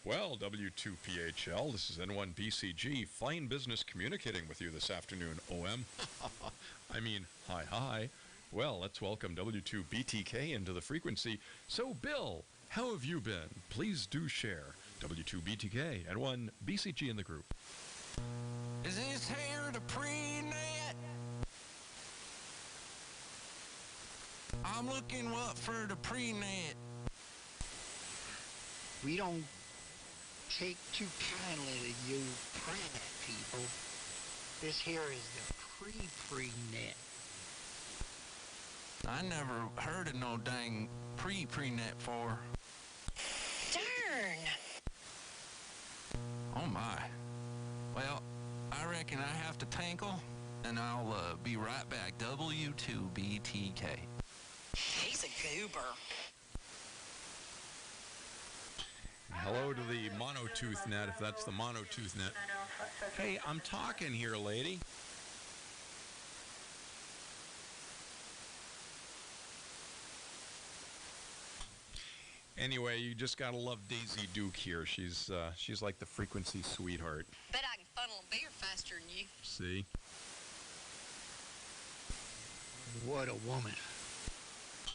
Well, W2PHL, this is N1BCG, fine business communicating with you this afternoon, OM. I mean, hi. Well, let's welcome W2BTK into the frequency. So, Bill, how have you been? Please do share. W2BTK, N1BCG in the group. Is this here the pre-net? I'm looking up for the pre-net. We don't take too kindly to you pre-net people. This here is the pre-net. I never heard of no dang pre-net for. Darn! Oh my. Well, I reckon I have to tankle, and I'll be right back. W2BTK. He's a goober. Hello to the monotooth net, if that's the monotooth net. Hey, I'm talking here, lady. Anyway, you just gotta love Daisy Duke here. She's like the frequency sweetheart. Bet I can funnel a beer faster than you. See? What a woman.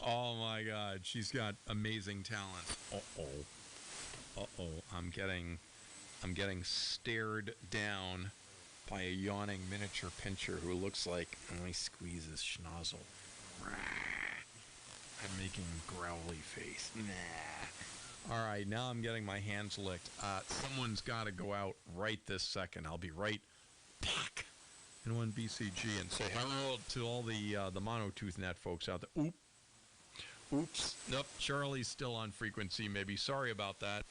Oh my God, she's got amazing talent. Uh-oh, I'm getting stared down by a yawning miniature pincher who looks like, let me squeeze his schnozzle. I'm making growly face. Nah. All right, now I'm getting my hands licked. Someone's got to go out right this second. I'll be right back in one BCG and say hello to all the monotooth net folks out there. Oops. Nope. Charlie's still on frequency, maybe. Sorry about that.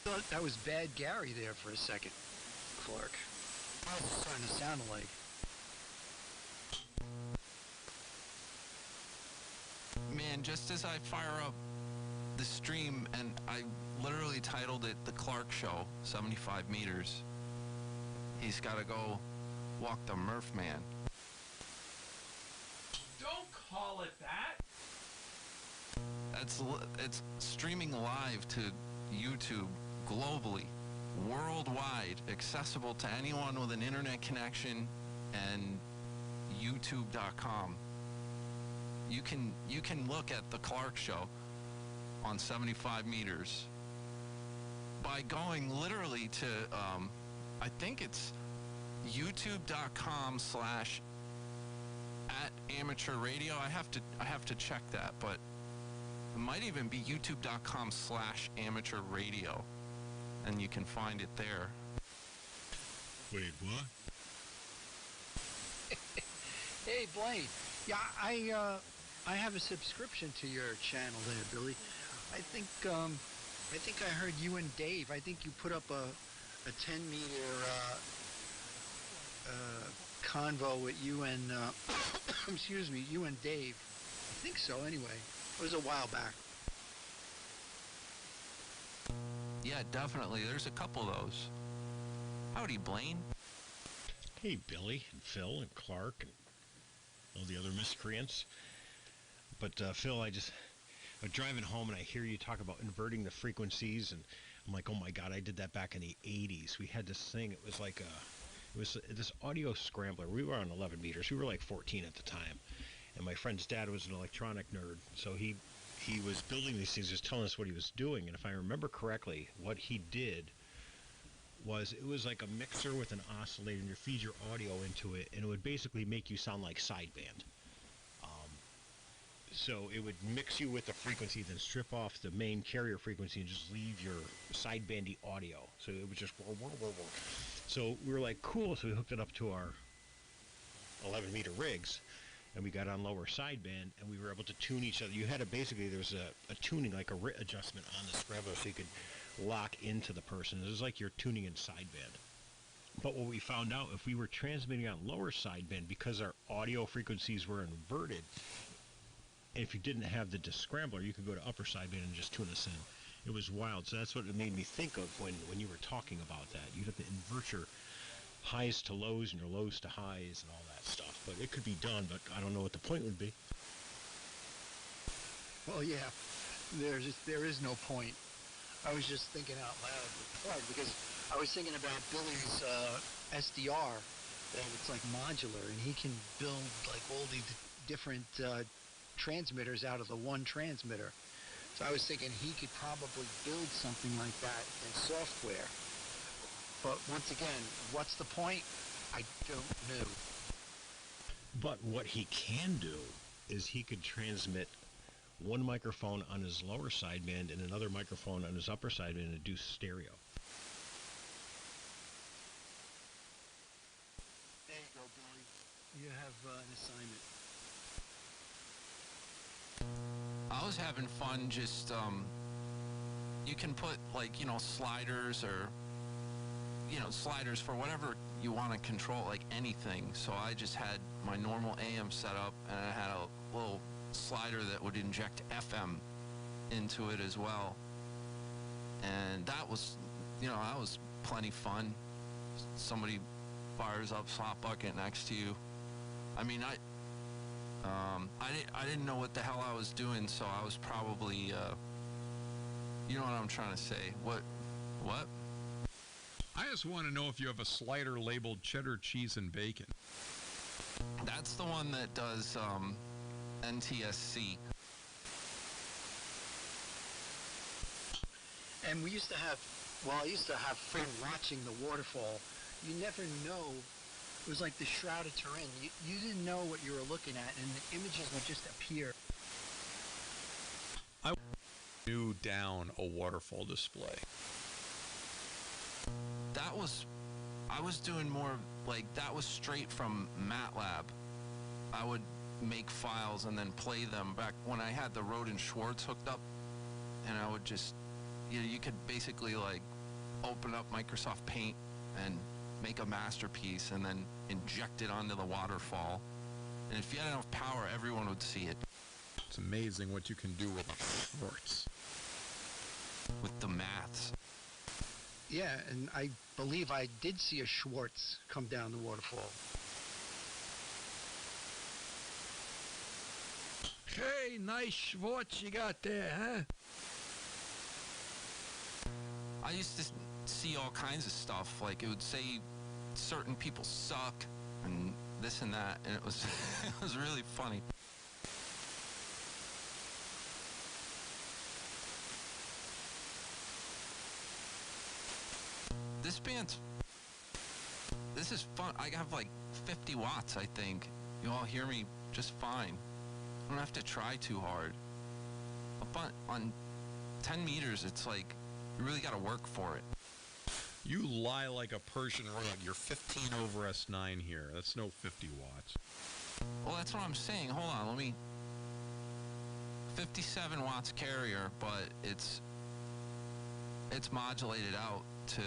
Thought that was Bad Gary there for a second, Clark. That was starting to sound like. Man, just as I fire up the stream, and I literally titled it The Clark Show, 75 meters, he's got to go walk the Murph Man. Don't call it that. It's streaming live to YouTube globally, worldwide, accessible to anyone with an internet connection, and YouTube.com. You can look at the Clark Show on 75 meters by going literally to I think it's youtube.com/@amateurradio. I have to check that, but it might even be youtube.com/amateurradio, and you can find it there. Wait, what? Hey, Blaine. Yeah, I have a subscription to your channel there, Billy. I think I heard you and Dave. I think you put up a 10-meter convo with you and excuse me, you and Dave. I think so. Anyway, it was a while back. Yeah, definitely. There's a couple of those. Howdy, Blaine. Hey, Billy and Phil and Clark and all the other miscreants. But Phil, I'm driving home and I hear you talk about inverting the frequencies, and I'm like, oh my God, I did that back in the 80s. We had this thing. It was like this audio scrambler. We were on 11 meters. We were like 14 at the time, and my friend's dad was an electronic nerd, so he was building these things, just telling us what he was doing. And if I remember correctly, what he did was, it was like a mixer with an oscillator, and you feed your audio into it, and it would basically make you sound like sideband. So it would mix you with the frequency, then strip off the main carrier frequency and just leave your sidebandy audio. So it was just whir, whir, whir, whir. So we were like, cool. So we hooked it up to our 11-meter rigs, and we got on lower sideband, and we were able to tune each other. You had there was a tuning, like a RIT adjustment on the scrambler, so you could lock into the person. It was like you're tuning in sideband. But what we found out, if we were transmitting on lower sideband, because our audio frequencies were inverted, and if you didn't have the disc scrambler, you could go to upper sideband and just tune us in. It was wild. So that's what it made me think of when you were talking about that. You'd have to invert your highs to lows and your lows to highs and all that stuff. But it could be done, but I don't know what the point would be. Well, yeah, there is no point. I was just thinking out loud because I was thinking about Billy's SDR, that it's like modular, and he can build like all these different transmitters out of the one transmitter. So I was thinking he could probably build something like that in software. But once again, what's the point? I don't know. But what he can do is he could transmit one microphone on his lower sideband and another microphone on his upper sideband and do stereo. There you go, Billy. You have an assignment. I was having fun just, you can put, like, sliders or, sliders for whatever you want to control, like anything. So I just had my normal AM set up, and I had a little slider that would inject FM into it as well. And that was, that was plenty fun. Somebody fires up slot bucket next to you. I mean, I didn't know what the hell I was doing, so I was probably, you know what I'm trying to say. What? I just want to know if you have a slider labeled cheddar cheese and bacon. That's the one that does NTSC. And we used to have, I used to have fun watching the waterfall. You never know. It was like the shrouded terrain. You didn't know what you were looking at, and the images would just appear. I knew down a waterfall display. I was doing more like, that was straight from MATLAB. I would make files and then play them back when I had the Rode and Schwartz hooked up, and I would just, you could basically like open up Microsoft Paint and make a masterpiece and then inject it onto the waterfall. And if you had enough power, everyone would see it. It's amazing what you can do with Schwartz. With the maths. Yeah, and I believe I did see a Schwartz come down the waterfall. Hey, nice Schwartz you got there, huh? I used to see all kinds of stuff. Like, it would say certain people suck and this and that, and it was it was really funny. This is fun. I have like 50 watts, I think. You all hear me just fine. I don't have to try too hard. On 10 meters, it's like, you really got to work for it. You lie like a Persian rug. You're 15 over S9 here. That's no 50 watts. Well, that's what I'm saying. Hold on, let me... 57 watts carrier, but it's modulated out to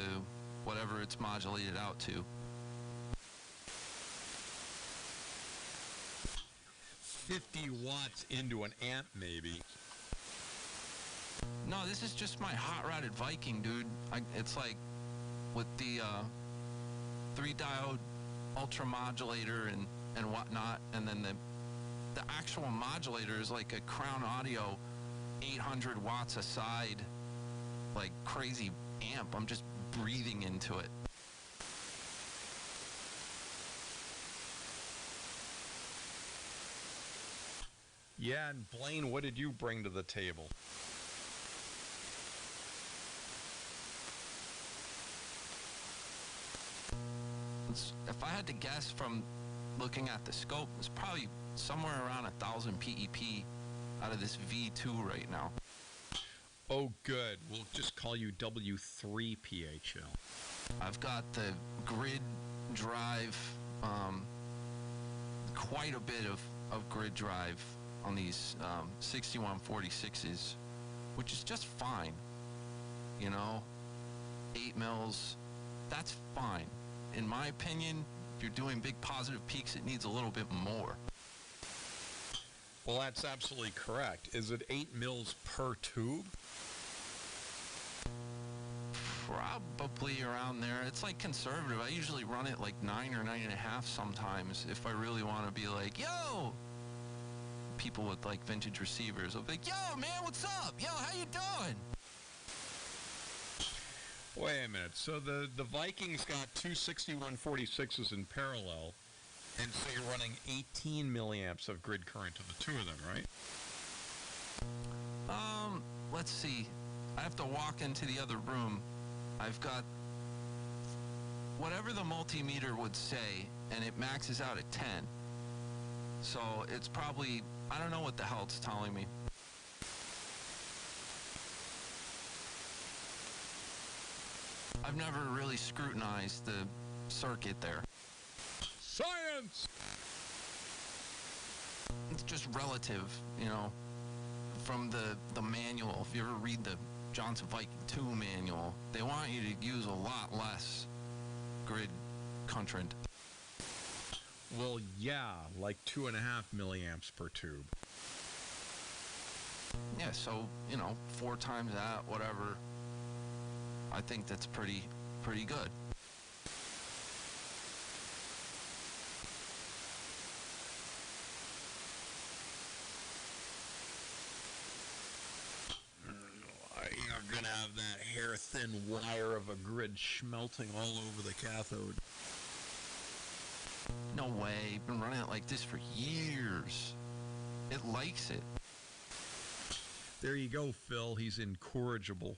whatever it's modulated out to. 50 watts into an amp, maybe. No, this is just my hot-rodded Viking, dude. It's like with the 3-diode ultra modulator and whatnot, and then the actual modulator is like a Crown Audio 800 watts a side, like crazy amp. I'm just breathing into it. Yeah, and Blaine, what did you bring to the table? If I had to guess from looking at the scope, it's probably somewhere around 1,000 PEP out of this V2 right now. Oh, good. We'll just call you W3 PHL. I've got the grid drive, quite a bit of grid drive on these 6146s, which is just fine. 8 mils, that's fine. In my opinion, if you're doing big positive peaks, it needs a little bit more. Well, that's absolutely correct. Is it 8 mils per tube? Probably around there. It's like conservative. I usually run it like 9 or 9.5 sometimes if I really want to be like, yo, people with like vintage receivers will be like, yo, man, what's up? Yo, how you doing? Wait a minute. So the Vikings got two 6146s in parallel, and so you're running 18 milliamps of grid current to the two of them, right? Let's see. I have to walk into the other room. I've got whatever the multimeter would say, and it maxes out at 10. So it's probably, I don't know what the hell it's telling me. I've never really scrutinized the circuit there. Science! It's just relative, you know, from the manual. If you ever read the Johnson Viking 2 manual, they want you to use a lot less grid current. Well, yeah, like 2.5 milliamps per tube. Yeah, so, you know, 4 times that, whatever. I think that's pretty good. You're going to have that hair-thin wire of a grid schmelting all over the cathode. No way. Been running it like this for years. It likes it. There you go, Phil. He's incorrigible.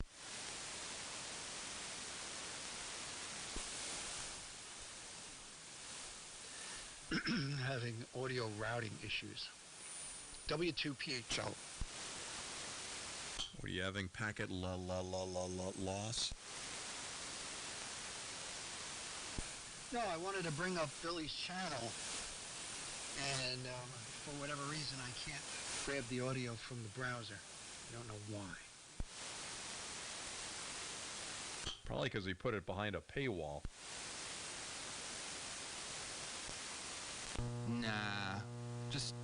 Having audio routing issues. W2PHL. What are you having? Packet loss? No, I wanted to bring up Billy's channel, and for whatever reason I can't grab the audio from the browser. I don't know why. Probably because he put it behind a paywall. Nah. Just,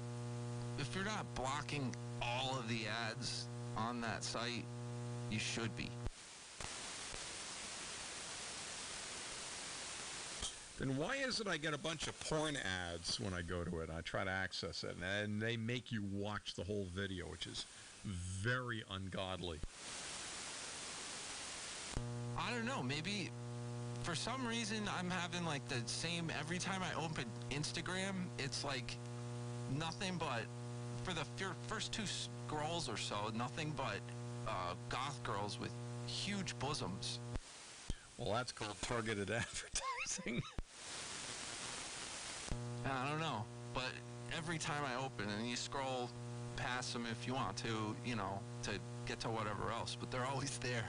if you're not blocking all of the ads on that site, you should be. Then why is it I get a bunch of porn ads when I go to it and I try to access it, and they make you watch the whole video, which is very ungodly? I don't know, maybe for some reason I'm having like the same, every time I open Instagram, it's like nothing but, for the first 2 scrolls or so, nothing but goth girls with huge bosoms. Well, that's called targeted advertising. I don't know, but every time I open, and you scroll past them if you want to, you know, to get to whatever else, but they're always there.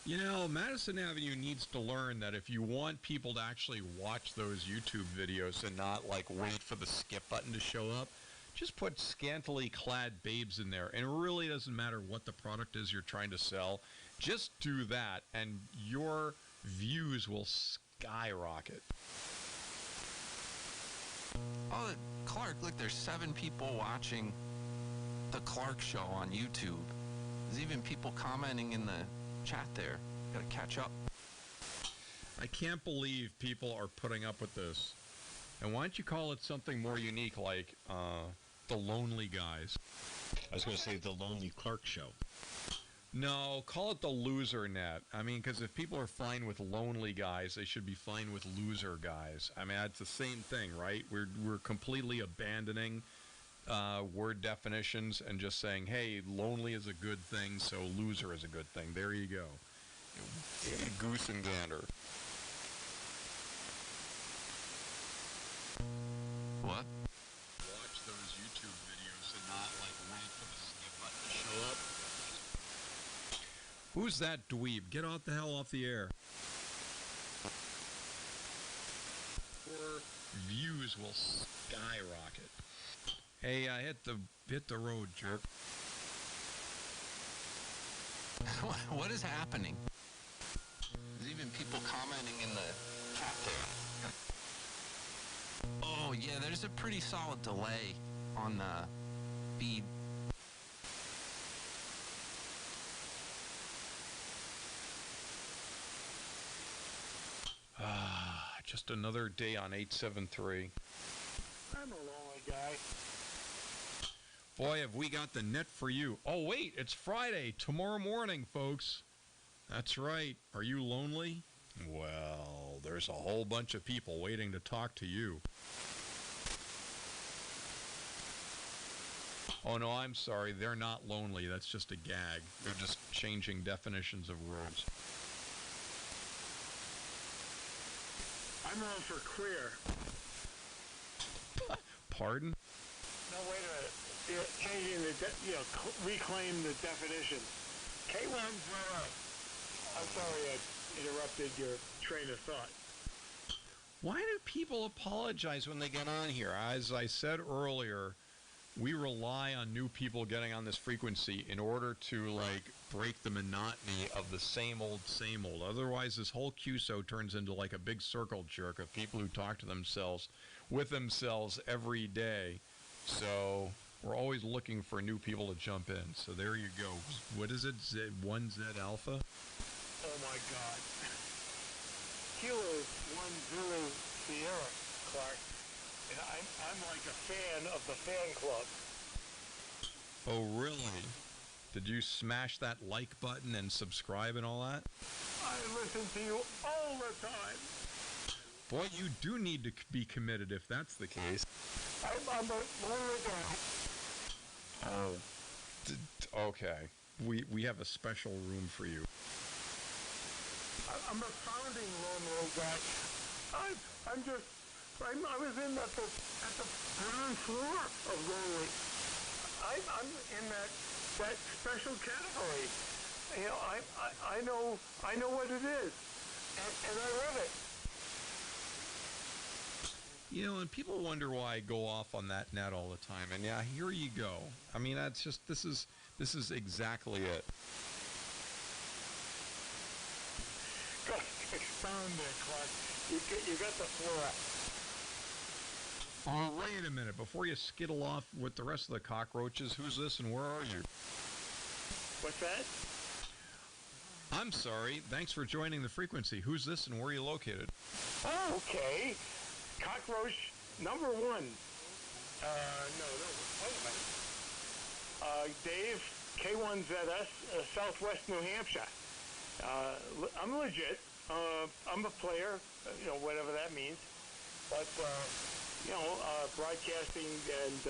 You know, Madison Avenue needs to learn that if you want people to actually watch those YouTube videos and not, like, wait for the skip button to show up, just put scantily clad babes in there. And it really doesn't matter what the product is you're trying to sell. Just do that, and your views will skyrocket. Oh, Clark, look, there's 7 people watching the Clark Show on YouTube. There's even people commenting in the chat there. Gotta catch up. I can't believe people are putting up with this. And why don't you call it something more unique, like the Lonely Guys? I was going to say the Lonely Clark Show. No, call it the Loser Net. I mean, because if people are fine with lonely guys, they should be fine with loser guys. I mean, it's the same thing, right? We're completely abandoning word definitions and just saying, hey, lonely is a good thing, so loser is a good thing. There you go. Goose and gander. What? Watch those YouTube videos and not, like, wait for the skip button to show up. Who's that dweeb? Get off the hell off the air. Your views will skyrocket. Hey, hit the road, jerk. What is happening? There's even people commenting in the chat there. Oh, yeah, there's a pretty solid delay on the feed. Just another day on 873. I'm a lonely guy. Boy, have we got the net for you. Oh, wait, it's Friday, tomorrow morning, folks. That's right. Are you lonely? Well, there's a whole bunch of people waiting to talk to you. Oh, no, I'm sorry. They're not lonely. That's just a gag. They're just changing definitions of words. I'm all for queer. Pardon? No, wait a minute. You're changing reclaim the definition. K10. I'm sorry I interrupted your train of thought. Why do people apologize when they get on here? As I said earlier, we rely on new people getting on this frequency in order to, like, break the monotony of the same old, same old. Otherwise, this whole QSO turns into, like, a big circle jerk of people who talk to themselves, with themselves every day. So we're always looking for new people to jump in. So there you go. What is it? 1Z Alpha? Oh, my God. Kilo 10 Sierra, Clark. And I'm like a fan of the fan club. Oh, really? Did you smash that like button and subscribe and all that? I listen to you all the time. Boy, you do need to be committed if that's the case. I'm a lonely guy. Oh. Okay. We have a special room for you. I'm a founding lonely guy. I was in at the ground floor of lonely. I'm in that special category. You know, I know what it is, and I love it. You know, and people wonder why I go off on that net all the time. And yeah, here you go. I mean, that's just this is exactly it. Expound there, Clark. You got the floor. Oh, wait a minute. Before you skittle off with the rest of the cockroaches, who's this and where are you? What's that? I'm sorry. Thanks for joining the frequency. Who's this and where are you located? Oh, okay. Cockroach number one. No, wait a minute. Dave, K1ZS, Southwest New Hampshire. I'm legit. I'm a player, whatever that means. But, broadcasting and,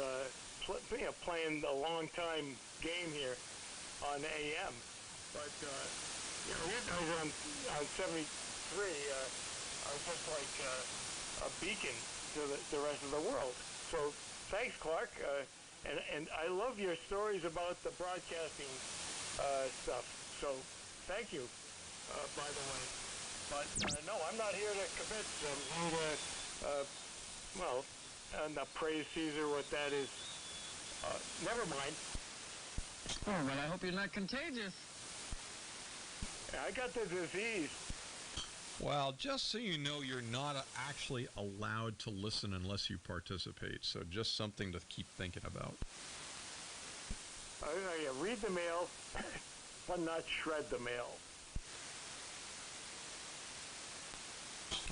playing a long time game here on AM. But, you guys on 73, are just like a beacon to the rest of the world. So thanks, Clark. And I love your stories about the broadcasting stuff. So thank you, by the way. But no, I'm not here to commit. I'm here to, not praise Caesar, what that is. Never mind. Oh, well, I hope you're not contagious. I got the disease. Well, just so you know, you're not actually allowed to listen unless you participate. So just something to keep thinking about. Read the mail, but not shred the mail.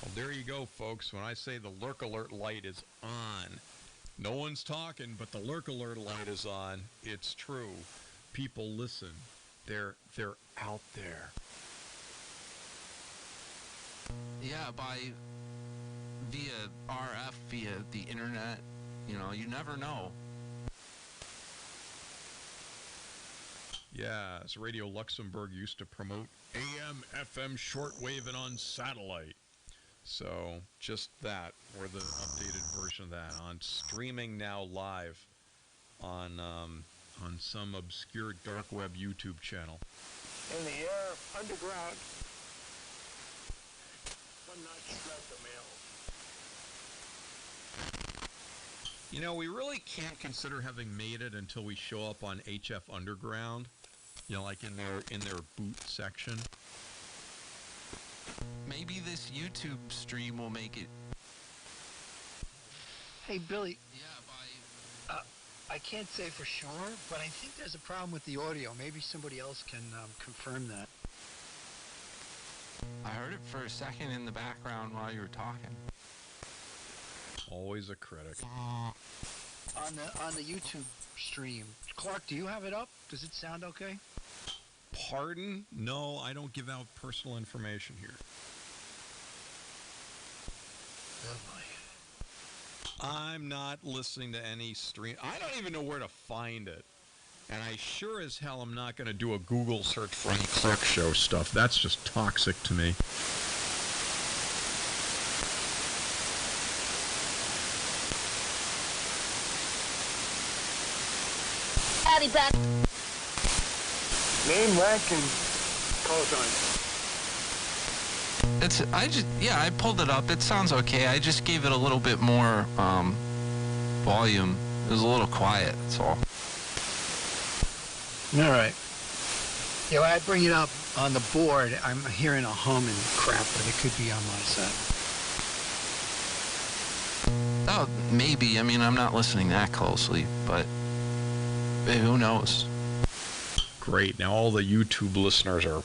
Well, there you go, folks. When I say the lurk alert light is on, no one's talking, but the lurk alert light is on. It's true. People listen. They're out there. Yeah, via RF, via the internet, you never know. Yeah, as Radio Luxembourg used to promote AM, FM, shortwave, and on satellite. So, just that, or the updated version of that, on streaming now live on some obscure dark web YouTube channel. In the air, underground. But not shred the mail. We really can't consider having made it until we show up on HF Underground, like in their boot section. Maybe this YouTube stream will make it. Hey, Billy, Yeah, I can't say for sure, but I think there's a problem with the audio. Maybe somebody else can confirm that. I heard it for a second in the background while you were talking. Always a critic. On the YouTube stream. Clark, do you have it up? Does it sound okay? Pardon? No, I don't give out personal information here. Oh boy. I'm not listening to any stream. I don't even know where to find it. And I sure as hell am not going to do a Google search for any Clark Show stuff. That's just toxic to me. Howdy, back. Name, rank, and call sign. I pulled it up. It sounds okay. I just gave it a little bit more volume. It was a little quiet, that's all. All right. Yeah, when I bring it up on the board, I'm hearing a hum and crap, but it could be on my side. Oh, maybe. I mean, I'm not listening that closely, but who knows? Great. Now all the YouTube listeners are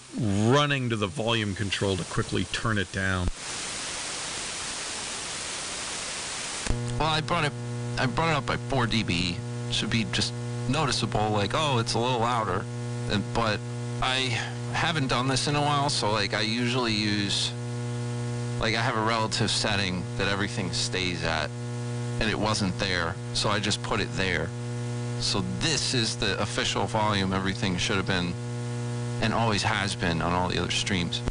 running to the volume control to quickly turn it down. Well, I brought it up by 4 dB. Should be just noticeable, like, oh, it's a little louder. But I haven't done this in a while, so like I usually use, like I have a relative setting that everything stays at, and it wasn't there, so I just put it there. So this is the official volume everything should have been and always has been on all the other streams.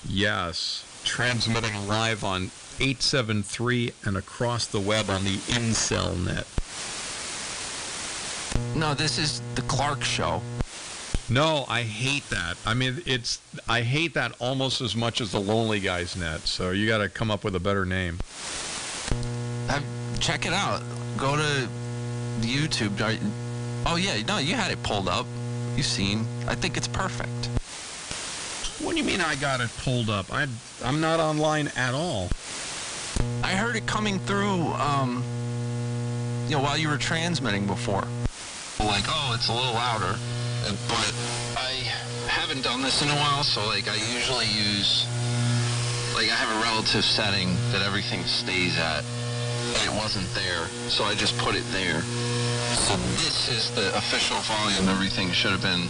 Yes. Transmitting live on 873 and across the web on the Incel net. No, this is the Clark Show. No, I hate that. I mean, I hate that almost as much as the Lonely Guys net, so you got to come up with a better name. Check it out. Go to YouTube. Oh, yeah, no, you had it pulled up. You've seen. I think it's perfect. What do you mean I got it pulled up? I'm not online at all. I heard it coming through, while you were transmitting before. Like, oh, it's a little louder. But I haven't done this in a while, so, like, I usually use, like, I have a relative setting that everything stays at. It wasn't there, so I just put it there. So this is the official volume everything should have been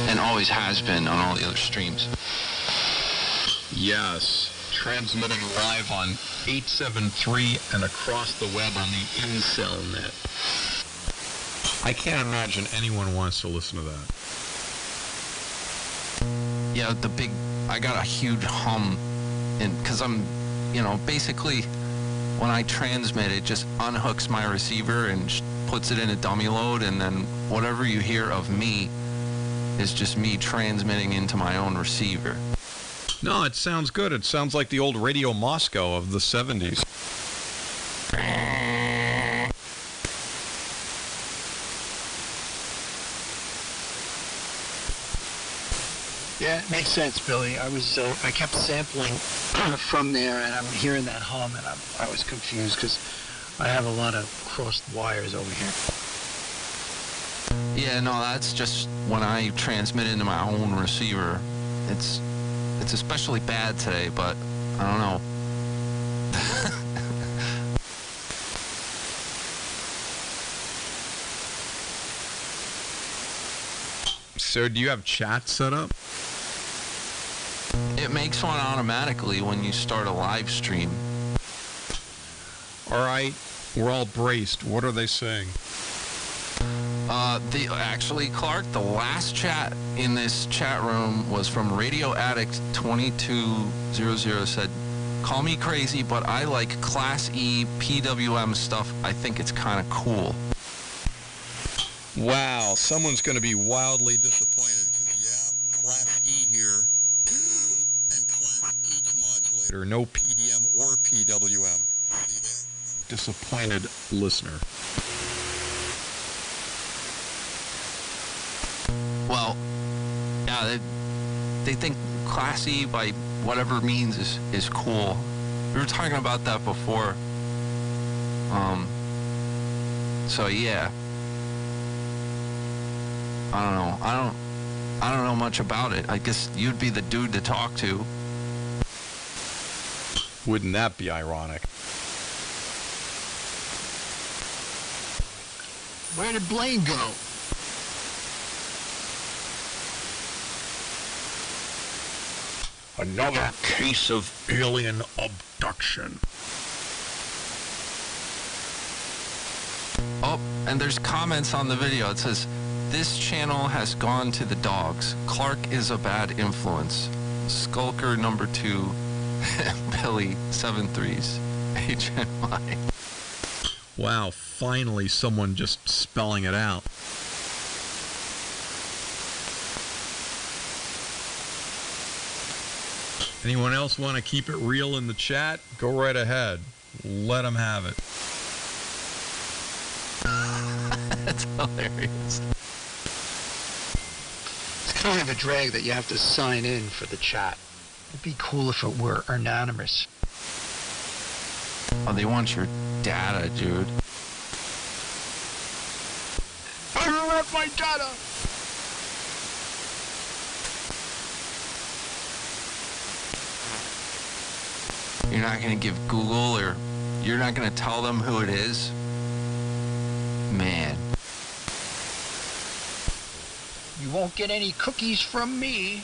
and always has been on all the other streams. Yes, transmitting live on 873 and across the web on the Incel net. I can't imagine anyone wants to listen to that. Yeah, I got a huge hum, because I'm, basically, when I transmit, it just unhooks my receiver and puts it in a dummy load, and then whatever you hear of me is just me transmitting into my own receiver. No, it sounds good. It sounds like the old Radio Moscow of the 70s. Yeah, it makes sense, Billy. I kept sampling from there, and I'm hearing that hum, and I was confused because I have a lot of crossed wires over here. Yeah, no, that's just when I transmit into my own receiver. It's especially bad today, but I don't know. So do you have chat set up? It makes one automatically when you start a live stream. All right, we're all braced. What are they saying? Actually, Clark, the last chat in this chat room was from Radio Addict 2200. Said, "Call me crazy, but I like Class E PWM stuff. I think it's kind of cool." Wow, someone's going to be wildly disappointed. Yeah, Class E here. And Class H modulator, no PDM or PWM. See there? Disappointed listener. Well, yeah, they think Class E by whatever means is cool. We were talking about that before. So yeah. I don't know. I don't know much about it. I guess you'd be the dude to talk to. Wouldn't that be ironic? Where did Blaine go? Another case of alien abduction. Oh, and there's comments on the video. It says, this channel has gone to the dogs. Clark is a bad influence. Skulker number 2, Billy 73s, HNY. Wow, finally someone just spelling it out. Anyone else want to keep it real in the chat? Go right ahead. Let them have it. That's hilarious. It's kind of a drag that you have to sign in for the chat. It'd be cool if it were anonymous. Oh, they want your data, dude. I don't have my data! You're not going to give Google, or you're not going to tell them who it is? Man. You won't get any cookies from me.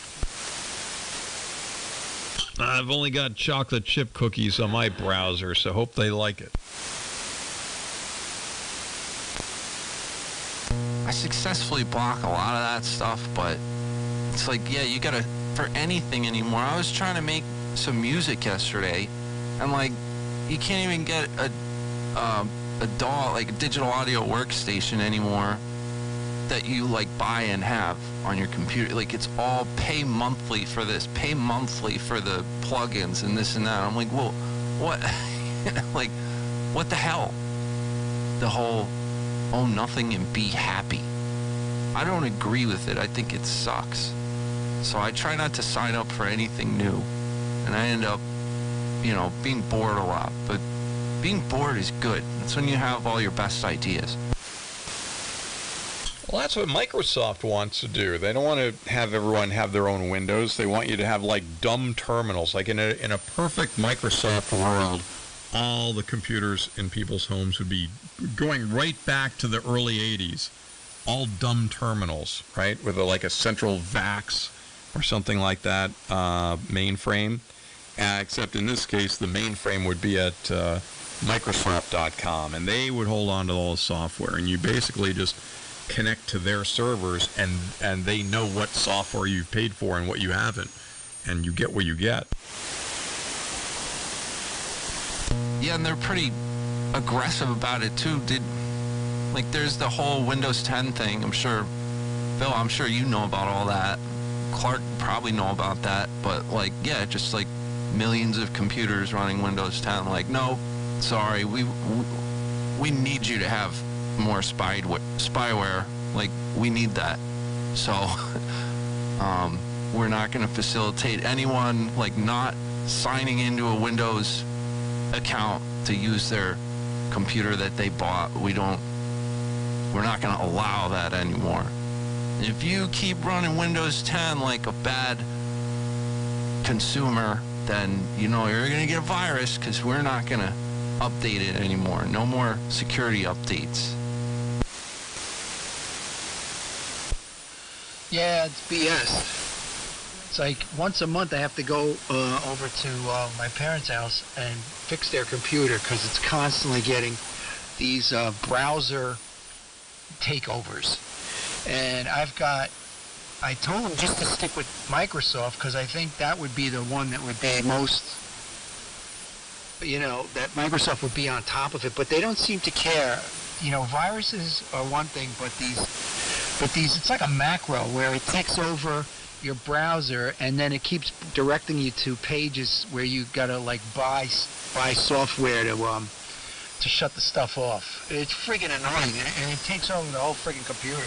I've only got chocolate chip cookies on my browser, so hope they like it. I successfully block a lot of that stuff, but it's like, yeah, you gotta, for anything anymore. I was trying to make some music yesterday, and like, you can't even get a DAW, like a digital audio workstation anymore that you like buy and have on your computer. Like, it's all pay monthly for this, pay monthly for the plugins and this and that. I'm like, well, what? Like, what the hell? The whole own nothing and be happy. I don't agree with it. I think it sucks. So I try not to sign up for anything new. And I end up, you know, being bored a lot. But being bored is good. That's when you have all your best ideas. Well, that's what Microsoft wants to do. They don't want to have everyone have their own Windows. They want you to have like dumb terminals. Like in a perfect Microsoft world, all the computers in people's homes would be going right back to the early 80s. All dumb terminals, right? With like a central VAX or something like that mainframe. Except in this case, the mainframe would be at Microsoft.com, and they would hold on to all the software. And you basically just connect to their servers, and they know what software you've paid for and what you haven't, and you get what you get. Yeah, and they're pretty aggressive about it too. Like, there's the whole Windows 10 thing. I'm sure, Bill, I'm sure you know about all that. Clark probably know about that. But like, yeah, just like millions of computers running Windows 10. Like, no, sorry, we need you to have more spyware. Like, we need that. So we're not going to facilitate anyone like not signing into a Windows account to use their computer that they bought. We're not going to allow that anymore. If you keep running Windows 10 like a bad consumer, then you know you're going to get a virus, because we're not going to update it anymore. No more security updates. Yeah, it's BS. It's like once a month I have to go over to my parents' house and fix their computer, because it's constantly getting these browser takeovers. And I told them just to stick with Microsoft, because I think that would be the one that would be most, you know, that Microsoft would be on top of it. But they don't seem to care. You know, viruses are one thing, but these, it's like a macro where it takes over your browser, and then it keeps directing you to pages where you gotta like buy software to shut the stuff off. It's freaking annoying, and it takes over the whole freaking computer.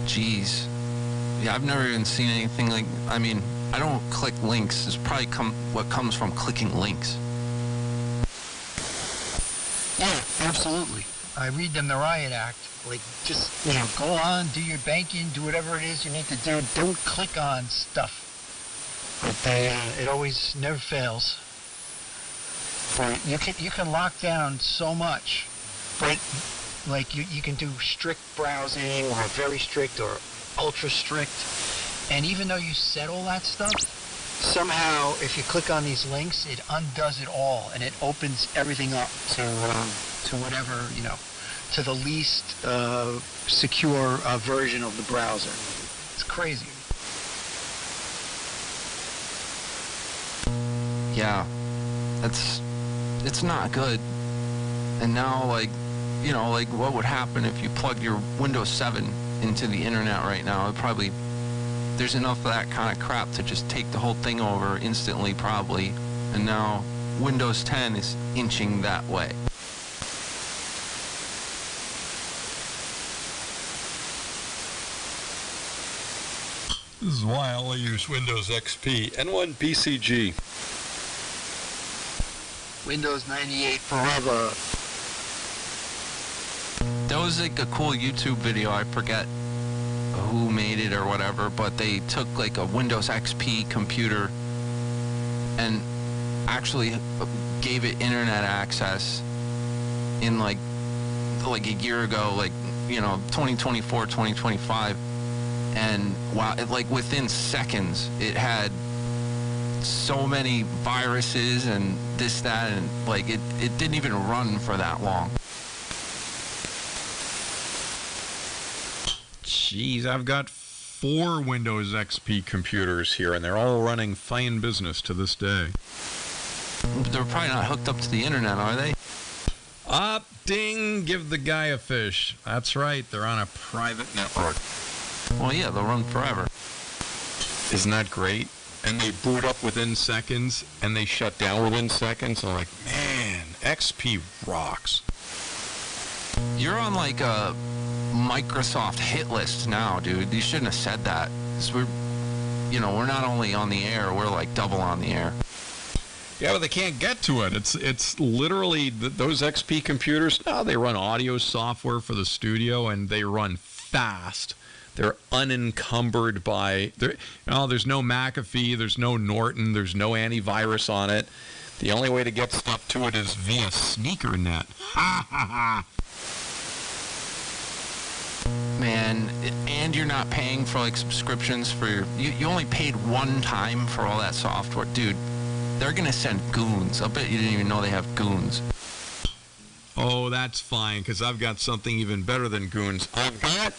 Jeez. Yeah, I've never even seen anything like, I mean, I don't click links. It's probably what comes from clicking links. Yeah, absolutely. I read them the Riot Act. Like, just, you know, go on, do your banking, do whatever it is you need to do. Don't click on stuff. But it always never fails. But you can lock down so much But like you can do strict browsing or very strict or ultra strict. And even though you set all that stuff, somehow if you click on these links, it undoes it all and it opens everything up to whatever, to the least secure version of the browser. It's crazy. Yeah, it's not good. And now, like what would happen if you plugged your Windows 7 into the internet right now? There's enough of that kind of crap to just take the whole thing over instantly, probably. And now Windows 10 is inching that way. This is why I only use Windows XP and one BCG. Windows 98 forever. That was like a cool YouTube video. I forget who made it or whatever, but they took like a Windows XP computer and actually gave it internet access in like a year ago, 2024, 2025. And wow, within seconds, it had so many viruses and this, that, and it didn't even run for that long. Jeez, I've got 4 Windows XP computers here, and they're all running fine business to this day. They're probably not hooked up to the internet, are they? Up, ding, give the guy a fish. That's right, they're on a private network. Well, yeah, they'll run forever. Isn't that great? And they boot up within seconds, and they shut down within seconds. I'm like, man, XP rocks. You're on like a Microsoft hit list now, dude. You shouldn't have said that. 'Cause we're not only on the air, we're like double on the air. Yeah, but they can't get to it. It's literally those XP computers. Now they run audio software for the studio, and they run fast. They're unencumbered by there's no McAfee, there's no Norton, there's no antivirus on it. The only way to get stuff to it is via SneakerNet. Ha ha ha. Man, and you're not paying for subscriptions for you only paid one time for all that software. Dude, they're gonna send goons. I'll bet you didn't even know they have goons. Oh, that's fine, because I've got something even better than goons. I've got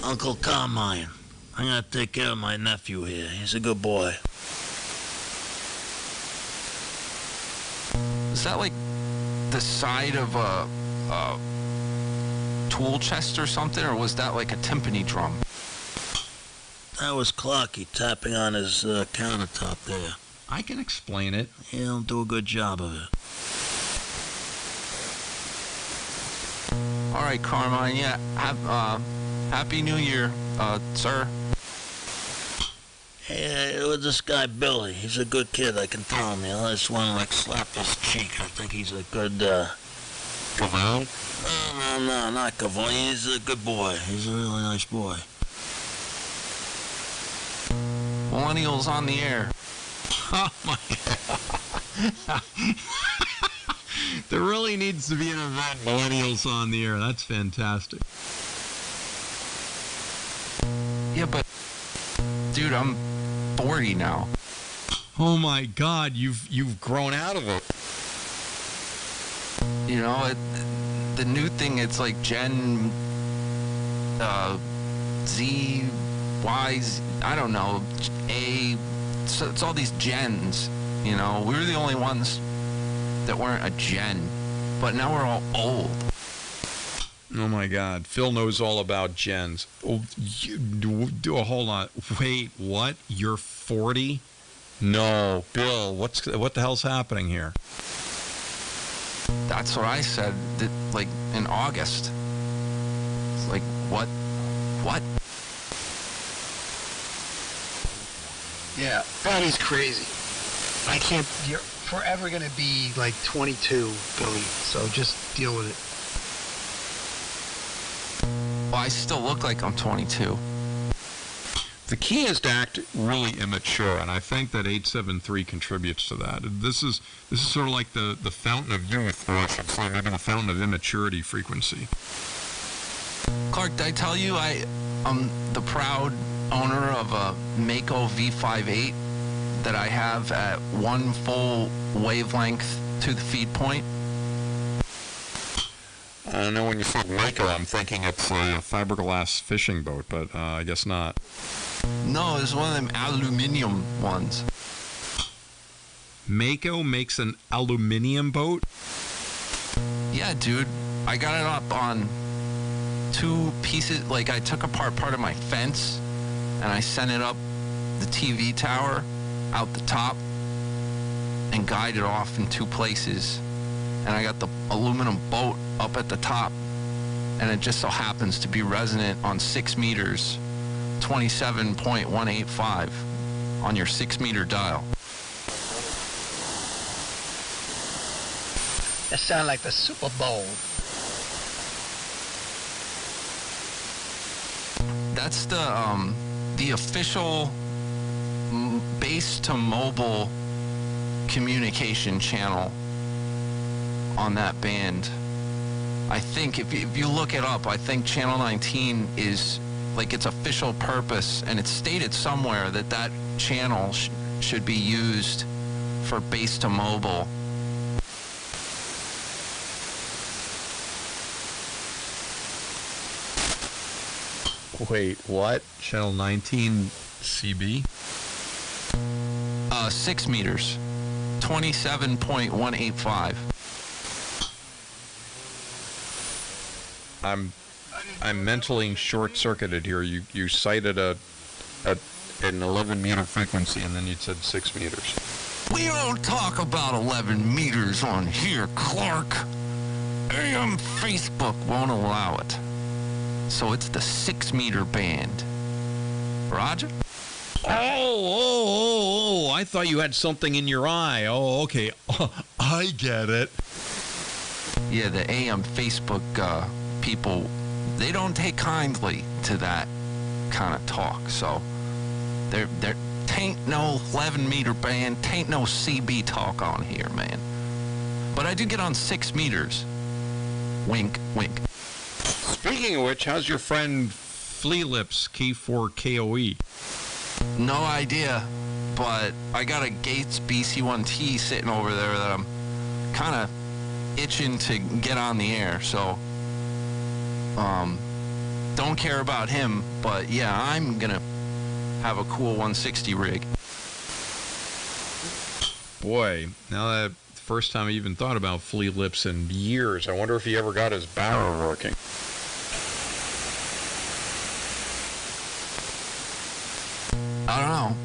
Uncle Carmine. I'm gonna take care of my nephew here. He's a good boy. Is that like the side of a tool chest or something, or was that like a timpani drum? That was Clarky tapping on his countertop there. I can explain it. He'll do a good job of it. All right, Carmine. Yeah, Happy New Year, sir. Hey, it was this guy Billy. He's a good kid, I can tell him. I just want to slap his cheek. I think he's a good Cavone? No, not Cavone. He's a good boy. He's a really nice boy. Millennials on the air. Oh my God. There really needs to be an event, Millennials on the Air. That's fantastic. Yeah, but dude, I'm 40 now. Oh my God, you've grown out of it. The new thing, it's like Gen Z, Y, I don't know, A. So it's all these gens. We were the only ones that weren't a gen, but now we're all old. Oh my God, Phil knows all about gens. Oh, hold on. Wait, what? You're 40? No, Bill. What the hell's happening here? That's what I said. In August. It's like, what? What? Yeah, that is crazy. You're forever going to be like 22, Billy, so just deal with it. Well, I still look like I'm 22. The key is to act really immature, and I think that 873 contributes to that. This is sort of like the fountain of youth, or I should say maybe the fountain of immaturity frequency. Clark, did I tell you I'm the proud owner of a Mako V58 that I have at 1 full wavelength to the feed point? I don't know, when you said Mako, I'm thinking it's a fiberglass fishing boat, but I guess not. No, it's one of them aluminum ones. Mako makes an aluminum boat? Yeah, dude. I got it up on 2 pieces. Like, I took apart part of my fence, and I sent it up the TV tower out the top and guided off in 2 places. And I got the aluminum boat up at the top, and it just so happens to be resonant on 6 meters, 27.185 on your 6-meter dial. That sounds like the Super Bowl. That's the official base to mobile communication channel on that band. I think if you look it up, I think Channel 19 is like its official purpose, and it's stated somewhere that channel should be used for base to mobile. Wait, what? Channel 19 CB? 6 meters, 27.185. I'm mentally short-circuited here. You cited an 11-meter frequency, and then you said 6 meters. We don't talk about 11 meters on here, Clark. AM Facebook won't allow it. So it's the 6-meter band. Roger? Oh, I thought you had something in your eye. Oh, okay. I get it. Yeah, the AM Facebook people, they don't take kindly to that kind of talk. So there tain't no 11-meter band, tain't no CB talk on here, man. But I do get on 6 meters. Wink, wink. Speaking of which, how's your friend Flea Lips K4KOE? No idea, but I got a Gates BC1T sitting over there that I'm kind of itching to get on the air, so don't care about him, but yeah, I'm gonna have a cool 160 rig. Boy, now that first time I even thought about Flea Lips in years, I wonder if he ever got his barrel working. I don't know.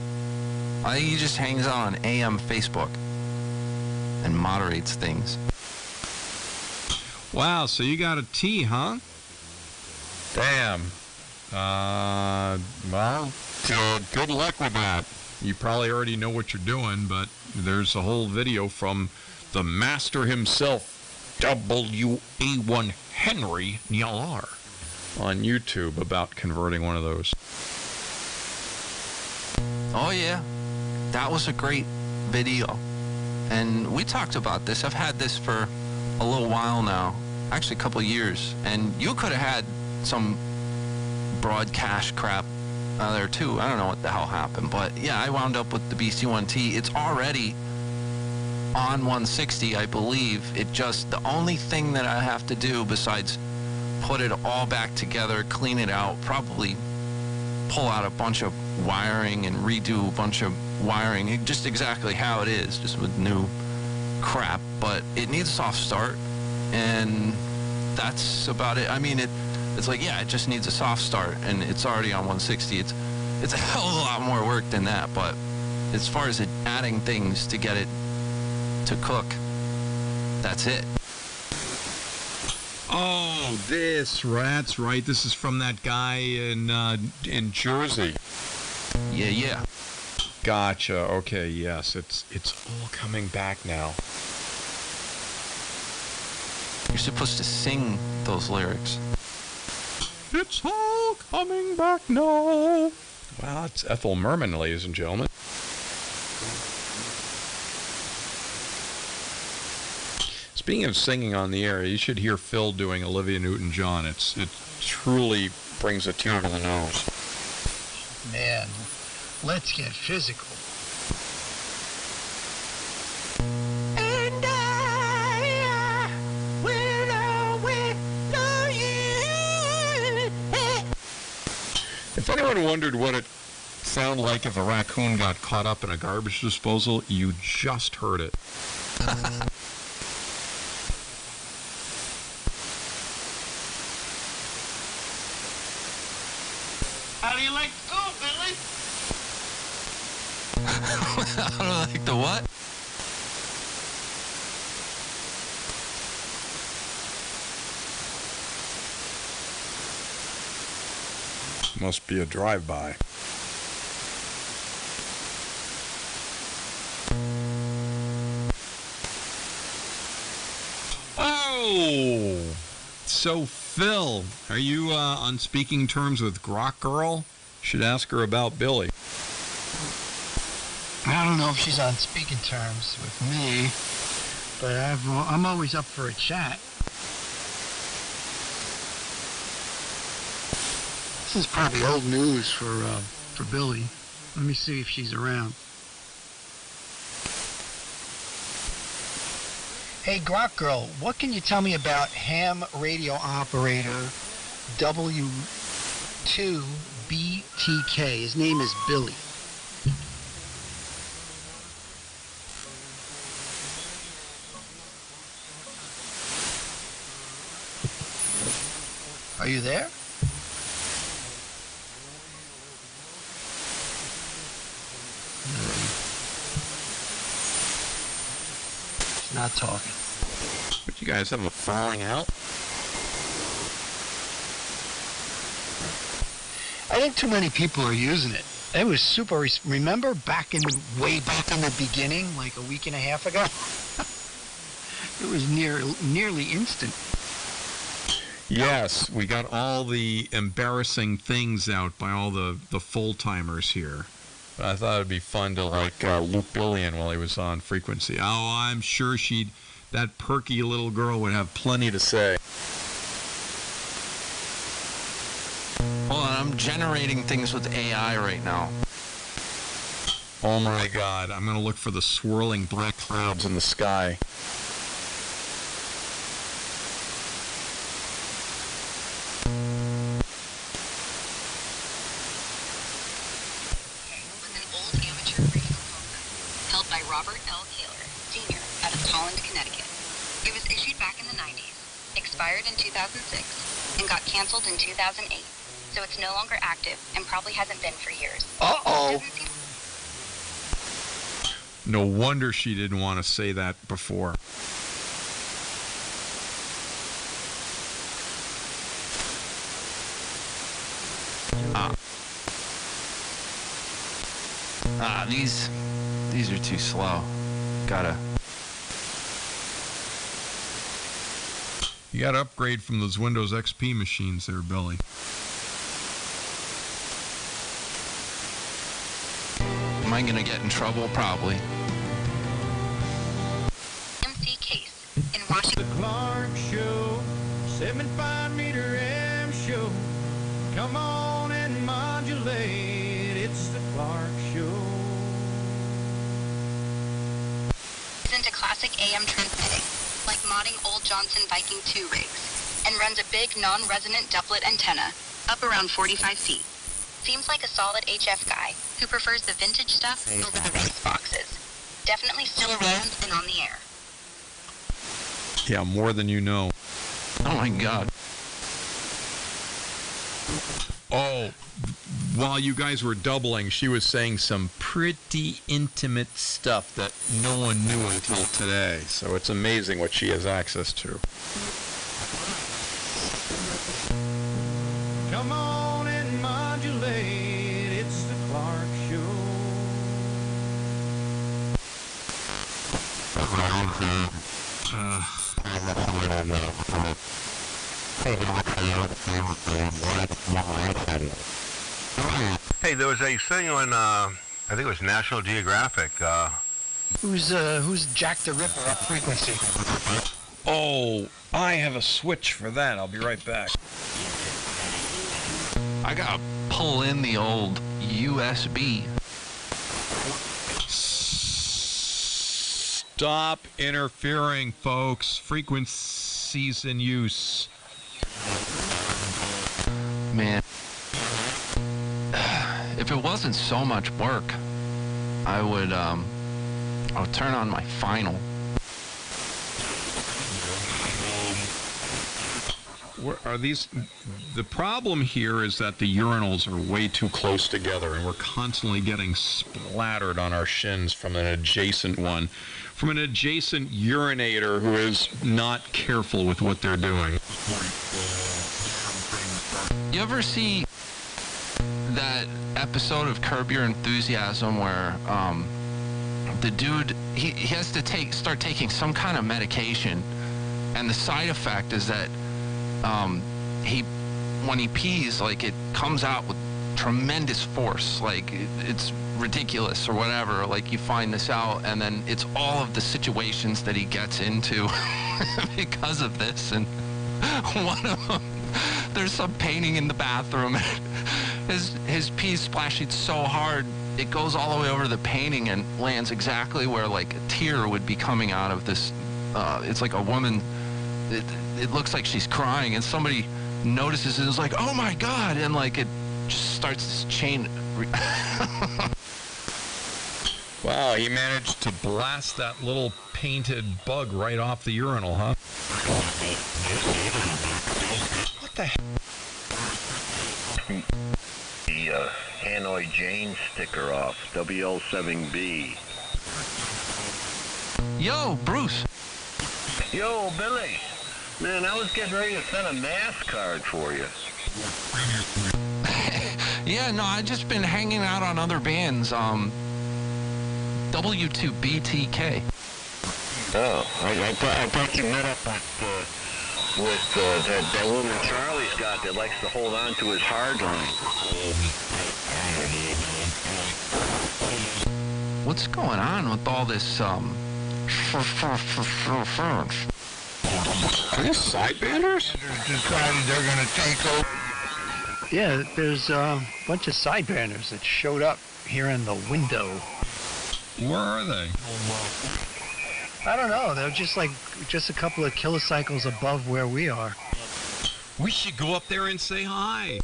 I think he just hangs out on AM Facebook and moderates things. Wow, so you got a T, huh? Damn. Well, good luck with that. You probably already know what you're doing, but there's a whole video from the master himself, WA1 Henry Nyalar, on YouTube about converting one of those. Oh yeah, that was a great video. And we talked about this. I've had this for a little while now, actually a couple of years. And you could have had some broadcast crap there too. I don't know what the hell happened, but yeah, I wound up with the BC1T. It's already on 160, I believe. It just, the only thing that I have to do besides put it all back together, clean it out, probably pull out a bunch of wiring and redo a bunch of wiring, just exactly how it is, just with new crap. But it needs a soft start, and that's about it. I mean, it's like, yeah, it just needs a soft start, and it's already on 160. It's a hell of a lot more work than that, but as far as adding things to get it to cook, that's it. Oh, that's right. This is from that guy in Jersey. Yeah. Gotcha. Okay, yes. It's all coming back now. You're supposed to sing those lyrics. It's all coming back now. Wow, it's Ethel Merman, ladies and gentlemen. Speaking of singing on the air, you should hear Phil doing Olivia Newton-John. It truly brings a tear to the nose. Man, let's get physical. And I will always know you. If anyone wondered what it sounded like if a raccoon got caught up in a garbage disposal, you just heard it. How do you like the goat, Billy? How do I like the what? Must be a drive-by. Oh! So, Phil, are you on speaking terms with Grok Girl? Should ask her about Billy. I don't know if she's on speaking terms with me, but I'm always up for a chat. This is probably old news for Billy. Let me see if she's around. Hey, Grok Girl, what can you tell me about ham radio operator W2BTK? His name is Billy. Are you there? She's not talking. But you guys have a falling out? I think too many people are using it. It was super. Remember way back in the beginning, like a week and a half ago? It was nearly instant. Yes, we got all the embarrassing things out by all the full-timers here. But I thought it'd be fun to loop Billy in while he was on frequency. Oh, I'm sure that perky little girl would have plenty to say. Hold on, I'm generating things with AI right now. Oh my God, I'm going to look for the swirling black clouds in the sky. Expired in 2006 and got canceled in 2008, so it's no longer active and probably hasn't been for years. Uh-oh. No wonder she didn't want to say that before. These are too slow. You got to upgrade from those Windows XP machines there, Billy. Am I going to get in trouble? Probably. MC Case in Washington. The Clark Show, 75-meter AM show. Come on and modulate. It's the Clark Show. He's into classic AM transmitting, like modding old Johnson Viking 2 rigs, and runs a big non-resonant doublet antenna, up around 45 feet. Seems like a solid HF guy who prefers the vintage stuff over the race boxes. Definitely still around and on the air. Yeah, more than you know. Oh my God. Oh, while you guys were doubling, she was saying some pretty intimate stuff that no one knew until today. So it's amazing what she has access to. Come on and modulate. It's the Clark Show. Hey, there was a thing on, I think it was National Geographic. Who's Jack the Ripper up frequency? Oh, I have a switch for that. I'll be right back. I gotta pull in the old USB. Stop interfering, folks. Frequencies in use. Man, if it wasn't so much work, I would turn on my final. Are these? The problem here is that the urinals are way too close together, and we're constantly getting splattered on our shins from an adjacent one, from an adjacent urinator who is not careful with what they're doing. You ever see that episode of Curb Your Enthusiasm where the dude he has to start taking some kind of medication, and the side effect is that when he pees, like, it comes out with tremendous force, like it's ridiculous or whatever. Like, you find this out, and then it's all of the situations that he gets into because of this. And one of them, there's some painting in the bathroom. His pee splashing so hard it goes all the way over the painting and lands exactly where, like, a tear would be coming out of this. It's like a woman. It looks like she's crying, and somebody notices it. It's like, oh my God, and like it just starts this chain. Wow, he managed to blast that little painted bug right off the urinal, huh? What the heck? The Hanoi Jane sticker off, WL7B. Yo, Bruce. Yo, Billy. Man, I was getting ready to send a NAS card for you. Yeah, no, I've just been hanging out on other bands. W2BTK. Oh, I thought you met up with that woman Charlie's got that likes to hold on to his hard line. What's going on with all this, Are these sidebanders? Decided they're going to take over. Yeah, there's a bunch of sidebanders that showed up here in the window. Where are they? I don't know. They're just a couple of kilocycles above where we are. We should go up there and say hi.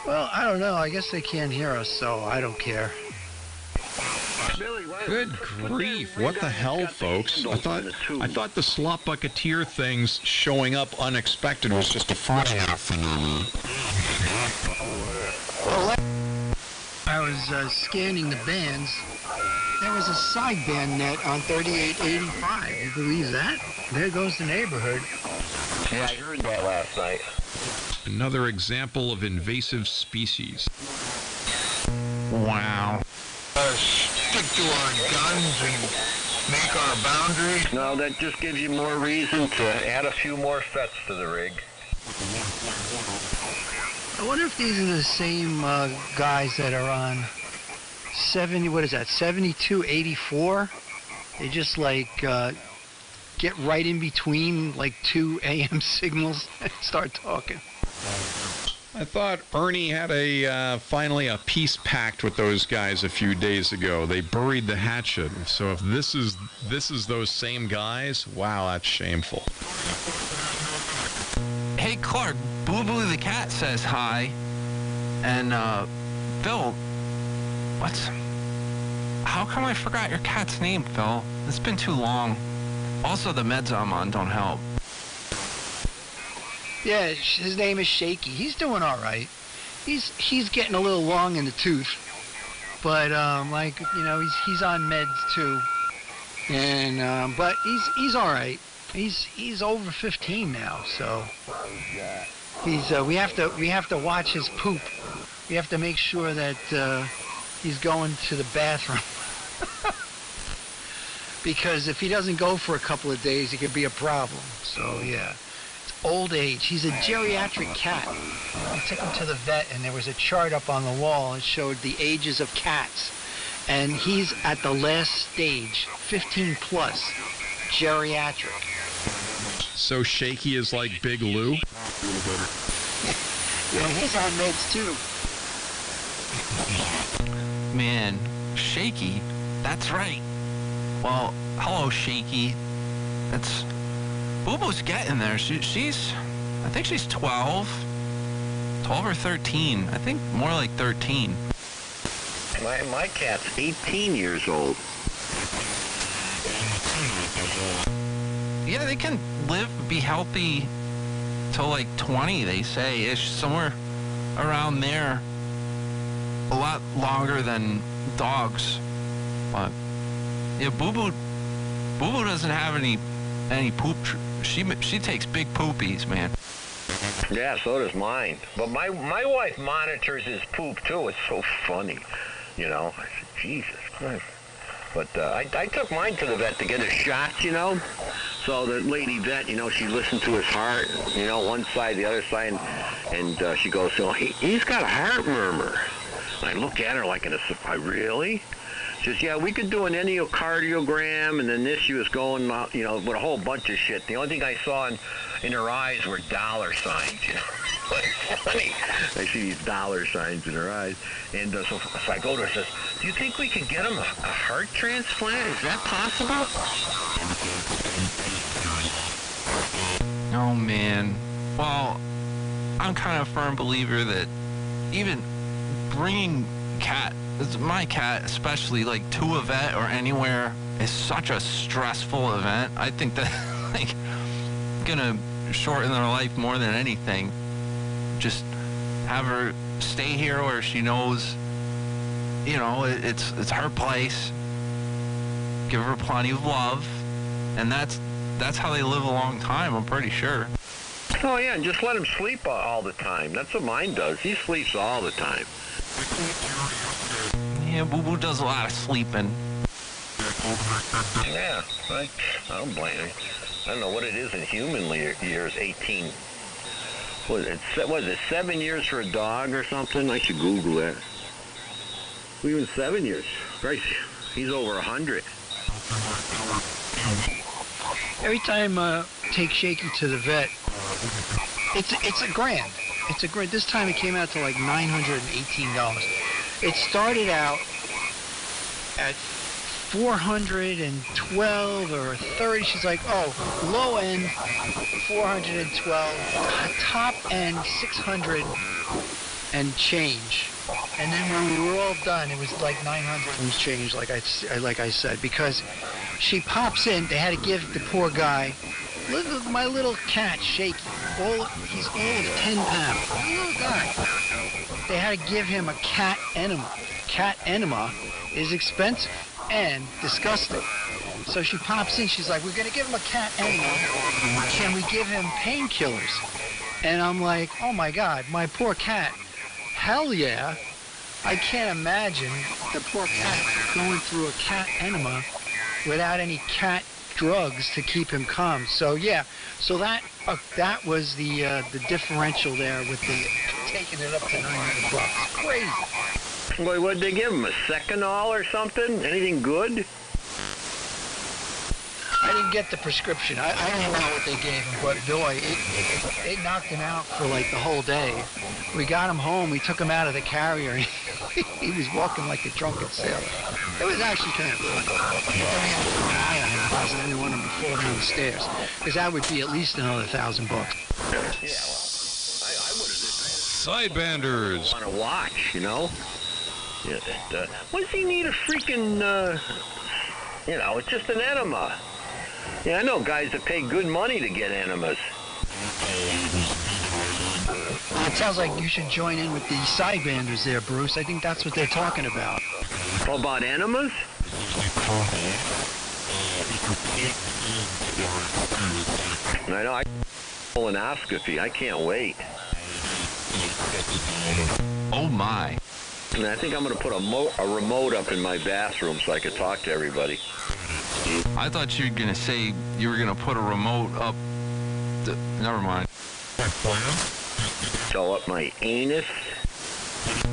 Well, I don't know. I guess they can't hear us, so I don't care. Good grief, what the hell, folks? I thought the slop bucketeer things showing up unexpected was just a phenomenon. I was scanning the bands. There was a sideband net on 3885. You believe that? There goes the neighborhood. Yeah, I heard that last night. Another example of invasive species. Wow. Stick to our guns and make our boundaries. No, that just gives you more reason to add a few more FETs to the rig. I wonder if these are the same guys that are on 7284. They just like get right in between like two AM signals and start talking. I thought Ernie had finally a peace pact with those guys a few days ago. They buried the hatchet. So if this is those same guys, wow, that's shameful. Hey, Clark, Boo Boo the cat says hi. And, Phil, how come I forgot your cat's name, Phil? It's been too long. Also, the meds I'm on don't help. Yeah, his name is Shaky. He's doing all right. He's getting a little long in the tooth, but he's on meds too, and but he's all right. He's over 15 now, so we have to watch his poop. We have to make sure that he's going to the bathroom. Because if he doesn't go for a couple of days, it could be a problem. So yeah. old age. He's a geriatric cat. We took him to the vet, and there was a chart up on the wall. It showed the ages of cats. And he's at the last stage, 15 plus, geriatric. So Shaky is like Big Lou? Yeah, he's on meds too. Man, Shaky, that's right. Well, hello, Shaky. That's... Boo Boo's getting there. She's... I think she's 12. 12 or 13. I think more like 13. My cat's 18 years old. Yeah, they can live, be healthy till like 20, they say. It's somewhere around there. A lot longer than dogs. But yeah, Boo Boo doesn't have any poop. She takes big poopies, man. Yeah, so does mine. But my wife monitors his poop too. It's so funny, you know. I said, Jesus Christ. But I took mine to the vet to get a shot, you know. So the lady vet, you know, she listened to his heart, you know, one side, the other side, and she goes, "So he's got a heart murmur." And I look at her like in a surprise. Really? She says, "Yeah, we could do an echocardiogram," and then this she was going, you know, with a whole bunch of shit. The only thing I saw in her eyes were dollar signs, you know. It's funny. I see these dollar signs in her eyes. And so I go to her and says, "Do you think we could get him a heart transplant? Is that possible?" Oh, man. Well, I'm kind of a firm believer that even bringing my cat especially, like, to a vet or anywhere is such a stressful event. I think that, like, gonna shorten their life more than anything. Just have her stay here where she knows, you know, it's her place. Give her plenty of love, and that's how they live a long time, I'm pretty sure. Oh yeah, and just let him sleep all the time. That's what mine does. He sleeps all the time. Yeah, Boo Boo does a lot of sleeping. Yeah, I don't blame him. I don't know what it is in human years, 18. Was it 7 years for a dog or something? I should Google that. Even 7 years. Christ, he's over 100. Every time take Shaky to the vet, it's a grand. It's a grand. This time it came out to like $918. It started out at $412 or $30. She's like, oh, low end $412, top end $600 and change. And then when we were all done, it was like $900 and change, like I said, because she pops in. They had to give the poor guy, my little cat, Shaky, he's all of 10 pounds, a little guy. They had to give him a cat enema. Cat enema is expensive and disgusting. So she pops in. She's like, "We're going to give him a cat enema. Can we give him painkillers?" And I'm like, oh my God, my poor cat. Hell yeah. I can't imagine the poor cat going through a cat enema without any cat drugs to keep him calm. So yeah, so that was the differential there with the taking it up to $900. Crazy. Well, what did they give him? A Seconal or something? Anything good? I didn't get the prescription. I don't know what they gave him, but boy, they knocked him out for like the whole day. We got him home. We took him out of the carrier. He was walking like a drunken sailor. It was actually kind of fun. I didn't want him to fall down the stairs, because that would be at least another $1,000. Yeah, well, I would have. Sidebanders. Want to watch, you know? Yeah, what does he need a freaking, you know, it's just an enema. Yeah, I know guys that pay good money to get enemas. It sounds like you should join in with the sidebanders there, Bruce. I think that's what they're talking about. Oh, about enemas? I know, colonoscopy. I can't wait. Oh, my. And I think I'm going to put a remote up in my bathroom so I could talk to everybody. I thought you were going to say you were going to put a remote up Never mind. So up my anus?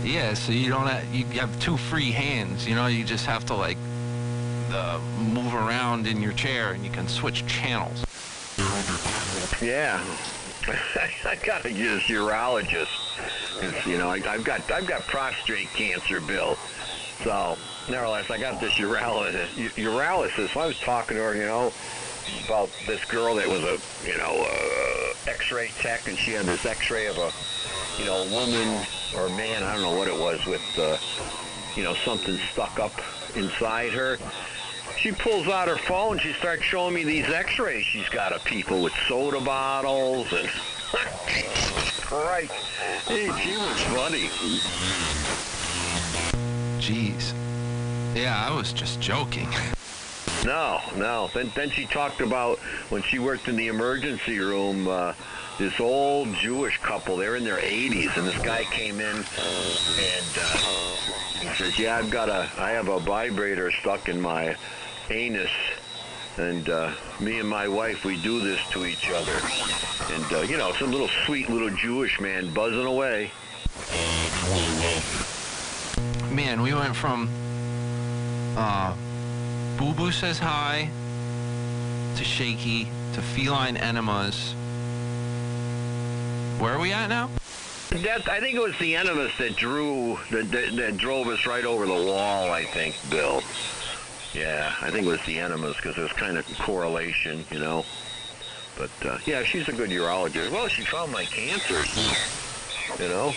Yeah, so you don't have, you have two free hands, you know, you just have to like move around in your chair and you can switch channels. Yeah. I gotta get a urologist. You know, I've got prostate cancer, Bill. So, nevertheless, I got this urologist. So I was talking to her, you know, about this girl that was a, you know, X-ray tech, and she had this X-ray of a, you know, woman or man, I don't know what it was, with, you know, something stuck up inside her. She pulls out her phone. She starts showing me these X-rays she's got of people with soda bottles and. Jesus Christ! Hey, she was funny. Jeez. Yeah, I was just joking. No. Then she talked about when she worked in the emergency room. This old Jewish couple. They're in their 80s, and this guy came in and he says, "Yeah, I have a vibrator stuck in my anus, and me and my wife, we do this to each other." And you know, some little sweet little Jewish man buzzing away. Man, we went from Boo Boo Says Hi to Shaky to feline enemas. Where are we at now? I think it was the enemas that drove us right over the wall, I think, Bill. Yeah, I think it was the enemas, because there's kind of correlation, you know. But, yeah, she's a good urologist. Well, she found my cancer. You know,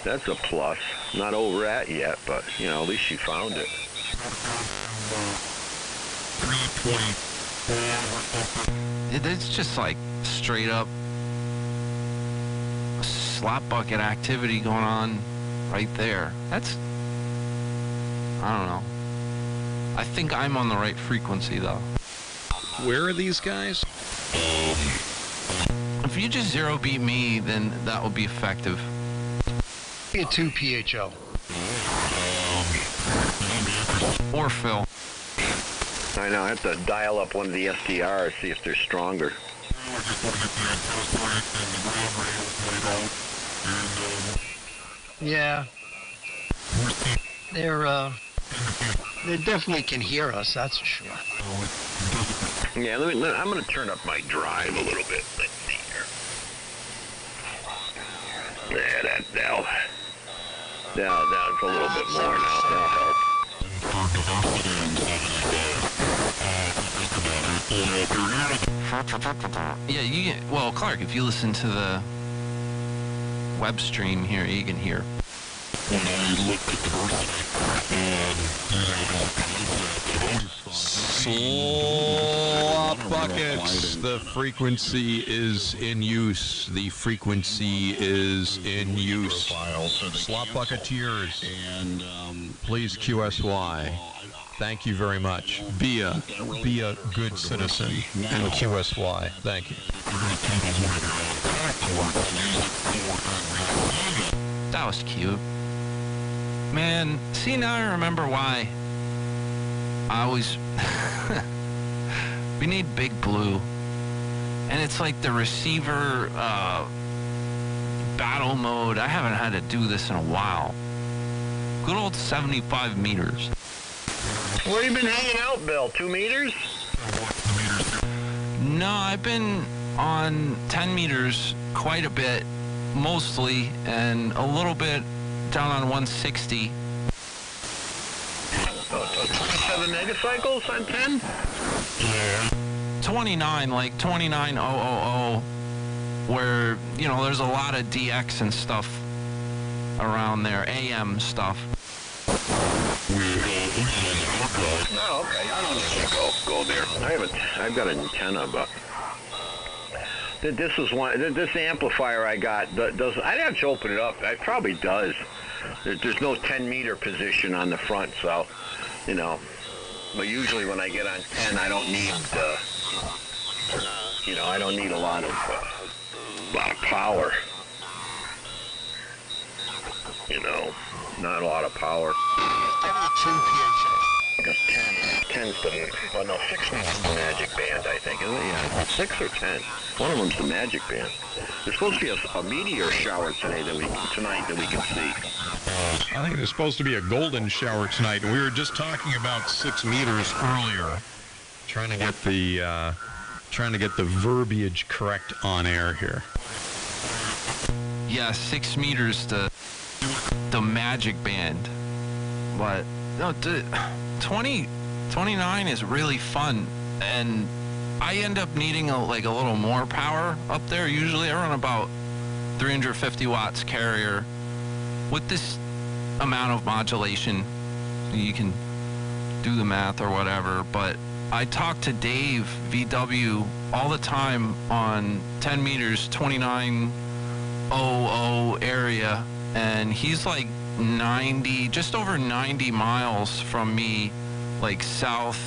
that's a plus. Not over at yet, but, you know, at least she found it. It's just like straight up slop bucket activity going on right there. That's, I don't know. I think I'm on the right frequency, though. Where are these guys? If you just zero beat me, then that will be effective. Be a 2 PHO. Or Phil. I know, I have to dial up one of the SDRs, see if they're stronger. Yeah. They definitely can hear us, that's for sure. Yeah, I'm going to turn up my drive a little bit. Let's see here. Yeah, that's a little bit more now. That'll help. Yeah, well, Clark, if you listen to the web stream here, you can hear. When I looked at the Slop buckets. The frequency is in use. The frequency is in use. Slop bucketeers. Please QSY. Thank you very much. Be a good citizen and QSY. Thank you. That was cute. Man, see, now I remember why I always... We need Big Blue. And it's like the receiver battle mode. I haven't had to do this in a while. Good old 75 meters. Where you been hanging out, Bill? 2 meters? No, I've been on 10 meters quite a bit, mostly, and a little bit down on 160. 27 megacycles on 10? Yeah. 29, like 29000, where, you know, there's a lot of DX and stuff around there, AM stuff. Oh, okay. I don't need to go there. I've got an antenna, but this is one. This amplifier I got does. I'd have to open it up. It probably does. There's no 10-meter position on the front, so you know. But usually when I get on 10, I don't need. You know, I don't need a lot of power. You know, not a lot of power. 10's the, oh no, 6 is the magic band, I think, isn't it? Yeah, 6 or 10. One of them's the magic band. There's supposed to be a meteor shower tonight that we can see. I think there's supposed to be a golden shower tonight. We were just talking about 6 meters earlier, trying to get the verbiage correct on air here. Yeah, 6 meters the magic band. But no, 29 is really fun, and I end up needing a little more power up there. Usually I run about 350 watts carrier. With this amount of modulation, you can do the math or whatever, but I talk to Dave VW all the time on 10 meters 2900 area, and he's like 90, just over 90 miles from me, like southeast,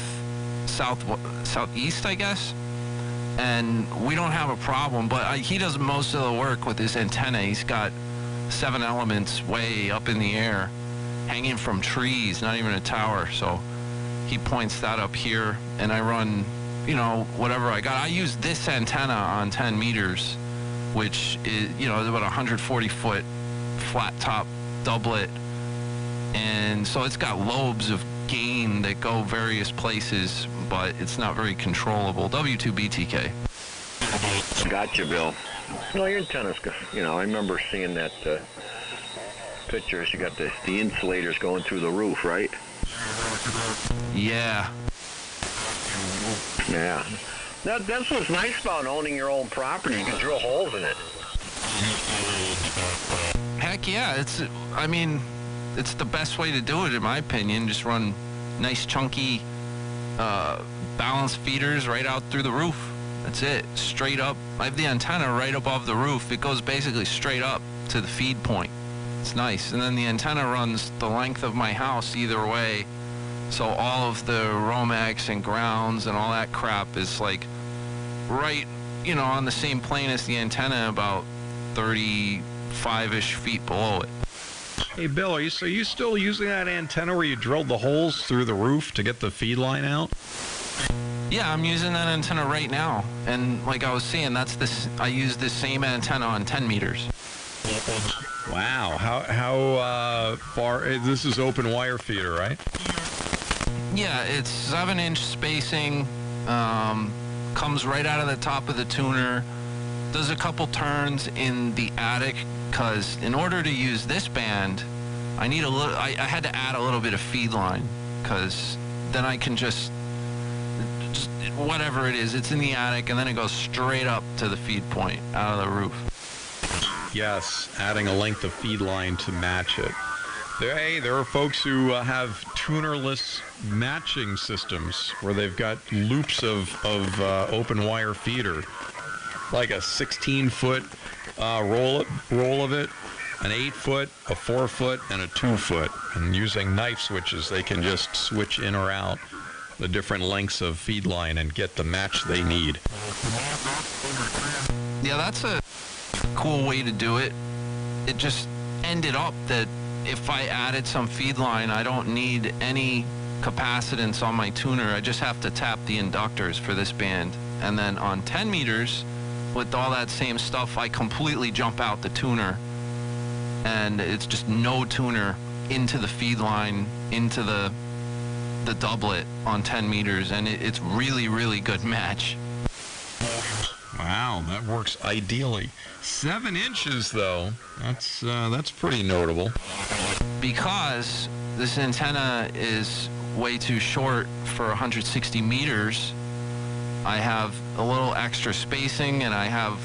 I guess. And we don't have a problem, but he does most of the work with his antenna. He's got 7 elements way up in the air, hanging from trees, not even a tower. So he points that up here, and I run, whatever I got. I use this antenna on 10 meters, which is, about 140-foot flat top doublet, and so it's got lobes of gain that go various places, but it's not very controllable. W2BTK. Gotcha, Bill. No, your antenna's good. I remember seeing that pictures. You got the insulators going through the roof, right? Yeah. Yeah. That's what's nice about owning your own property. You can drill holes in it. Heck yeah, it's the best way to do it, in my opinion. Just run nice chunky balanced feeders right out through the roof. That's it, straight up. I have the antenna right above the roof. It goes basically straight up to the feed point. It's nice. And then the antenna runs the length of my house either way. So all of the Romex and grounds and all that crap is like right, on the same plane as the antenna, about 35-ish feet below it. Hey, Bill, are you still using that antenna where you drilled the holes through the roof to get the feed line out? Yeah, I'm using that antenna right now. And like I was saying, I use this same antenna on 10 meters. Wow. How far? This is open wire feeder, right? Yeah, it's 7-inch spacing. Comes right out of the top of the tuner. Does a couple turns in the attic, because in order to use this band, I had to add a little bit of feed line, because then I can just whatever it is, it's in the attic, and then it goes straight up to the feed point out of the roof. Yes, adding a length of feed line to match it. There are folks who have tunerless matching systems where they've got loops of open wire feeder, like a 16-foot roll of it, an 8-foot, a 4-foot, and a 2-foot. And using knife switches, they can just switch in or out the different lengths of feed line and get the match they need. Yeah, that's a cool way to do it. It just ended up that if I added some feed line, I don't need any capacitance on my tuner. I just have to tap the inductors for this band. And then on 10 meters, with all that same stuff, I completely jump out the tuner. And it's just no tuner into the feed line, into the doublet on 10 meters. And it's really, really good match. Wow, that works ideally. 7 inches, though. That's pretty notable. Because this antenna is way too short for 160 meters, I have a little extra spacing, and I have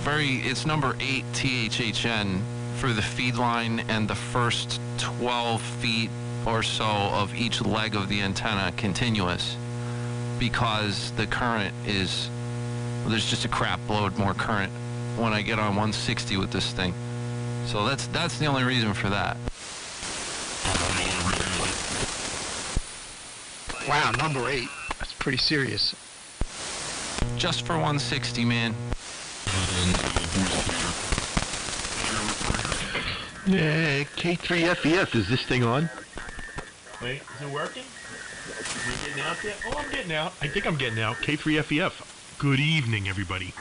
it's number 8 THHN for the feed line and the first 12 feet or so of each leg of the antenna continuous, because the current is, there's just a crap load more current when I get on 160 with this thing. So that's the only reason for that. Wow, number 8. That's pretty serious. Just for 160, man. Yeah, K3FEF, is this thing on? Wait, is it working? getting out there? Oh, I'm getting out. I think I'm getting out. K3FEF. Good evening, everybody.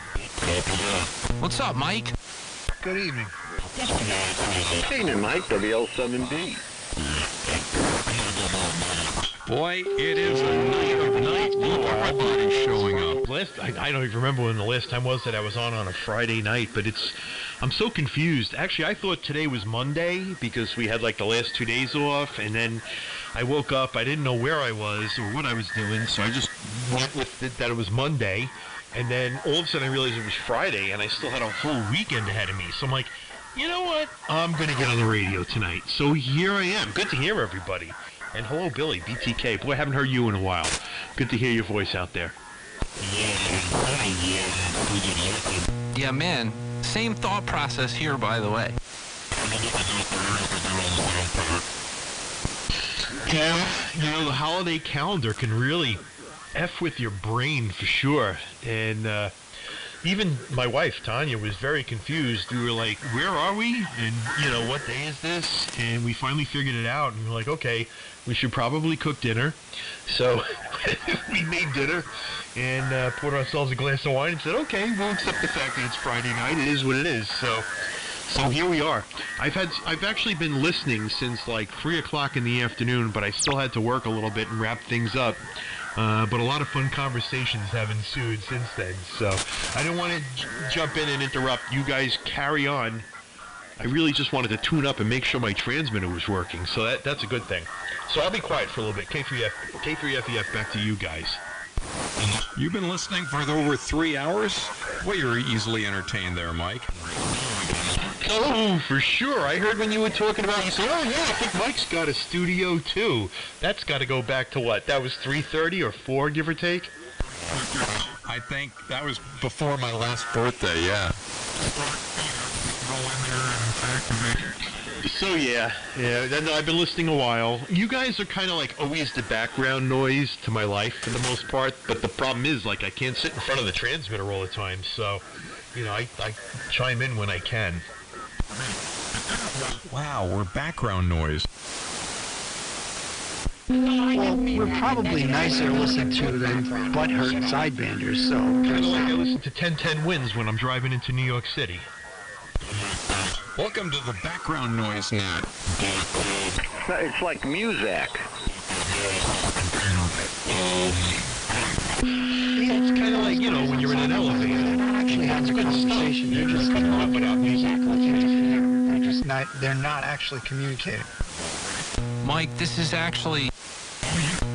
What's up, Mike? Good evening. Good evening, Mike. WL7B. Boy, it is a night of nights. Everybody's showing up. I don't even remember when the last time was that I was on a Friday night, but I'm so confused. Actually, I thought today was Monday because we had like the last 2 days off, and then I woke up, I didn't know where I was or what I was doing, so I just went with it that it was Monday, and then all of a sudden I realized it was Friday, and I still had a whole weekend ahead of me. So I'm like, you know what? I'm going to get on the radio tonight. So here I am. Good to hear everybody. And hello, Billy, BTK. Boy, I haven't heard you in a while. Good to hear your voice out there. Yeah, man. Same thought process here, by the way. Yeah, the holiday calendar can really F with your brain for sure. And even my wife, Tanya, was very confused. We were like, where are we? And, what day is this? And we finally figured it out. And we're like, okay, we should probably cook dinner. So we made dinner and poured ourselves a glass of wine and said, okay, we'll accept the fact that it's Friday night. It is what it is. So here we are. I've actually been listening since like 3 o'clock in the afternoon, but I still had to work a little bit and wrap things up. But a lot of fun conversations have ensued since then. So I didn't want to jump in and interrupt. You guys carry on. I really just wanted to tune up and make sure my transmitter was working. So that's a good thing. So I'll be quiet for a little bit. K3FEF, back to you guys. You've been listening for over 3 hours? Well, you're easily entertained there, Mike. Oh, for sure. I heard when you were talking about, you said, oh, yeah, I think Mike's got a studio, too. That's got to go back to what? That was 3:30 or 4, give or take? I think that was before my last birthday, yeah. So, yeah, I've been listening a while. You guys are kind of like always the background noise to my life for the most part, but the problem is, like, I can't sit in front of the transmitter all the time, so, I chime in when I can. Wow, we're background noise. Well, we're probably nicer to listen to than butthurt sidebanders, so... Kind of like I listen to 1010 Wins when I'm driving into New York City. Welcome to the background noise net. It's like music. Yeah, it's kind of like, when you're in an elevator. Actually, that's a good station. They're just coming up without music. They're not actually communicating. Mike, this is actually...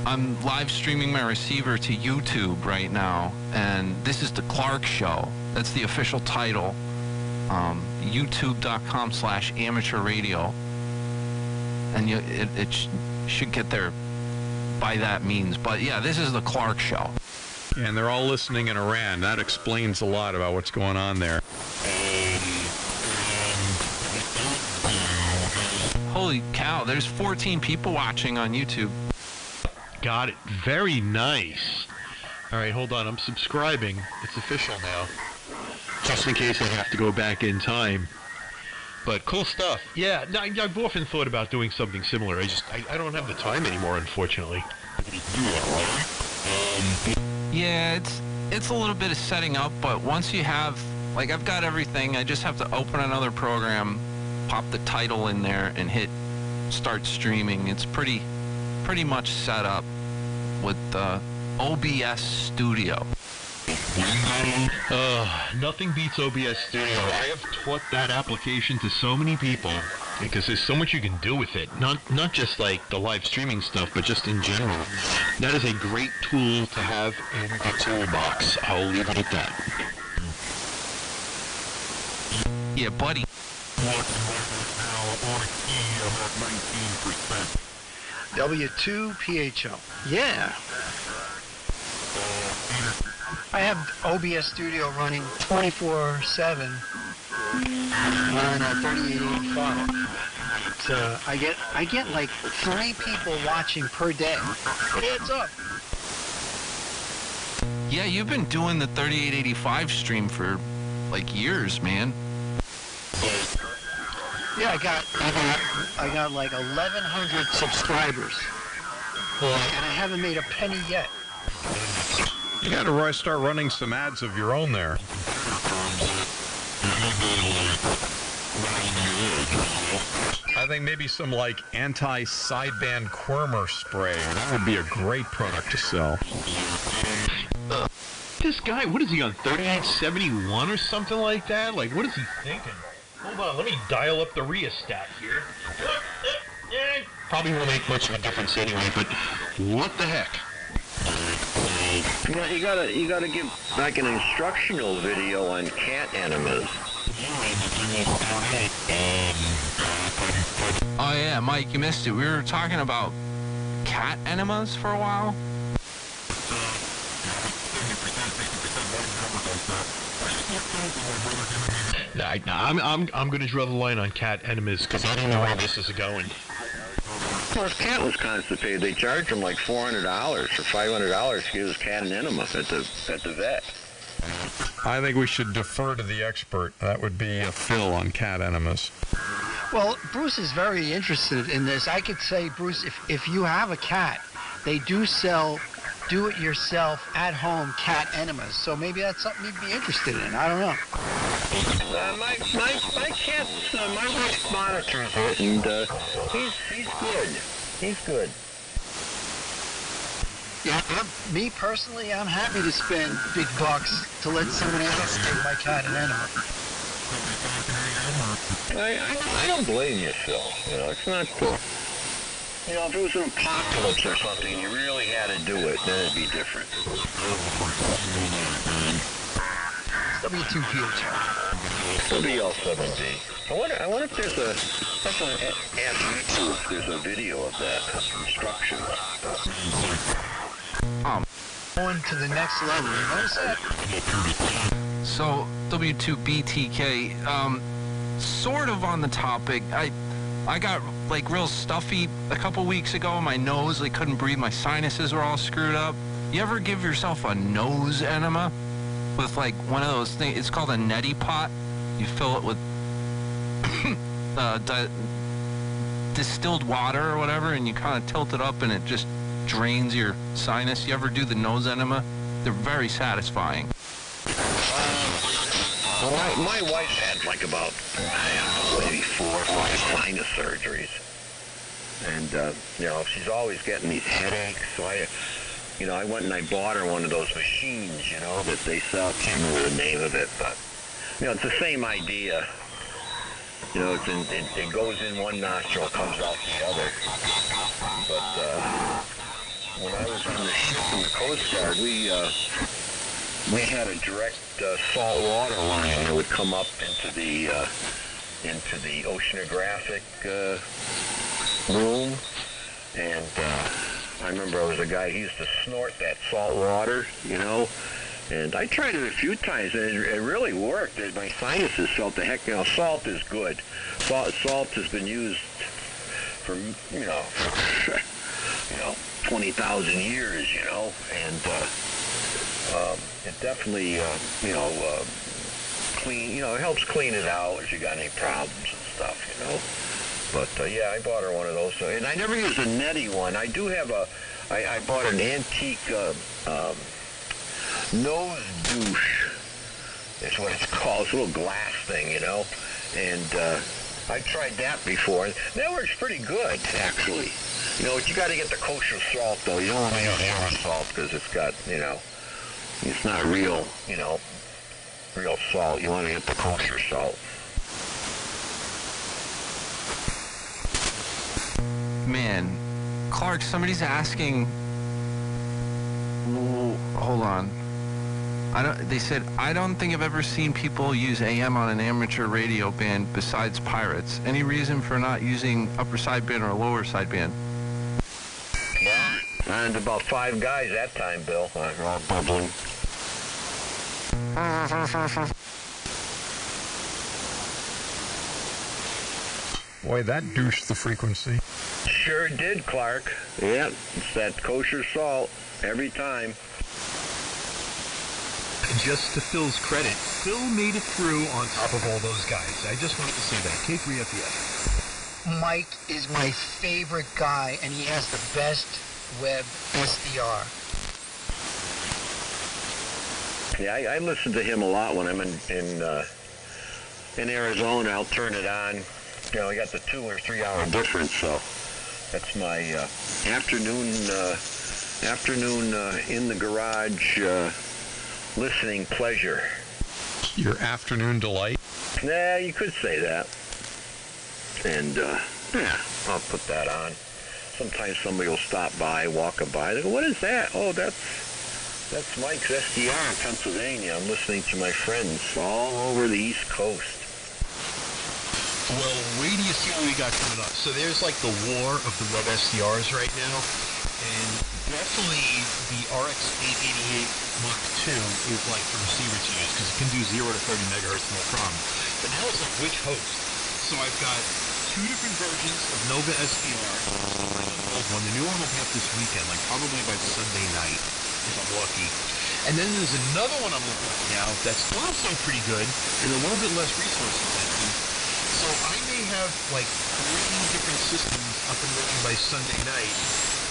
I'm live streaming my receiver to YouTube right now, and this is the Clark Show. That's the official title. YouTube.com/amateur radio. And it should get there by that means. But yeah, this is the Clark Show. And they're all listening in Iran. That explains a lot about what's going on there. Holy cow, there's 14 people watching on YouTube. Got it. Very nice. All right, hold on. I'm subscribing. It's official now. Just in case I have to go back in time. But cool stuff. Yeah, I've often thought about doing something similar. I don't have the time anymore, unfortunately. Yeah, it's a little bit of setting up, but once you have, like, I've got everything. I just have to open another program, pop the title in there, and hit start streaming. It's pretty much set up with OBS Studio. Nothing beats OBS Studio. I have taught that application to so many people because there's so much you can do with it. Not just like the live streaming stuff, but just in general. That is a great tool to have in the toolbox. I'll leave it at that. Yeah, buddy. W2PHO. Yeah. I have OBS Studio running 24/7 on a 3885. I get like 3 people watching per day. Heads up. Yeah, you've been doing the 3885 stream for like years, man. Yeah, I got like 1,100 subscribers. and I haven't made a penny yet. You got to start running some ads of your own there. I think maybe some like anti-sideband quirmer spray. That would be a great product to sell. This guy, what is he on, 3871 or something like that? Like, what is he thinking? Hold on, let me dial up the rheostat here. Probably won't make much of a difference anyway, but what the heck? Yeah, you gotta give like an instructional video on cat enemas. Oh yeah, Mike, you missed it. We were talking about cat enemas for a while. I'm gonna draw the line on cat enemas because I don't know how this is going. Well, if cat was constipated, they charge him like $400 or $500 to give his cat an enema at the vet. I think we should defer to the expert. That would be a Phil on cat enemas. Well, Bruce is very interested in this. I could say, Bruce, if you have a cat, they do sell do-it-yourself at-home cat enemas. So maybe that's something you'd be interested in. I don't know. My cat, my wife monitors it, and he's good. He's good. Yeah, me personally, I'm happy to spend big bucks to let someone else take my cat an enema. I don't blame you, Phil. You know, it's not. You know, if it was an apocalypse or something, and you really had to do it, then it'd be different. W2 WL7D. I wonder if there's a. That's on YouTube. If there's a video of that instruction. Going to the next level. You notice that? So W2BTK, sort of on the topic. I got like real stuffy a couple weeks ago. My nose, like couldn't breathe. My sinuses were all screwed up. You ever give yourself a nose enema with like one of those things? It's called a neti pot. You fill it with distilled water or whatever, and you kind of tilt it up, and it just drains your sinus. You ever do the nose enema? They're very satisfying. Well, my wife's had like about, maybe 4 or 5 sinus surgeries. And, you know, she's always getting these headaches. So I went and I bought her one of those machines, you know, that they sell. I can't remember the name of it, but, you know, it's the same idea. You know, it goes in one nostril, comes out the other. But, when I was on the ship in the Coast Guard, we had a direct salt water line that would come up into the oceanographic room, and I remember there was a guy, he used to snort that salt water, you know, and I tried it a few times, and it really worked. My sinuses felt the heck, you know, salt is good. Salt has been used for, you know, 20,000 years, you know, and it definitely, you know, clean, you know, it helps clean it out if you got any problems and stuff, you know. But, yeah, I bought her one of those. And I never used a neti one. I do have I bought an antique nose douche. That's what it's called. It's a little glass thing, you know. And I tried that before. And that works pretty good, actually. You know, you got to get the kosher salt, though. You don't want to use Aaron salt because it's got, you know, it's not real, you know, real salt. You want to get the kosher salt. Man, Clark, somebody's asking. Hold on. They said, I don't think I've ever seen people use AM on an amateur radio band besides pirates. Any reason for not using upper sideband or lower sideband? Yeah, and about 5 guys that time, Bill. They're all bubbling. Boy, that douched the frequency. Sure did, Clark. Yeah, it's that kosher salt every time. Just to Phil's credit, Phil made it through on top of all those guys. I just wanted to say that. K3FEF. Mike is my favorite guy, and he has the best web SDR. Yeah, I listen to him a lot when I'm in Arizona. I'll turn it on. You know, I got the 2 or 3 hour difference, so that's my afternoon in the garage listening pleasure. Your afternoon delight? Yeah, you could say that. And yeah, I'll put that on. Sometimes somebody will stop by, walk by. They go, "What is that?" "Oh, that's Mike's SDR in Pennsylvania. I'm listening to my friends all over the East Coast." Well, wait till you see what we got coming up. So there's like the war of the web SDRs right now, and definitely the RX-888 Mark II is like the receiver to use because it can do 0 to 30 megahertz no problem. But now it's like which host? So I've got 2 different versions of Nova SDR. The new one will be up this weekend, like probably by Sunday night, if I'm lucky. And then there's another one I'm looking at now that's also pretty good and a little bit less resource intensive. So I may have like 3 different systems up and running by Sunday night.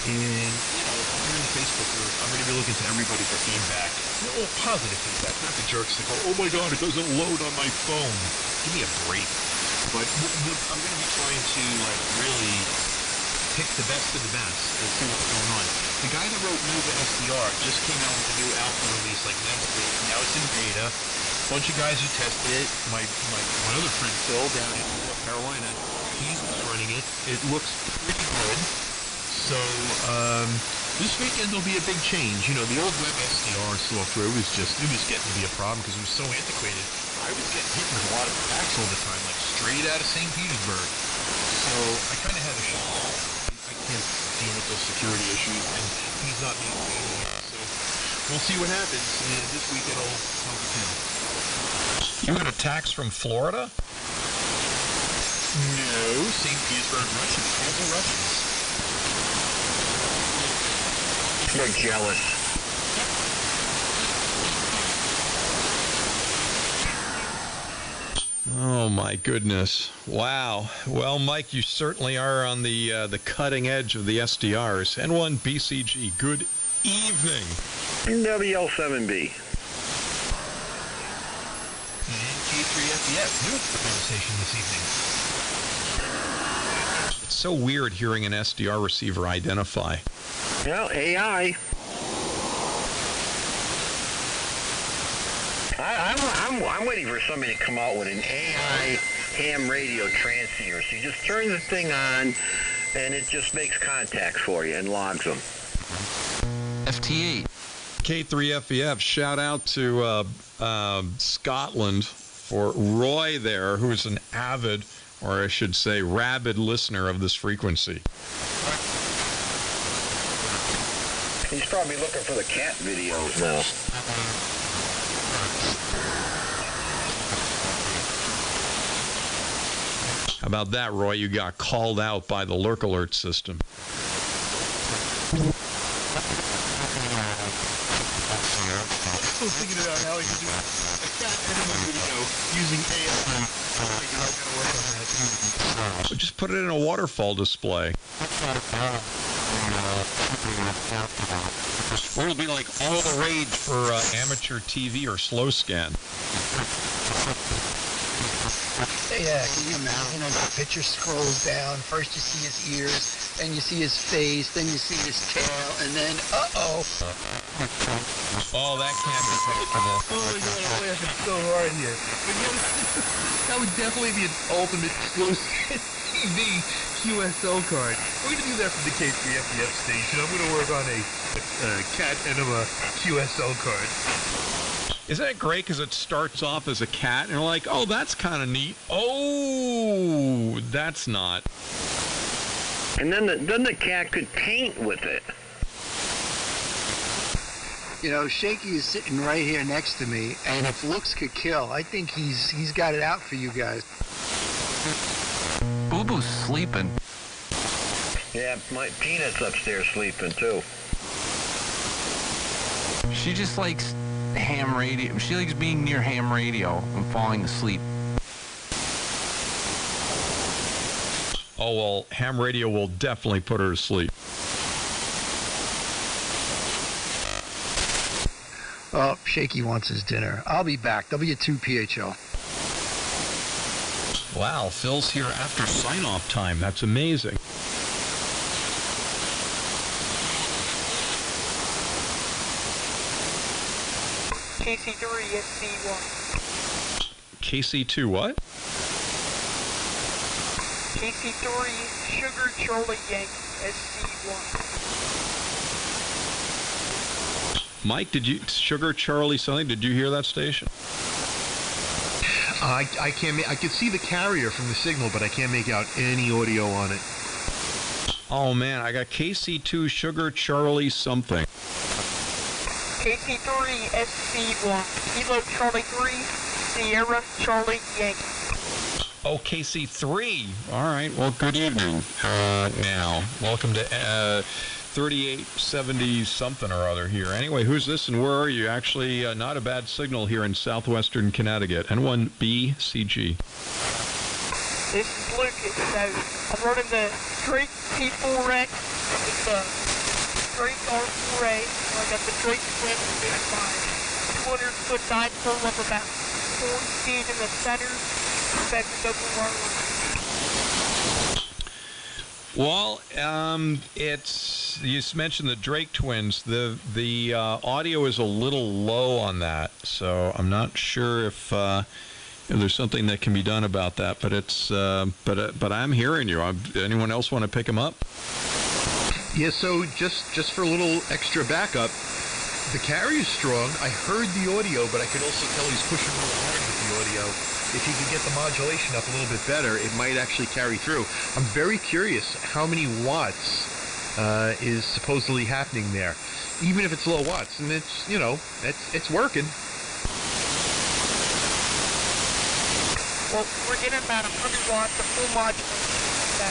And, you know, if you're in the Facebook group, I'm going to be looking to everybody for feedback. All positive feedback, not the jerks that go, "Oh my God, it doesn't load on my phone." Give me a break. But I'm going to be trying to like really pick the best of the best and see what's going on. The guy that wrote Nova SDR just came out with a new alpha release like next week. Now it's in beta. A bunch of guys who tested it. My other friend Phil down in North Carolina, he's running it. It looks pretty good. So this weekend there'll be a big change. You know, the old web SDR software was getting to be a problem because it was so antiquated. I was getting hit with a lot of attacks all the time, like straight out of St. Petersburg. So I kind of had a shot. I can't deal with those security issues, and he's not maintaining it. So we'll see what happens. This weekend I'll help him. You had attacks from Florida? No, St. Petersburg Russians. All the Russians. They're jealous. Oh my goodness! Wow. Well, Mike, you certainly are on the cutting edge of the SDRs. N1 BCG. Good evening. WL7B. And K3FEF. New to the conversation this evening. It's so weird hearing an SDR receiver identify. Well, AI. I'm waiting for somebody to come out with an AI ham radio transceiver. So you just turn the thing on, and it just makes contacts for you and logs them. FT8. K3FEF, shout out to Scotland for Roy there, who's an avid, or I should say rabid listener of this frequency. He's probably looking for the cat videos now. How about that, Roy? You got called out by the Lurk Alert system. I was thinking about how you could do a cat animal video using AI. Just put it in a waterfall display. Or it'll be like all the rage for amateur TV or slow scan. Yeah, can you imagine as the picture scrolls down? First you see his ears, then you see his face, then you see his tail, and then, uh-oh. Oh, that can't be possible. Oh my God, I'm laughing so hard here. But you know, that would definitely be an ultimate slow scan TV QSL card. We're going to do that from the K3FEF station. I'm going to work on a cat enema QSL card. Isn't that great? Because it starts off as a cat, and you're like, oh, that's kind of neat. Oh, that's not. And then the cat could paint with it. You know, Shaky is sitting right here next to me, and if looks could kill, I think he's got it out for you guys. Boo Boo's sleeping. Yeah, my Peanut's upstairs sleeping too. She just likes ham radio. She likes being near ham radio and falling asleep. Oh, well, ham radio will definitely put her to sleep. Oh, Shaky wants his dinner. I'll be back. W2PHL. Wow, Phil's here after sign-off time. That's amazing. KC3 SC1. KC2 what? KC3 Sugar Charlie Yankee SC1. Mike, did you Sugar Charlie something? Did you hear that station? I can't. I could see the carrier from the signal, but I can't make out any audio on it. Oh man, I got KC2 Sugar Charlie something. KC3 SC1 Kilo Charlie 3 Sierra Charlie Yankee. Oh, KC3. All right. Well, good evening. Now, welcome to 3870 something or other here. Anyway, who's this and where are you? Actually, not a bad signal here in southwestern Connecticut. N1BCG. This is Lucas. So I'm running the Drake T4X. It's a Drake R4A. I got the Drake Twin with my 200-foot dipole of about 40 feet in the center. Well, it's you mentioned the Drake twins. The audio is a little low on that, so I'm not sure if there's something that can be done about that. But it's but I'm hearing you. Anyone else want to pick him up? Yeah. So just for a little extra backup, the carrier's strong. I heard the audio, but I could also tell he's pushing real hard with the audio. If you could get the modulation up a little bit better, it might actually carry through. I'm very curious how many watts is supposedly happening there, even if it's low watts, and it's it's working. Well, we're getting about 100 watts of full modulation, so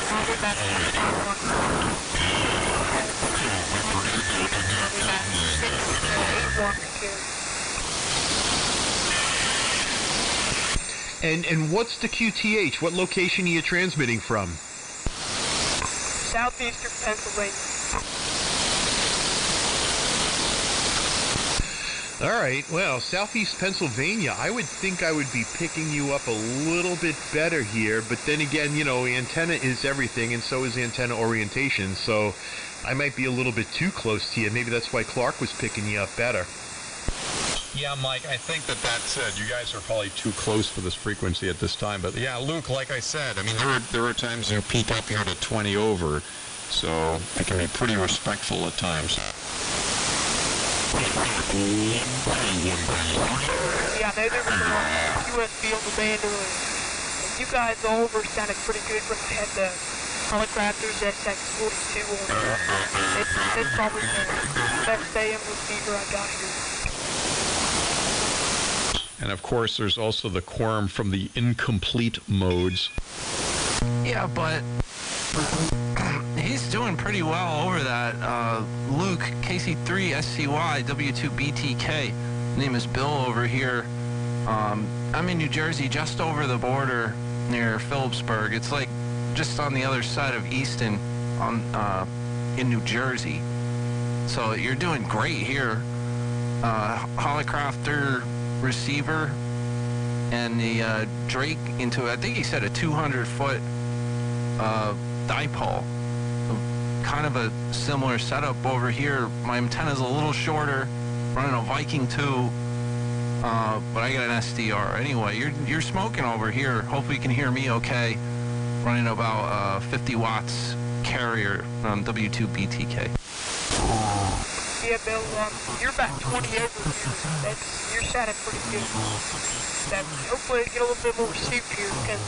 probably about 25 watts. Probably about 6 to 8 watts of carry. And what's the QTH? What location are you transmitting from? Southeastern Pennsylvania. All right. Well, Southeast Pennsylvania, I would think I would be picking you up a little bit better here. But then again, antenna is everything, and so is antenna orientation. So I might be a little bit too close to you. Maybe that's why Clark was picking you up better. Yeah, Mike, I think that's it. You guys are probably too close for this frequency at this time. But yeah, Luke, like I said, I mean, there are times you peak up here to 20 over, so I can be pretty respectful at times. Yeah, I know there was a USB on the band earlier. And you guys all over sounded pretty good when I had the Helicopters SX42 on it. It's probably the best AM receiver I got here. And of course, there's also the quorum from the incomplete modes. Yeah, but he's doing pretty well over that. Luke, KC3 SCY W2BTK. Name is Bill over here. I'm in New Jersey, just over the border near Phillipsburg. It's like just on the other side of Easton, in New Jersey. So you're doing great here. Helicopter receiver and the Drake into, I think he said, a 200-foot dipole. Kind of a similar setup over here. My antenna's a little shorter, running a Viking 2, but I got an SDR. Anyway, you're smoking over here. Hopefully you can hear me okay. Running about 50 watts carrier on W2BTK. Yeah, Bill, you're about 20 over here. You're sounding pretty good. Hopefully get a little bit more received here, because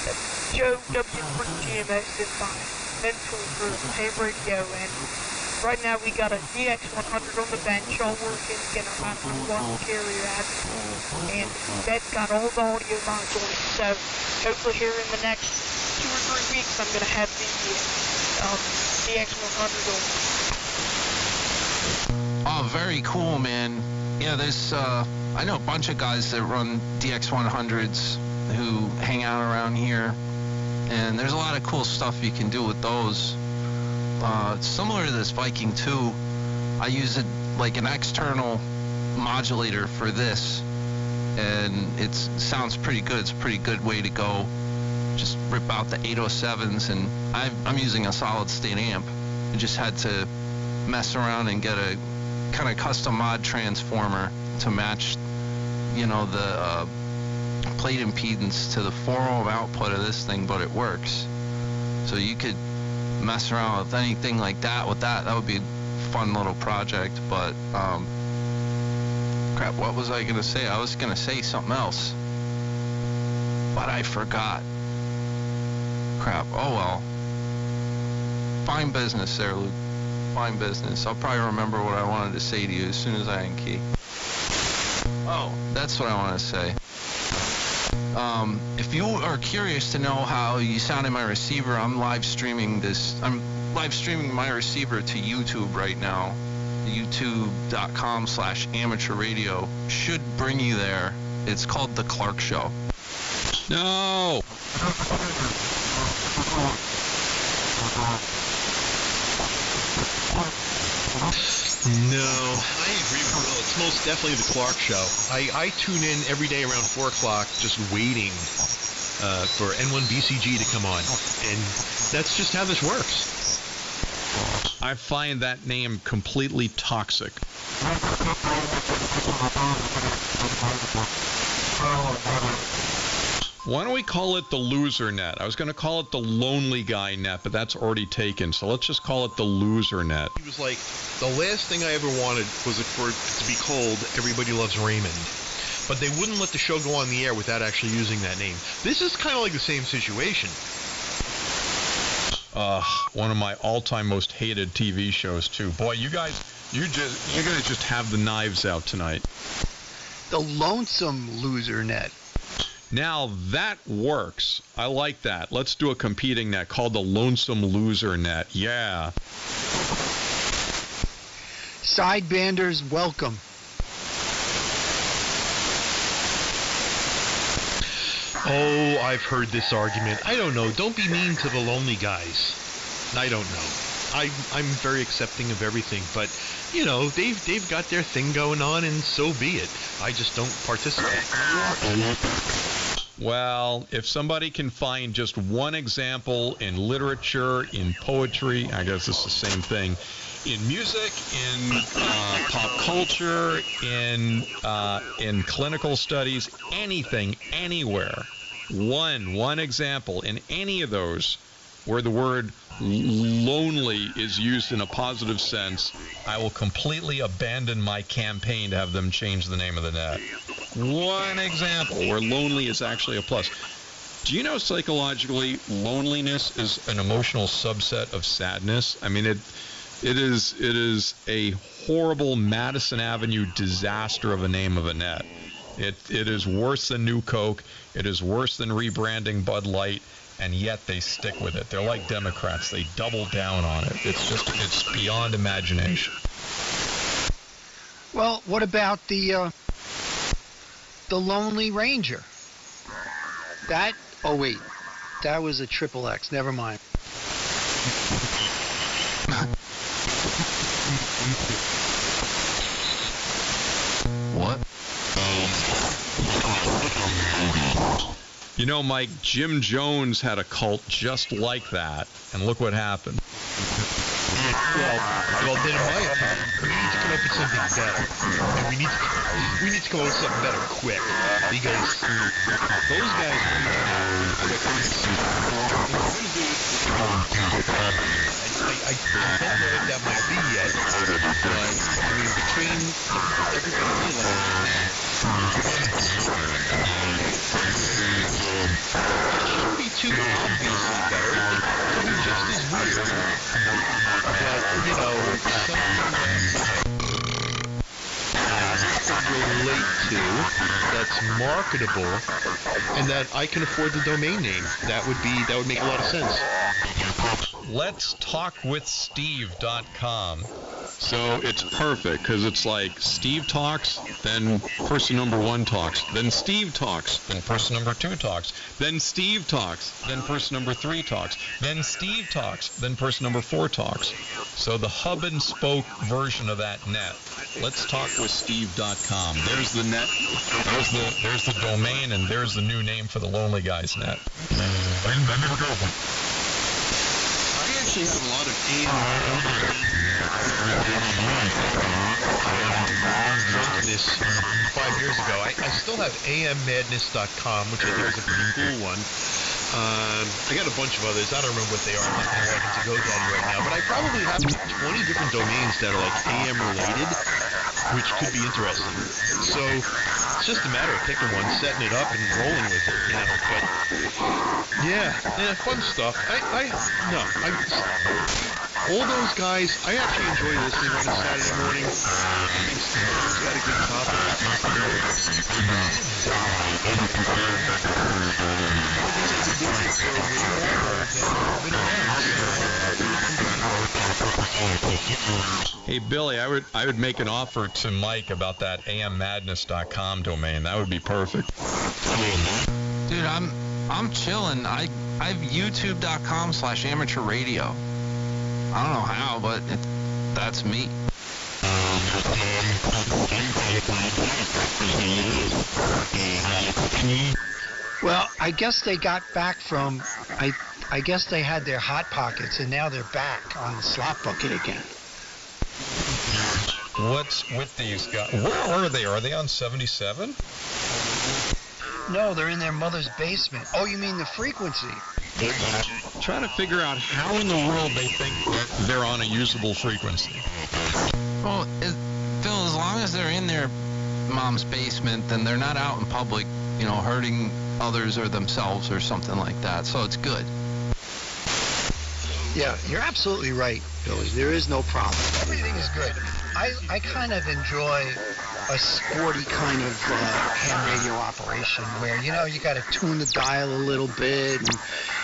that's Joe W3GMS is my mentor for ham radio, and right now we got a DX100 on the bench, all working, getting about a 1 carrier out, and that's got all the audio mods on it. So hopefully here in the next 2 or 3 weeks, I'm going to have the DX100 on. Oh, very cool, man. Yeah, there's, I know a bunch of guys that run DX100s who hang out around here, and there's a lot of cool stuff you can do with those. Similar to this Viking 2, I use like an external modulator for this, and it sounds pretty good. It's a pretty good way to go. Just rip out the 807s, and I'm using a solid state amp. I just had to mess around and get a kind of custom mod transformer to match, you know, the plate impedance to the 4-ohm output of this thing, but it works. So you could mess around with anything like that with that. That would be a fun little project, but crap, what was I gonna say? I was gonna say something else, but I forgot. Crap, oh well. Fine business there, Luke. Fine business. I'll probably remember what I wanted to say to you as soon as I unkey. Oh, that's what I want to say. If you are curious to know how you sound in my receiver, I'm live streaming my receiver to YouTube right now. youtube.com/amateurradio should bring you there. It's called The Clark Show. No! No, I agree with Will. It's most definitely the Clark Show. I tune in every day around 4 o'clock just waiting for N1BCG to come on. And that's just how this works. I find that name completely toxic. Why don't we call it the loser net? I was going to call it the lonely guy net, but that's already taken. So let's just call it the loser net. He was like, the last thing I ever wanted was for it to be called Everybody Loves Raymond. But they wouldn't let the show go on the air without actually using that name. This is kind of like the same situation. One of my all-time most hated TV shows too. Boy, you guys just have the knives out tonight. The lonesome loser net. Now that works. I like that. Let's do a competing net called the Lonesome Loser Net. Yeah. Sidebanders, welcome. Oh, I've heard this argument. I don't know. Don't be mean to the lonely guys. I don't know. I'm very accepting of everything, but you know, they've got their thing going on, and so be it. I just don't participate. Well, if somebody can find just one example in literature, in poetry, I guess it's the same thing, in music, in pop culture, in clinical studies, anything, anywhere, one example in any of those where the word lonely is used in a positive sense, I will completely abandon my campaign to have them change the name of the net. One example where lonely is actually a plus. Do you know psychologically loneliness is an emotional subset of sadness? I mean, it is a horrible Madison Avenue disaster of a name of a net. It is worse than New Coke. It is worse than rebranding Bud Light, and yet they stick with it. They're like Democrats. They double down on it. It's beyond imagination. Well, what about the Lonely Ranger? That, oh wait, that was a triple X. Never mind. What? You know, Mike, Jim Jones had a cult just like that, and look what happened. Well, then in my opinion, we need to come up with something better. And we need to come up with something better quick. Because those guys I don't know what that might be yet. But, I mean, between everybody it shouldn't be too obviously better. It'll be just as weird. But, you know, something that relate to, that's marketable, and that I can afford the domain name. That would make a lot of sense. Let's talk with Steve.com. So it's perfect because it's like Steve talks, then person number 1 talks, then Steve talks, then person number 2 talks, then Steve talks, then person number 3 talks, then Steve talks, then person number 4 talks. So the hub and spoke version of that net. Let's talk with Steve.com. There's the net, there's the domain, and there's the new name for the Lonely Guys net. I never got one. I actually have a lot of this 5 years ago. I still have ammadness.com, which I think is a pretty cool one. I got a bunch of others. I don't remember what they are. I'm not going to walk into GoDaddy right now. But I probably have 20 different domains that are like AM related, which could be interesting. So it's just a matter of picking one, setting it up, and rolling with it, you know. But yeah, fun stuff. All those guys, I actually enjoy listening on a Saturday morning. It's got a good topic. Hey Billy, I would make an offer to Mike about that ammadness.com domain. That would be perfect. Dude, I'm chilling. I have youtube.com/amateur radio. I don't know how, but that's me. Well, I guess they got back from, I guess they had their Hot Pockets, and now they're back on the slot bucket again. What's with these guys? Where are they? Are they on 77? No, they're in their mother's basement. Oh, you mean the frequency? Trying to figure out how in the world they think that they're on a usable frequency. Well, Phil, as long as they're in their mom's basement, then they're not out in public, you know, hurting others or themselves or something like that. So it's good. Yeah, you're absolutely right, Billy. There is no problem. Everything is good. I kind of enjoy a sporty kind of ham radio operation where, you know, you got to tune the dial a little bit and,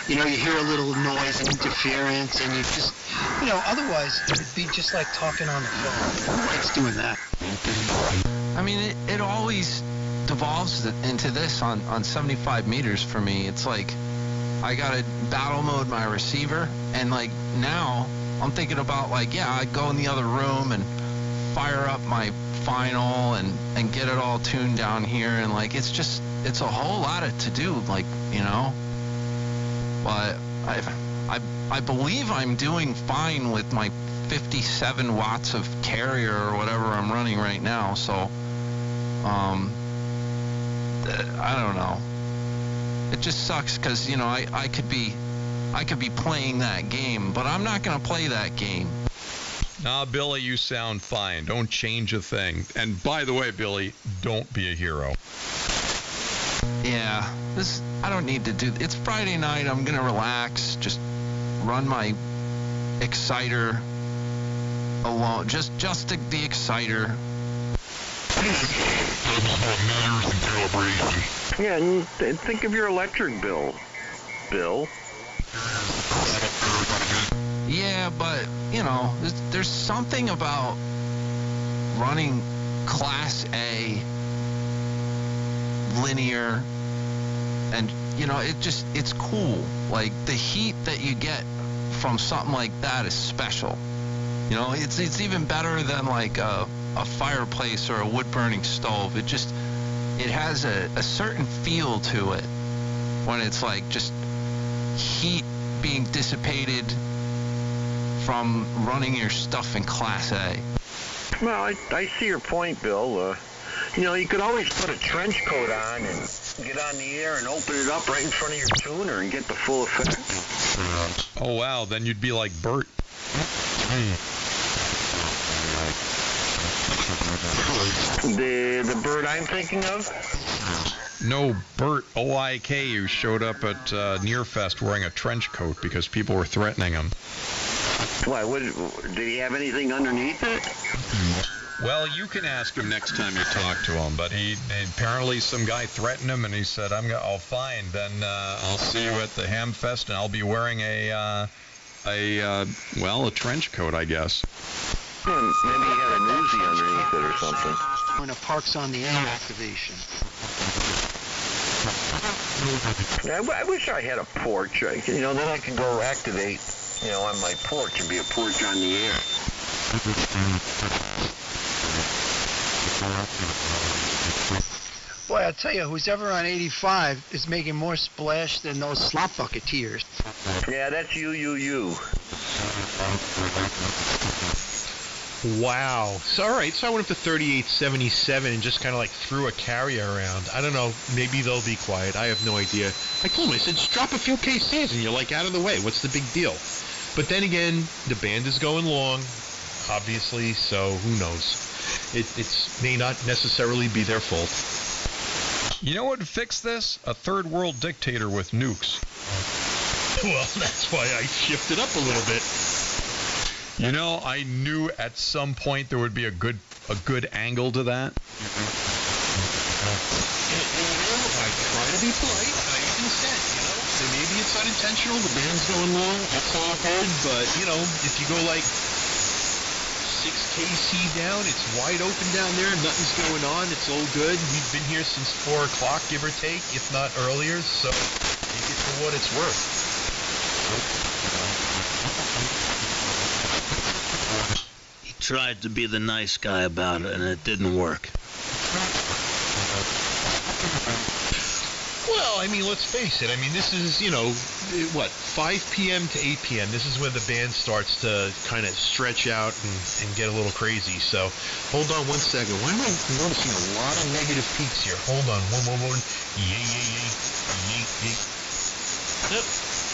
you know, you hear a little noise and interference and you just, you know, otherwise it'd be just like talking on the phone. Who likes doing that? I mean, it always devolves into this on 75 meters for me. It's like I got to battle mode my receiver, and like now I'm thinking about like, yeah, I'd go in the other room and fire up my final and get it all tuned down here, and like it's a whole lot of to do, like, you know. But I believe I'm doing fine with my 57 watts of carrier or whatever I'm running right now. So I don't know. It just sucks because, you know, I could be playing that game, but I'm not going to play that game. Nah, Billy, you sound fine. Don't change a thing. And by the way, Billy, don't be a hero. Yeah, I don't need to do. It's Friday night. I'm gonna relax. Just run my exciter alone. Just the exciter. Yeah, and think of your electric bill, Bill. Yeah, but, you know, there's something about running Class A linear, and, you know, it's cool. Like, the heat that you get from something like that is special. You know, it's even better than, like, a fireplace or a wood-burning stove. It has a certain feel to it when it's, like, just heat being dissipated from running your stuff in Class A. Well, I see your point, Bill. You know, you could always put a trench coat on and get on the air and open it up right in front of your tuner and get the full effect. Oh, wow, then you'd be like Bert. The bird I'm thinking of? No, Bert, O-I-K, who showed up at Nearfest wearing a trench coat because people were threatening him. Why, did he have anything underneath it? Well, you can ask him next time you talk to him, but he apparently some guy threatened him, and he said, "Oh, fine, then I'll see you at the Hamfest, and I'll be wearing a trench coat, I guess." Well, maybe he had an Uzi underneath it or something. When a park's on the air activation. Yeah, I wish I had a porch. Then I could go activate, on my porch and be a porch on the air. Boy, I'll tell you, who's ever on 85 is making more splash than those slop bucketeers. Yeah, that's you. Wow. So, all right, so I went up to 3877 and just kind of like threw a carrier around. I don't know, maybe they'll be quiet. I have no idea. I told him, I said, just drop a few kHz and you're like out of the way. What's the big deal? But then again, the band is going long, obviously, so who knows? It may not necessarily be their fault. You know what would fix this? A third world dictator with nukes. Well, that's why I shifted up a little bit. You know, I knew at some point there would be a good angle to that. I try to be polite. I even said, so maybe it's unintentional. The band's going long. That's all I've heard. But, if you go like 6 kc down, it's wide open down there. Nothing's going on. It's all good. We've been here since 4 o'clock, give or take, if not earlier. So take it for what it's worth. He tried to be the nice guy about it, and it didn't work. Well, I mean, let's face it. I mean, this is, 5 p.m. to 8 p.m. This is where the band starts to kind of stretch out and get a little crazy. So, hold on one second. Why am I noticing a lot of negative peaks here? Hold on. One. Yay.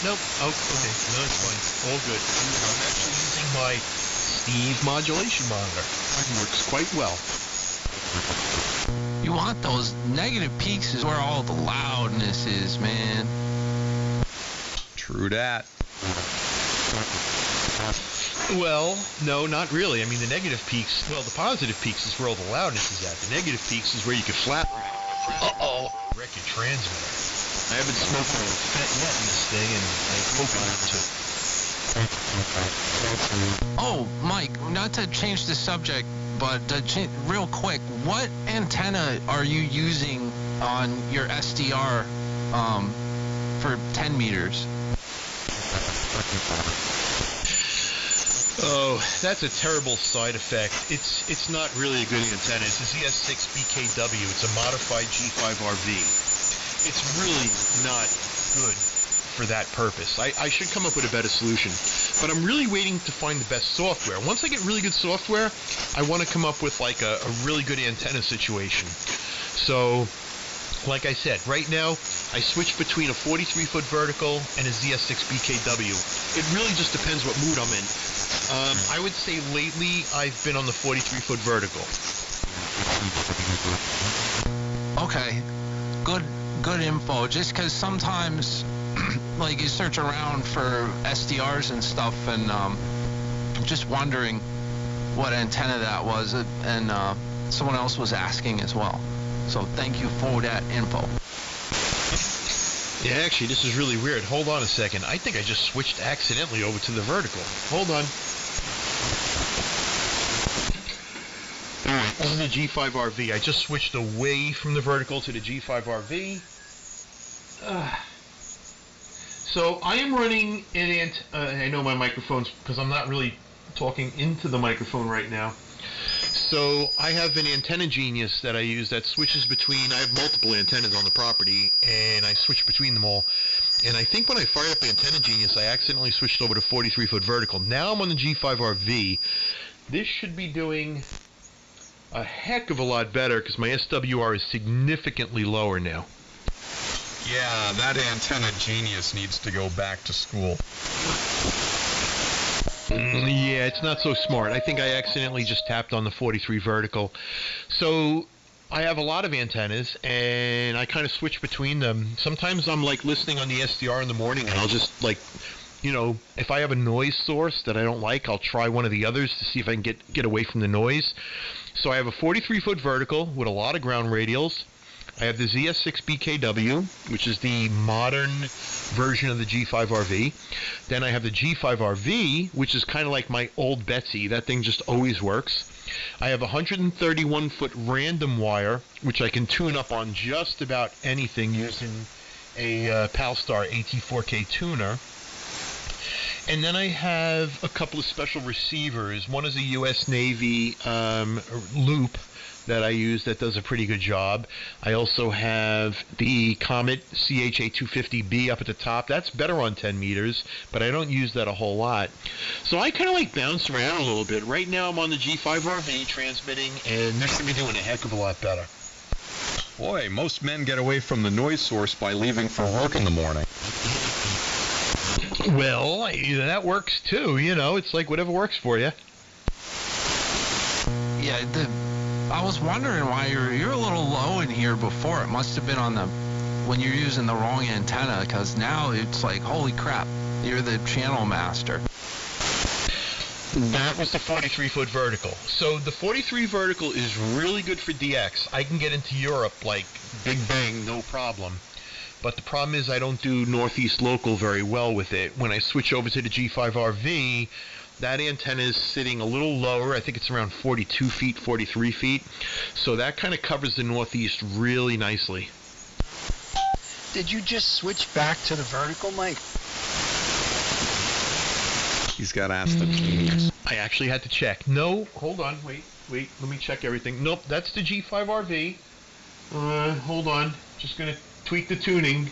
Nope. Oh, okay. No, it's fine. All good. I'm actually using my Steve modulation monitor. It works quite well. You want those negative peaks is where all the loudness is, man. True that. Well, no, not really. I mean, the negative peaks, the positive peaks is where all the loudness is at. The negative peaks is where you could flap. Wreck your transmitter. I haven't smoked a fet yet in this thing, and I hope not to. Oh, Mike, not to change the subject, but real quick, what antenna are you using on your SDR for 10 meters? Oh, that's a terrible side effect. It's not really a good antenna. It's a ZS6 BKW. It's a modified G5RV. It's really not good for that purpose. I should come up with a better solution. But I'm really waiting to find the best software. Once I get really good software, I want to come up with like a really good antenna situation. So, like I said, right now, I switch between a 43-foot vertical and a ZS6 BKW. It really just depends what mood I'm in. I would say lately I've been on the 43-foot vertical. Okay, good info. Just because sometimes, like, you search around for SDRs and stuff, and just wondering what antenna that was, and someone else was asking as well. So thank you for that info. Yeah, actually, this is really weird. Hold on a second. I think I just switched accidentally over to the vertical. Hold on. Alright, this is the G5RV. I just switched away from the vertical to the G5RV. So I am running an I know my microphone's, because I'm not really talking into the microphone right now. So I have an Antenna Genius that I use that switches between, I have multiple antennas on the property, and I switch between them all. And I think when I fired up Antenna Genius, I accidentally switched over to 43-foot vertical. Now I'm on the G5RV. This should be doing a heck of a lot better because my SWR is significantly lower now. Yeah, that Antenna Genius needs to go back to school. Yeah, it's not so smart. I think I accidentally just tapped on the 43 vertical. So I have a lot of antennas, and I kind of switch between them. Sometimes I'm like listening on the SDR in the morning, and I'll just like, if I have a noise source that I don't like, I'll try one of the others to see if I can get away from the noise. So I have a 43-foot vertical with a lot of ground radials. I have the ZS6BKW, which is the modern version of the G5RV. Then I have the G5RV, which is kind of like my old Betsy. That thing just always works. I have a 131-foot random wire, which I can tune up on just about anything using a Palstar AT4K tuner. And then I have a couple of special receivers. One is a U.S. Navy loop that I use that does a pretty good job. I also have the Comet CHA250B up at the top. That's better on 10 meters, but I don't use that a whole lot. So I kind of like bounce around a little bit. Right now I'm on the G5RV transmitting, and this should be doing a heck of a lot better. Boy, most men get away from the noise source by leaving for work in the morning. Well, that works too. You know, it's like whatever works for you. Yeah, I was wondering why you're a little low in here before. It must have been on when you're using the wrong antenna, because now it's like, holy crap, you're the channel master. That was the 43-foot vertical. So the 43 vertical is really good for DX. I can get into Europe like big bang, no problem. But the problem is I don't do Northeast local very well with it. When I switch over to the G5RV, that antenna is sitting a little lower. I think it's around 42 feet, 43 feet. So that kind of covers the Northeast really nicely. Did you just switch back to the vertical, Mike? He's got to ask the teams. I actually had to check. No, hold on, wait, let me check everything. Nope, that's the G5RV. Hold on, just going to tweak the tuning.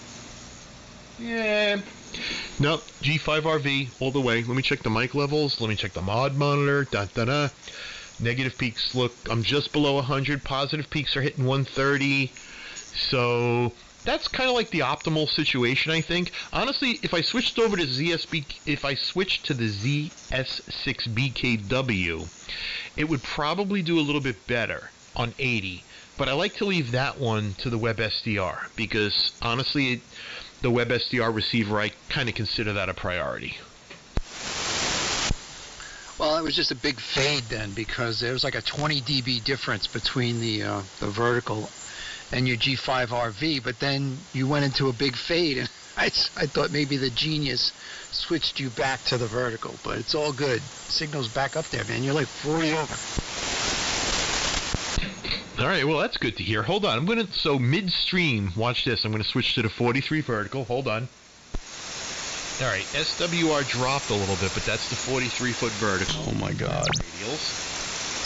Yeah. Nope, G5RV all the way. Let me check the mic levels. Let me check the mod monitor. Negative peaks, look, I'm just below 100. Positive peaks are hitting 130. So that's kind of like the optimal situation, I think. Honestly, if I switched over to the ZS6BKW, it would probably do a little bit better on 80. But I like to leave that one to the WebSDR because, honestly, the WebSDR receiver, I kind of consider that a priority. Well, it was just a big fade then because there was like a 20 dB difference between the vertical and your G5RV, but then you went into a big fade, and I thought maybe the genius switched you back to the vertical, but it's all good. Signal's back up there, man. You're like 40 over. All right, well, that's good to hear. Hold on. So midstream, watch this. I'm going to switch to the 43 vertical. Hold on. All right, SWR dropped a little bit, but that's the 43-foot vertical. Oh, my God. Radials.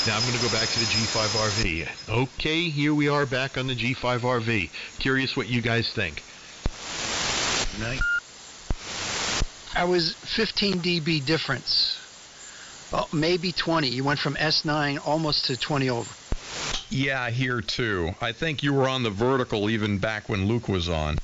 Now I'm going to go back to the G5RV. Okay, here we are back on the G5RV. Curious what you guys think. I was 15 dB difference. Well, maybe 20. You went from S9 almost to 20 over. Yeah, here too. I think you were on the vertical even back when Luke was on.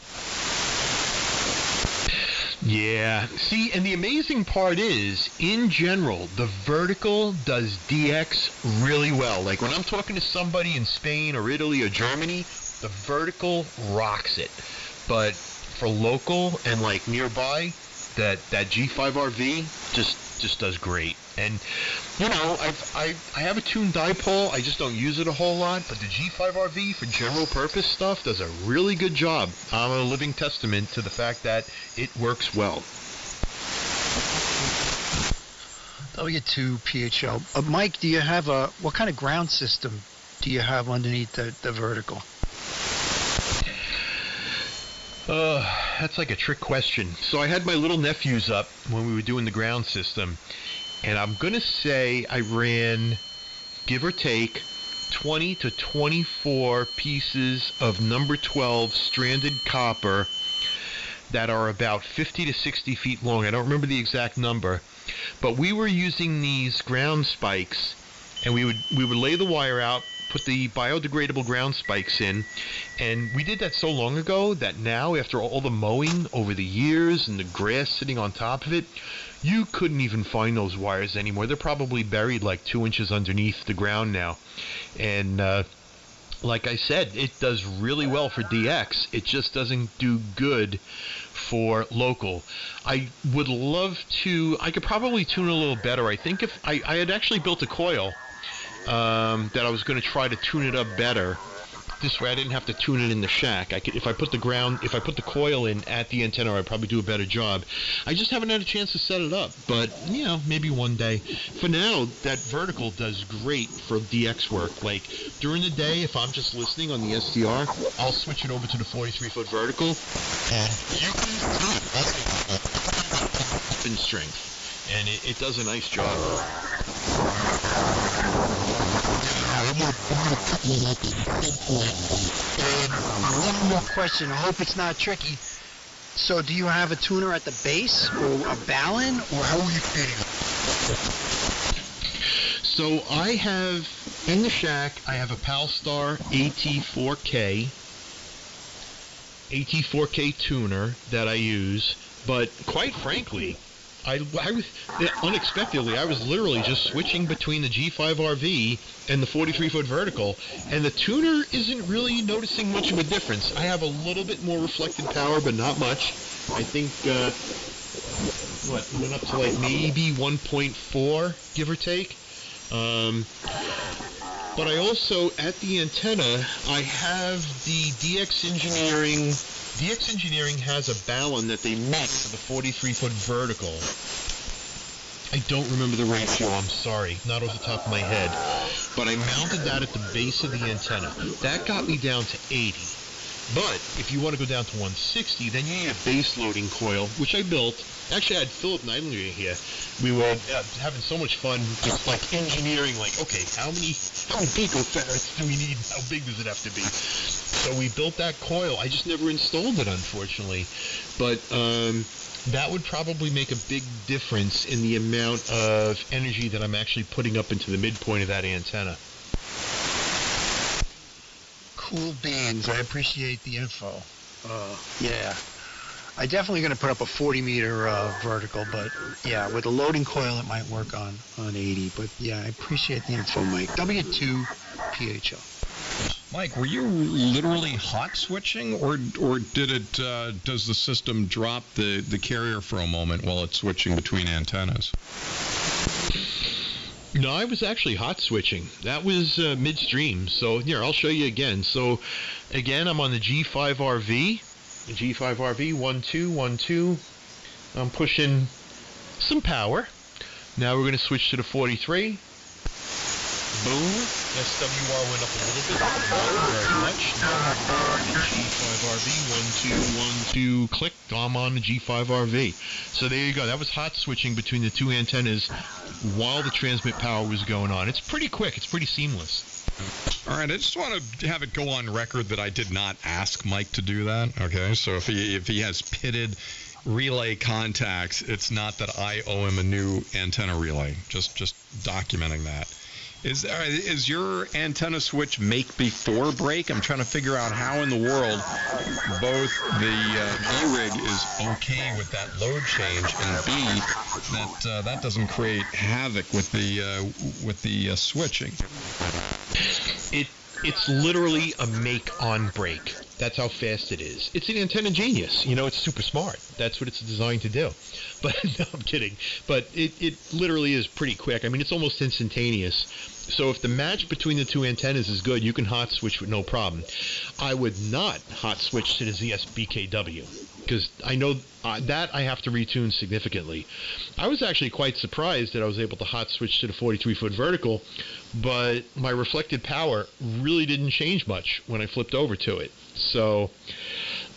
Yeah. See, and the amazing part is, in general, the vertical does DX really well. Like when I'm talking to somebody in Spain or Italy or Germany, the vertical rocks it. But for local and like nearby, that G5RV just does great. And you know, I have a tuned dipole. I just don't use it a whole lot. But the G5RV for general purpose stuff does a really good job. I'm a living testament to the fact that it works well. W2PHL. Mike, do you have what kind of ground system do you have underneath the vertical? That's like a trick question. So I had my little nephews up when we were doing the ground system. And I'm going to say I ran, give or take, 20 to 24 pieces of number 12 stranded copper that are about 50 to 60 feet long. I don't remember the exact number. But we were using these ground spikes, and we would lay the wire out, put the biodegradable ground spikes in, and we did that so long ago that now, after all the mowing over the years and the grass sitting on top of it, you couldn't even find those wires anymore. They're probably buried like 2 inches underneath the ground now. And like I said, it does really well for DX. It just doesn't do good for local. I would love to, I could probably tune a little better. I think if I had actually built a coil that I was going to try to tune it up better. This way I didn't have to tune it in the shack. I could, if I put the coil in at the antenna, I'd probably do a better job. I just haven't had a chance to set it up, but you know, maybe one day. For now, that vertical does great for DX work. Like during the day, if I'm just listening on the SDR, I'll switch it over to the 43-foot vertical, and you can see it in strength, and it does a nice job. One more question. I hope it's not tricky. So, do you have a tuner at the base, or a balun, or how are you fitting it? So, I have, in the shack, I have a Palstar AT4K tuner that I use, but quite frankly, I unexpectedly, I was literally just switching between the G5RV and the 43-foot vertical, and the tuner isn't really noticing much of a difference. I have a little bit more reflected power, but not much. I think, went up to like maybe 1.4, give or take. But I also, at the antenna, I have the DX Engineering. DX Engineering has a balun that they make for the 43-foot vertical. I don't remember the ratio, I'm sorry, not off the top of my head. But I mounted that at the base of the antenna. That got me down to 80. But if you want to go down to 160, then you need a base loading coil, which I built. Actually, I had Philip Neidlinger here. We were having so much fun just like engineering, like, okay, how many picofarads do we need? How big does it have to be? So we built that coil. I just never installed it, unfortunately. But that would probably make a big difference in the amount of energy that I'm actually putting up into the midpoint of that antenna. Cool beans. I appreciate the info. Yeah. I'm definitely going to put up a 40-meter vertical, but yeah, with a loading coil, it might work on 80. But yeah, I appreciate the info, Mike. W2 PHO. Mike, were you literally hot switching, or did it? Does the system drop the carrier for a moment while it's switching between antennas? No, I was actually hot switching. That was midstream. So here, I'll show you again. So again, I'm on the G5RV. The G5RV 1212. I'm pushing some power. Now we're going to switch to the 43. Boom. SWR went up a little bit, but not very much. G5RV 1212. Click. I'm on the G5RV. So there you go. That was hot switching between the two antennas while the transmit power was going on. It's pretty quick. It's pretty seamless. All right, I just want to have it go on record that I did not ask Mike to do that. Okay, so if he has pitted relay contacts, it's not that I owe him a new antenna relay. Just documenting that. Is your antenna switch make before break? I'm trying to figure out how in the world both the E-rig is okay with that load change, and B, that doesn't create havoc with the switching. It's literally a make on break. That's how fast it is. It's an antenna genius. You know, it's super smart. That's what it's designed to do. But no, I'm kidding. But it literally is pretty quick. I mean, it's almost instantaneous. So if the match between the two antennas is good, you can hot switch with no problem. I would not hot switch to the ZSBKW because I know that I have to retune significantly. I was actually quite surprised that I was able to hot switch to the 43-foot vertical, but my reflected power really didn't change much when I flipped over to it. So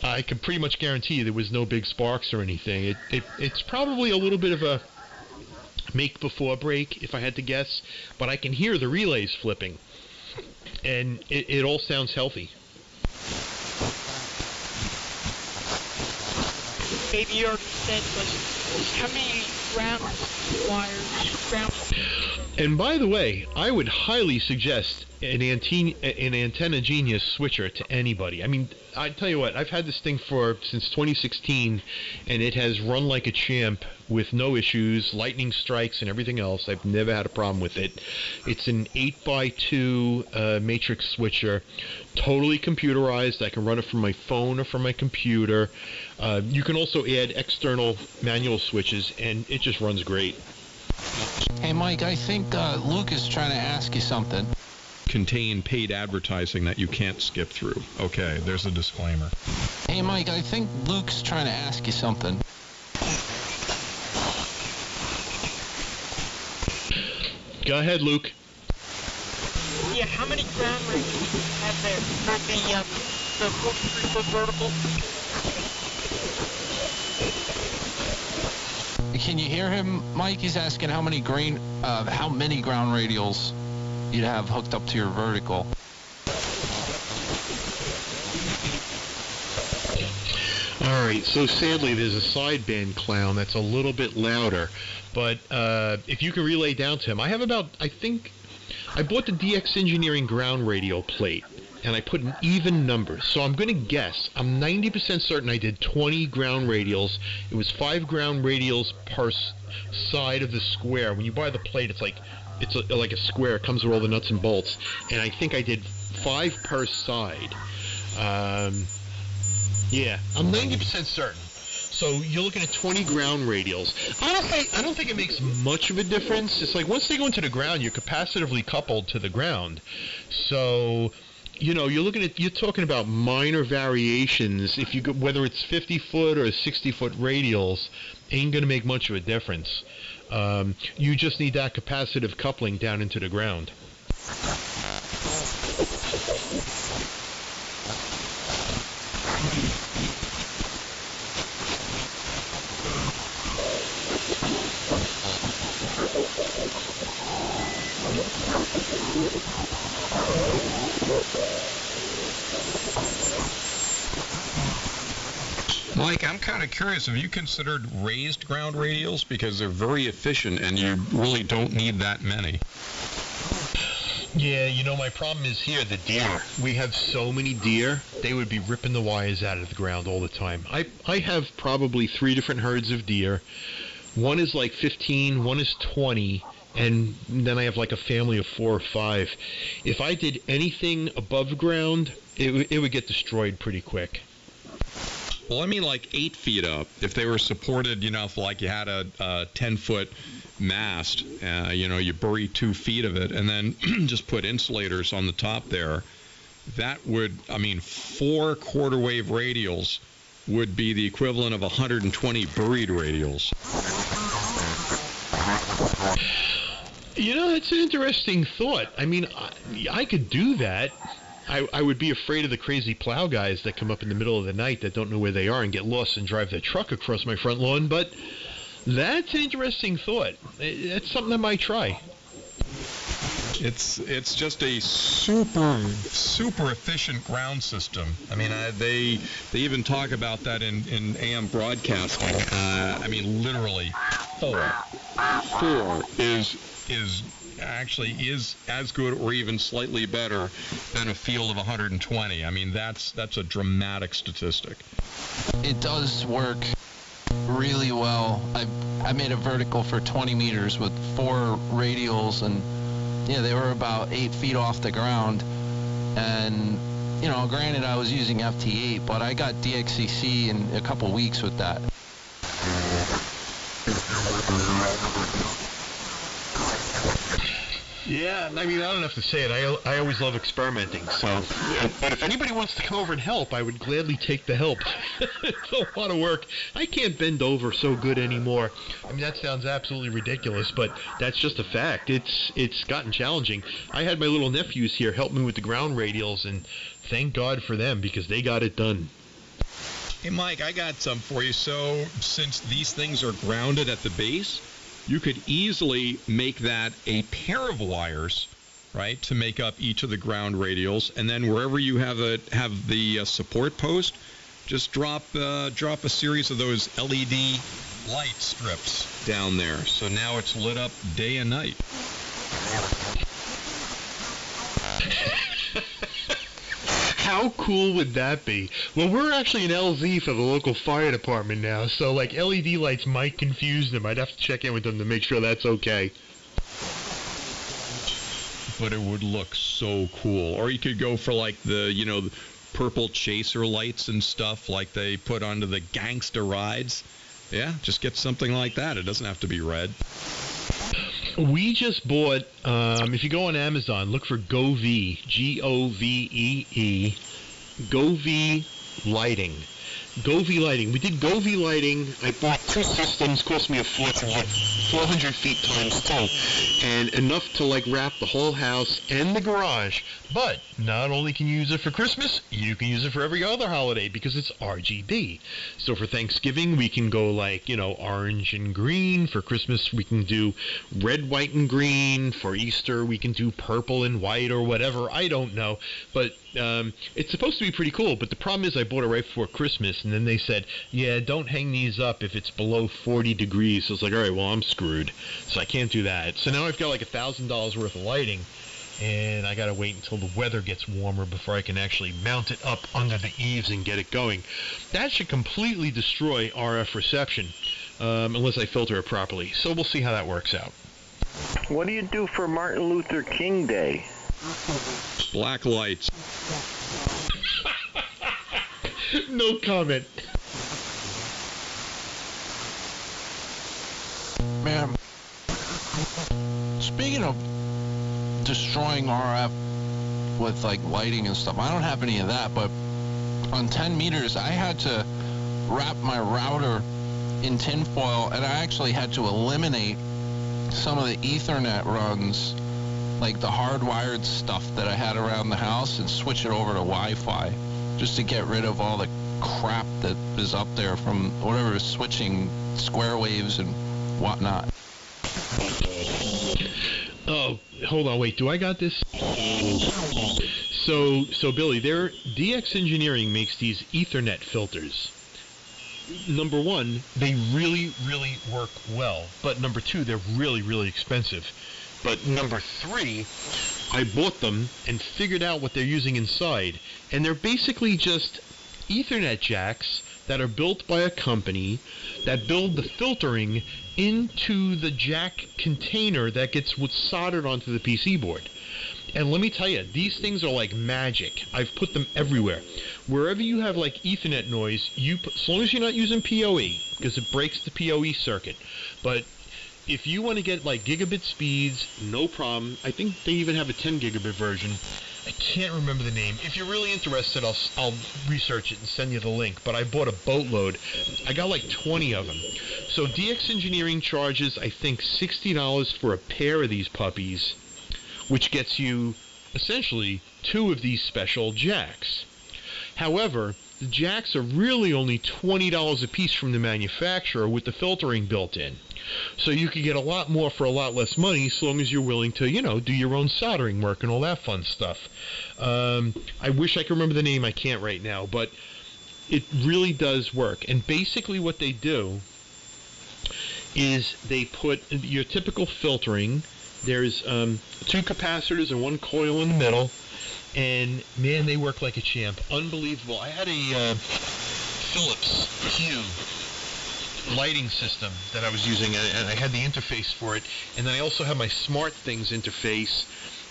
I can pretty much guarantee there was no big sparks or anything. It's probably a little bit of a make before break, if I had to guess, but I can hear the relays flipping, and it all sounds healthy. Maybe you already said, but how many grounds? And by the way, I would highly suggest an Antenna Genius switcher to anybody. I mean, I tell you what, I've had this thing since 2016, and it has run like a champ with no issues, lightning strikes, and everything else. I've never had a problem with it. It's an 8x2 matrix switcher, totally computerized. I can run it from my phone or from my computer. You can also add external manual switches, and it just runs great. Hey, Mike, I think Luke is trying to ask you something. contain paid advertising that you can't skip through. Okay, there's a disclaimer. Hey, Mike, I think Luke's trying to ask you something. Go ahead, Luke. Yeah, how many ground radials do you have there for the 43-foot vertical? Can you hear him, Mike? He's asking how many ground radials you'd have hooked up to your vertical. All right, so sadly there's a sideband clown that's a little bit louder, but if you can relay down to him, I bought the DX Engineering ground radio plate, and I put an even number. So I'm going to guess, I'm 90% certain I did 20 ground radials. It was 5 ground radials per side of the square. When you buy the plate, it's like a square. It comes with all the nuts and bolts. And I think I did 5 per side. Yeah, I'm 90% certain. So you're looking at 20 ground radials. Honestly, I don't think it makes much of a difference. It's like once they go into the ground, you're capacitively coupled to the ground. So, you're talking about minor variations. If you go, whether it's 50-foot or 60-foot radials, ain't going to make much of a difference. You just need that capacitive coupling down into the ground. Mike, I'm kind of curious, have you considered raised ground radials? Because they're very efficient and you really don't need that many. Yeah, my problem is here, the deer. We have so many deer, they would be ripping the wires out of the ground all the time. I have probably 3 different herds of deer. One is like 15, one is 20, and then I have like a family of 4 or 5. If I did anything above ground, it would get destroyed pretty quick. Well, I mean like 8 feet up. If they were supported, if like you had a 10-foot mast, you bury 2 feet of it and then just put insulators on the top there, that would, 4 quarter wave radials would be the equivalent of 120 buried radials. It's an interesting thought. I could do that. I would be afraid of the crazy plow guys that come up in the middle of the night that don't know where they are and get lost and drive their truck across my front lawn, but that's an interesting thought. That's something I might try. It's just a super efficient ground system. They even talk about that in AM broadcasting. Literally 4 is as good or even slightly better than a field of 120. That's a dramatic statistic. It does work really well. I made a vertical for 20 meters with 4 radials, and they were about 8 feet off the ground. And granted I was using FT8, but I got DXCC in a couple weeks with that. Yeah, I don't have to say it. I always love experimenting. So, but if anybody wants to come over and help, I would gladly take the help. It's a lot of work. I can't bend over so good anymore. That sounds absolutely ridiculous, but that's just a fact. It's gotten challenging. I had my little nephews here help me with the ground radials, and thank God for them because they got it done. Hey, Mike, I got some for you. So, since these things are grounded at the base, you could easily make that a pair of wires, right, to make up each of the ground radials, and then wherever you have the support post, just drop a series of those LED light strips down there. So now it's lit up day and night. How cool would that be? Well, we're actually an LZ for the local fire department now, so like LED lights might confuse them. I'd have to check in with them to make sure that's okay. But it would look so cool. Or you could go for like the purple chaser lights and stuff like they put onto the gangster rides. Yeah, just get something like that. It doesn't have to be red. We just bought, if you go on Amazon, look for GoVee, Govee, GoVee lighting. GoVee lighting. We did GoVee lighting. I bought 2 systems, cost me a fortune, like 400 feet times 2, and enough to like wrap the whole house and the garage. But not only can you use it for Christmas, you can use it for every other holiday because it's RGB. So for Thanksgiving, we can go like, orange and green. For Christmas, we can do red, white, and green. For Easter, we can do purple and white or whatever. I don't know. But it's supposed to be pretty cool, but the problem is I bought it right before Christmas, and then they said, yeah, don't hang these up if it's below 40 degrees. So it's like, all right, well, I'm screwed. So I can't do that. So now I've got like $1,000 worth of lighting, and I got to wait until the weather gets warmer before I can actually mount it up under the eaves and get it going. That should completely destroy RF reception, unless I filter it properly. So we'll see how that works out. What do you do for Martin Luther King Day? Black lights. No comment. Man, speaking of destroying RF with like lighting and stuff, I don't have any of that, but on 10 meters, I had to wrap my router in tinfoil, and I actually had to eliminate some of the Ethernet runs, like the hardwired stuff that I had around the house, and switch it over to Wi-Fi just to get rid of all the crap that is up there from whatever is switching square waves and whatnot. Oh, hold on, wait, do I got this? So Billy, DX Engineering makes these Ethernet filters. Number one, they really, really work well. But number two, they're really, really expensive. But number three, I bought them and figured out what they're using inside. And they're basically just Ethernet jacks that are built by a company that build the filtering into the jack container that gets soldered onto the PC board. And let me tell you, these things are like magic. I've put them everywhere. Wherever you have like Ethernet noise, as long as you're not using PoE, because it breaks the PoE circuit. But if you want to get like gigabit speeds, no problem. I think they even have a 10 gigabit version. I can't remember the name. If you're really interested, I'll research it and send you the link. But I bought a boatload. I got like 20 of them. So DX Engineering charges, I think, $60 for a pair of these puppies, which gets you essentially 2 of these special jacks. However, the jacks are really only $20 a piece from the manufacturer with the filtering built in. So you can get a lot more for a lot less money, as long as you're willing to, do your own soldering work and all that fun stuff. I wish I could remember the name. I can't right now, but it really does work. And basically what they do is they put your typical filtering. There's 2 capacitors and 1 coil in the middle. And, man, they work like a champ. Unbelievable. I had a Philips Hue lighting system that I was using, and I had the interface for it. And then I also had my SmartThings interface,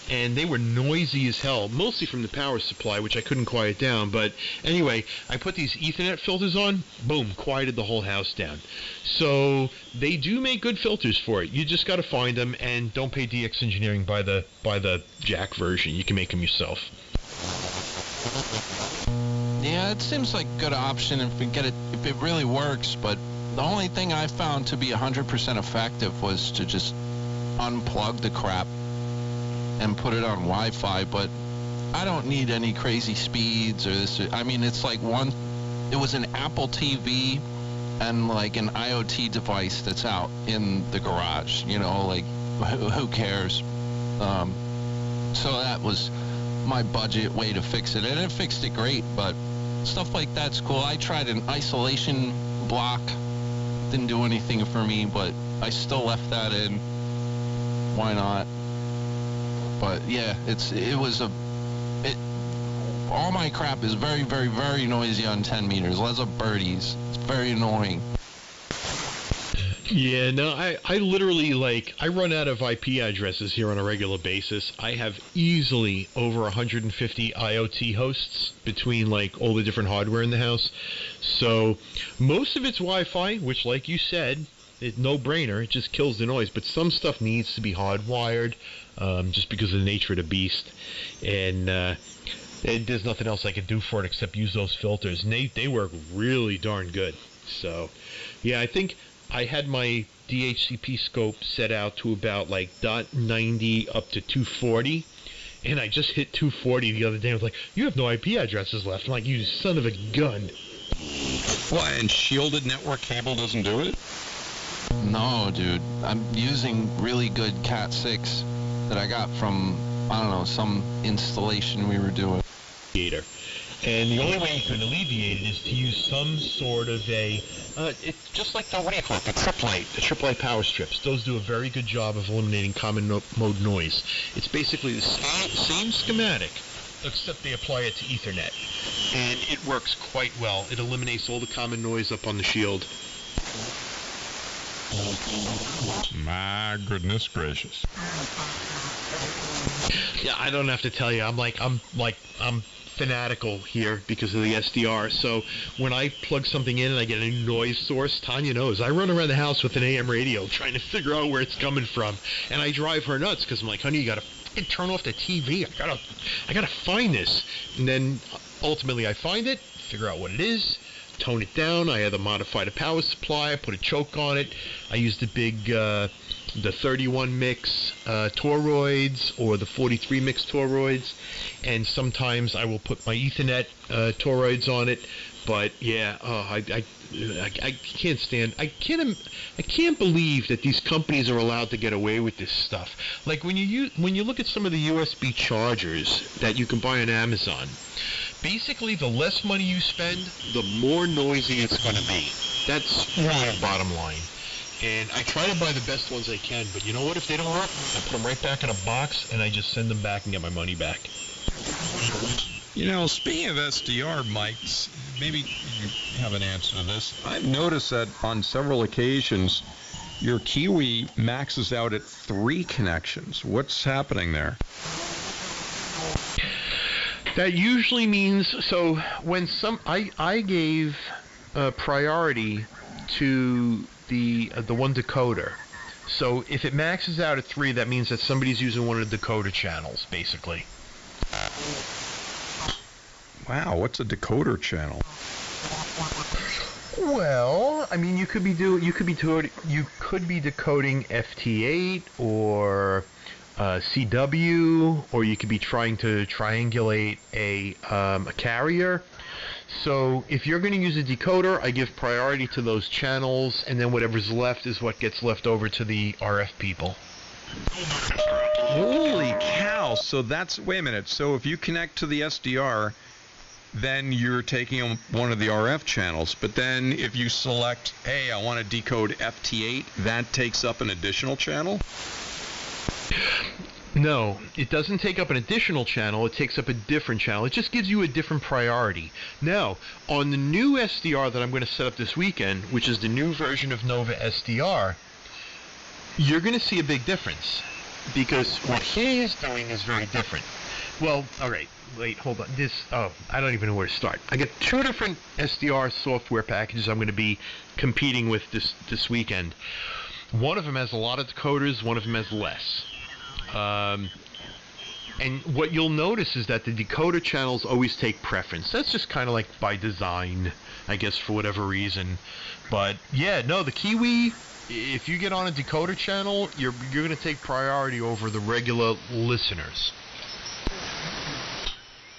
and they were noisy as hell, mostly from the power supply, which I couldn't quiet down. But anyway, I put these Ethernet filters on, boom, quieted the whole house down. So they do make good filters for it. You just got to find them, and don't pay DX Engineering by the jack version. You can make them yourself. Yeah, it seems like a good option if it really works, but the only thing I found to be 100% effective was to just unplug the crap and put it on Wi-Fi, but I don't need any crazy speeds or this. I mean, it's like it was an Apple TV and like an IoT device that's out in the garage, like who cares? So that was my budget way to fix it, and it fixed it great, but stuff like that's cool. I tried an isolation block, didn't do anything for me, but I still left that in. Why not? But yeah, all my crap is very, very, very noisy on 10 meters. Lots of birdies. It's very annoying. Yeah, no, I literally, I run out of IP addresses here on a regular basis. I have easily over 150 IoT hosts between, all the different hardware in the house. So most of it's Wi-Fi, which, like you said, no-brainer. It just kills the noise. But some stuff needs to be hardwired, just because of the nature of the beast. And there's nothing else I can do for it except use those filters. And they work really darn good. So, yeah, I think I had my DHCP scope set out to about like .90 up to 240. And I just hit 240 the other day. I was like, you have no IP addresses left. I'm like, you son of a gun. Well, and shielded network cable doesn't do it? No, dude. I'm using really good Cat 6 that I got from, I don't know, some installation we were doing. And the only way you can alleviate it is to use some sort of a, it's just like the, what do you call it, the AAA power strips. Those do a very good job of eliminating common mode noise. It's basically the same schematic, except they apply it to Ethernet. And it works quite well. It eliminates all the common noise up on the shield. My goodness gracious. Yeah, I don't have to tell you. I'm fanatical here because of the SDR. So when I plug something in and I get a new noise source, Tanya knows. I run around the house with an AM radio trying to figure out where it's coming from, and I drive her nuts because I'm like, honey, you gotta turn off the TV. I gotta find this. And then ultimately I find it, figure out what it is, tone it down. I either modify the power supply, I put a choke on it. I use the big the 31 mix toroids or the 43 mix toroids, and sometimes I will put my Ethernet toroids on it. But yeah, I can't stand. I can't believe that these companies are allowed to get away with this stuff. Like when you look at some of the USB chargers that you can buy on Amazon, basically the less money you spend, the more noisy it's going to be. That's the bottom line. And I try to buy the best ones I can, but you know what? If they don't work, I put them right back in a box, and I just send them back and get my money back. You know, speaking of SDR mics, maybe you have an answer to this. I've noticed that on several occasions, your Kiwi maxes out at 3 connections. What's happening there? That usually means, so when I gave priority to the one decoder. So if it maxes out at 3, that means that somebody's using one of the decoder channels, basically. Wow, what's a decoder channel? Well, I mean, you could be decoding FT8 or CW, or you could be trying to triangulate a carrier. So if you're going to use a decoder, I give priority to those channels, and then whatever's left is what gets left over to the RF people. Holy cow! So that's, wait a minute, so if you connect to the SDR, then you're taking one of the RF channels, but then if you select, hey, I want to decode FT8, that takes up an additional channel? No, it doesn't take up an additional channel, it takes up a different channel. It just gives you a different priority. Now, on the new SDR that I'm going to set up this weekend, which is the new version of Nova SDR, you're going to see a big difference, because what he is doing is very different. Well, alright, wait, hold on. I don't even know where to start. I got 2 different SDR software packages I'm going to be competing with this weekend. One of them has a lot of decoders, one of them has less. And what you'll notice is that the decoder channels always take preference. That's just kind of like by design, I guess, for whatever reason. But yeah, no, the Kiwi, if you get on a decoder channel, you're going to take priority over the regular listeners.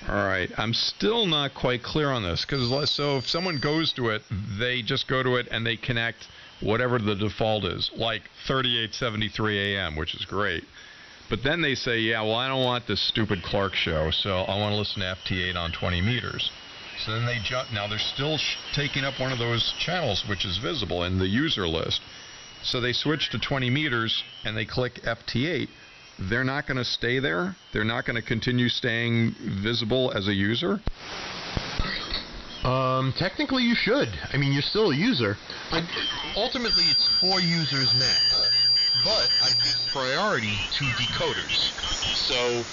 All right, I'm still not quite clear on this, because so if someone goes to it, they just go to it and they connect whatever the default is, like 3873 AM, which is great. But then they say, yeah, well, I don't want this stupid Clark show, so I want to listen to FT8 on 20 meters. So then they jump. Now they're still taking up one of those channels, which is visible in the user list. So they switch to 20 meters and they click FT8. They're not going to stay there? They're not going to continue staying visible as a user? Technically you should. I mean, you're still a user. Ultimately, it's 4 users max. But I give priority to decoders. So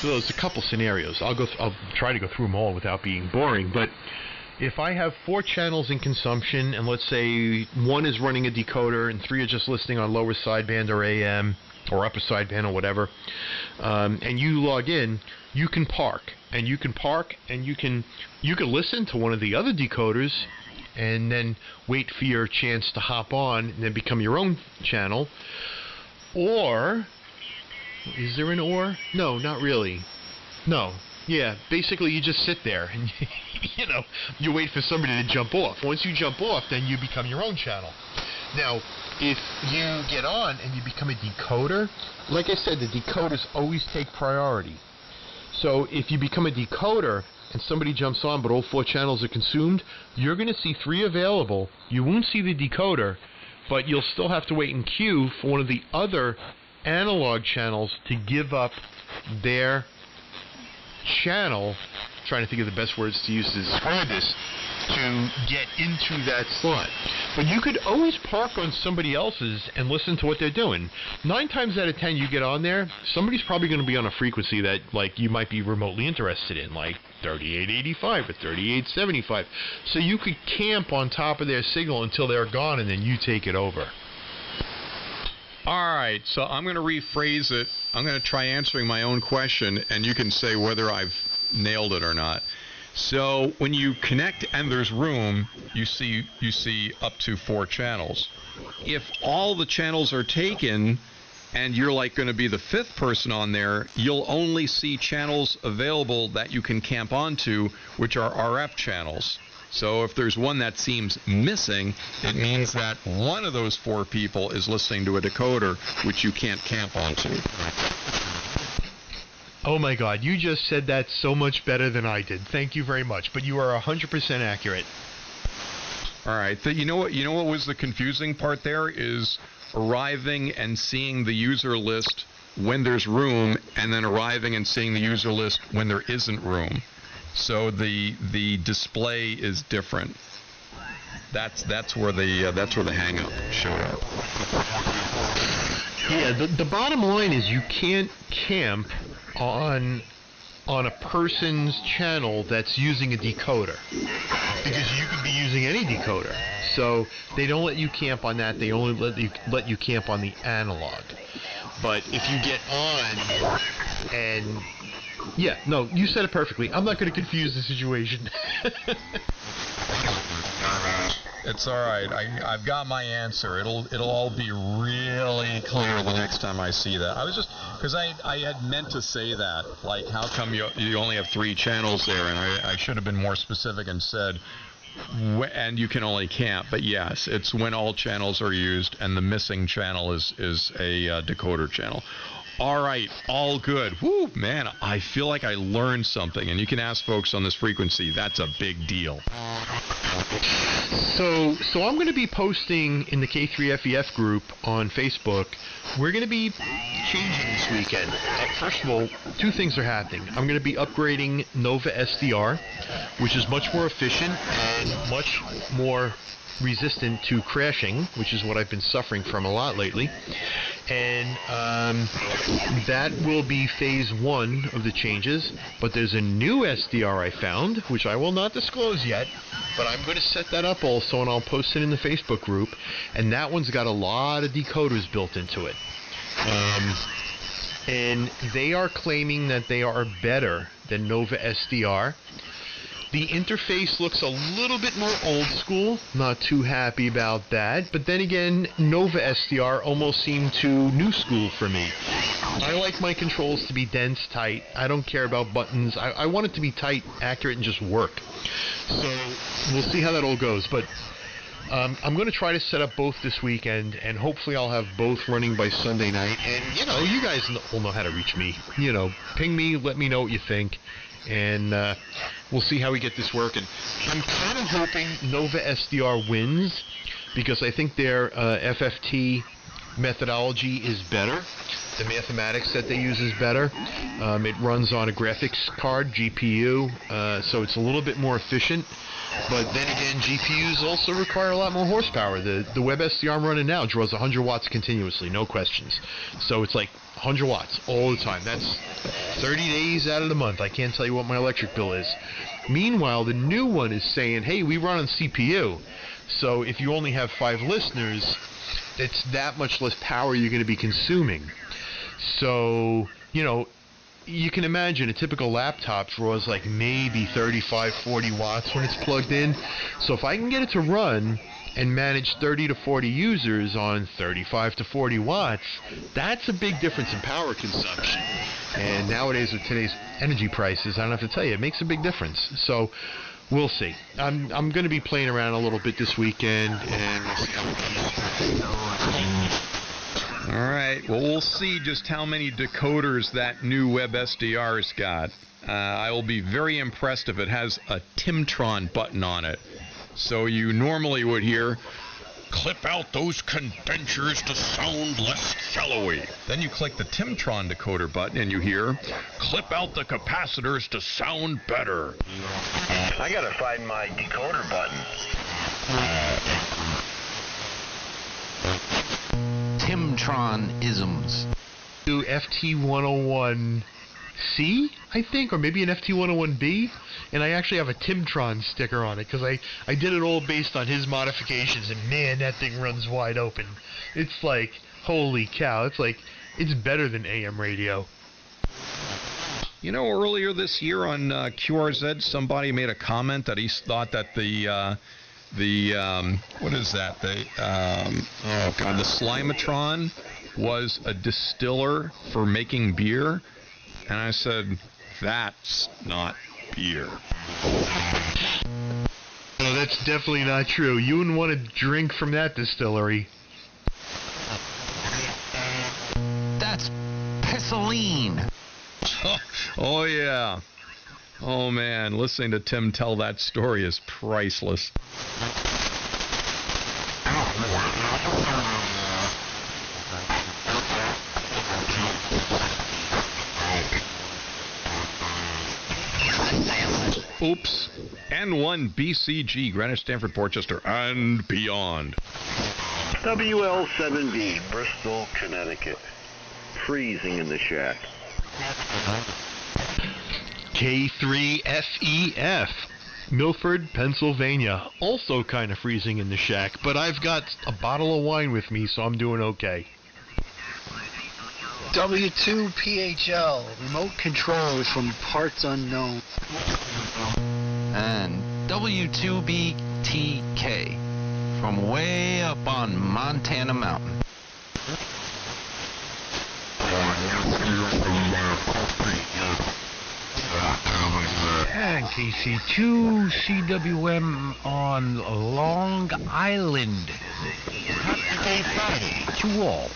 there's a couple scenarios. I'll try to go through them all without being boring. But if I have 4 channels in consumption, and let's say 1 is running a decoder and 3 are just listening on lower sideband or AM or upper sideband or whatever, and you log in, you can park, and you can listen to one of the other decoders and then wait for your chance to hop on and then become your own channel. Or, is there an or? No, not really. No. Yeah, basically you just sit there and you wait for somebody to jump off. Once you jump off, then you become your own channel. Now, if you get on and you become a decoder, like I said, the decoders always take priority. So if you become a decoder and somebody jumps on but all 4 channels are consumed, you're going to see 3 available. You won't see the decoder, but you'll still have to wait in queue for one of the other analog channels to give up their channel, trying to think of the best words to use to describe this, to get into that slot. But you could always park on somebody else's and listen to what they're doing. 9 times out of 10 you get on there, somebody's probably going to be on a frequency that you might be remotely interested in, like 3885 or 3875. So you could camp on top of their signal until they're gone and then you take it over. All right, so I'm going to rephrase it. I'm going to try answering my own question, and you can say whether I've nailed it or not. So when you connect and there's room, you see up to 4 channels. If all the channels are taken and you're going to be the 5th person on there, you'll only see channels available that you can camp onto, which are RF channels. So if there's one that seems missing, it means that one of those 4 people is listening to a decoder, which you can't camp onto. Oh my God, you just said that so much better than I did. Thank you very much, but you are 100% accurate. All right, you know what was the confusing part there is arriving and seeing the user list when there's room, and then arriving and seeing the user list when there isn't room. So the display is different. That's where the hang-up showed up. Yeah, the bottom line is you can't camp on a person's channel that's using a decoder, because you could be using any decoder. So they don't let you camp on that. They only let you camp on the analog. But if you get on and yeah, no, you said it perfectly. I'm not going to confuse the situation. It's all right. I've got my answer. It'll all be really clear the next time I see that. I was just because I had meant to say that. Like, how come you only have 3 channels there? And I should have been more specific and said, and you can only camp. But yes, it's when all channels are used, and the missing channel is a decoder channel. All right, all good. Woo, man, I feel like I learned something, and you can ask folks on this frequency. That's a big deal. So I'm going to be posting in the K3FEF group on Facebook. We're going to be changing this weekend. First of all, 2 things are happening. I'm going to be upgrading Nova SDR, which is much more efficient and much more resistant to crashing, which is what I've been suffering from a lot lately. And that will be phase 1 of the changes. But there's a new SDR I found, which I will not disclose yet, but I'm going to set that up also, and I'll post it in the Facebook group. And that one's got a lot of decoders built into it. And they are claiming that they are better than Nova SDR. The interface looks a little bit more old school. Not too happy about that. But then again, Nova SDR almost seemed too new school for me. I like my controls to be dense, tight. I don't care about buttons. I want it to be tight, accurate, and just work. So we'll see how that all goes. But I'm going to try to set up both this weekend, and hopefully I'll have both running by Sunday night. And, you guys will know how to reach me. Ping me, let me know what you think. And we'll see how we get this working. I'm kind of hoping Nova SDR wins, because I think their FFT methodology is better. The mathematics that they use is better. It runs on a graphics card, GPU, so it's a little bit more efficient. But then again, GPUs also require a lot more horsepower. The WebSDR I'm running now draws 100 watts continuously, no questions. So it's like 100 watts all the time. That's 30 days out of the month. I can't tell you what my electric bill is. Meanwhile, the new one is saying, hey, we run on CPU. So if you only have 5 listeners, it's that much less power you're going to be consuming. So, you know, you can imagine a typical laptop draws like maybe 35, 40 watts when it's plugged in. So if I can get it to run and manage 30 to 40 users on 35 to 40 watts, that's a big difference in power consumption. And nowadays with today's energy prices, I don't have to tell you, it makes a big difference. So we'll see. I'm going to be playing around a little bit this weekend, and we'll see how it goes. All right. Well, we'll see just how many decoders that new WebSDR's got. I will be very impressed if it has a Timtron button on it. So you normally would hear, clip out those condensers to sound less cello-y. Then you click the Timtron decoder button and you hear, clip out the capacitors to sound better. I gotta find my decoder button. Timtron-isms. Do FT101C, I think, or maybe an FT101B, and I actually have a Timtron sticker on it because I did it all based on his modifications, and man, that thing runs wide open. It's like, holy cow, it's better than AM radio. You know, earlier this year on QRZ, somebody made a comment that he thought that the what is that? The Slimatron was a distiller for making beer, and I said, that's not beer. No, that's definitely not true. You wouldn't want to drink from that distillery. That's pissaline. Oh, yeah. Oh, man, listening to Tim tell that story is priceless. Oops. N1 BCG, Greenwich, Stanford, Portchester, and beyond. WL7B, Bristol, Connecticut. Freezing in the shack. K3FEF, Milford, Pennsylvania. Also kind of freezing in the shack, but I've got a bottle of wine with me, so I'm doing okay. W2PHL, remote controls from parts unknown. And W2BTK, from way up on Montana Mountain. And KC2 CWM on Long Island. Happy Day Friday to all.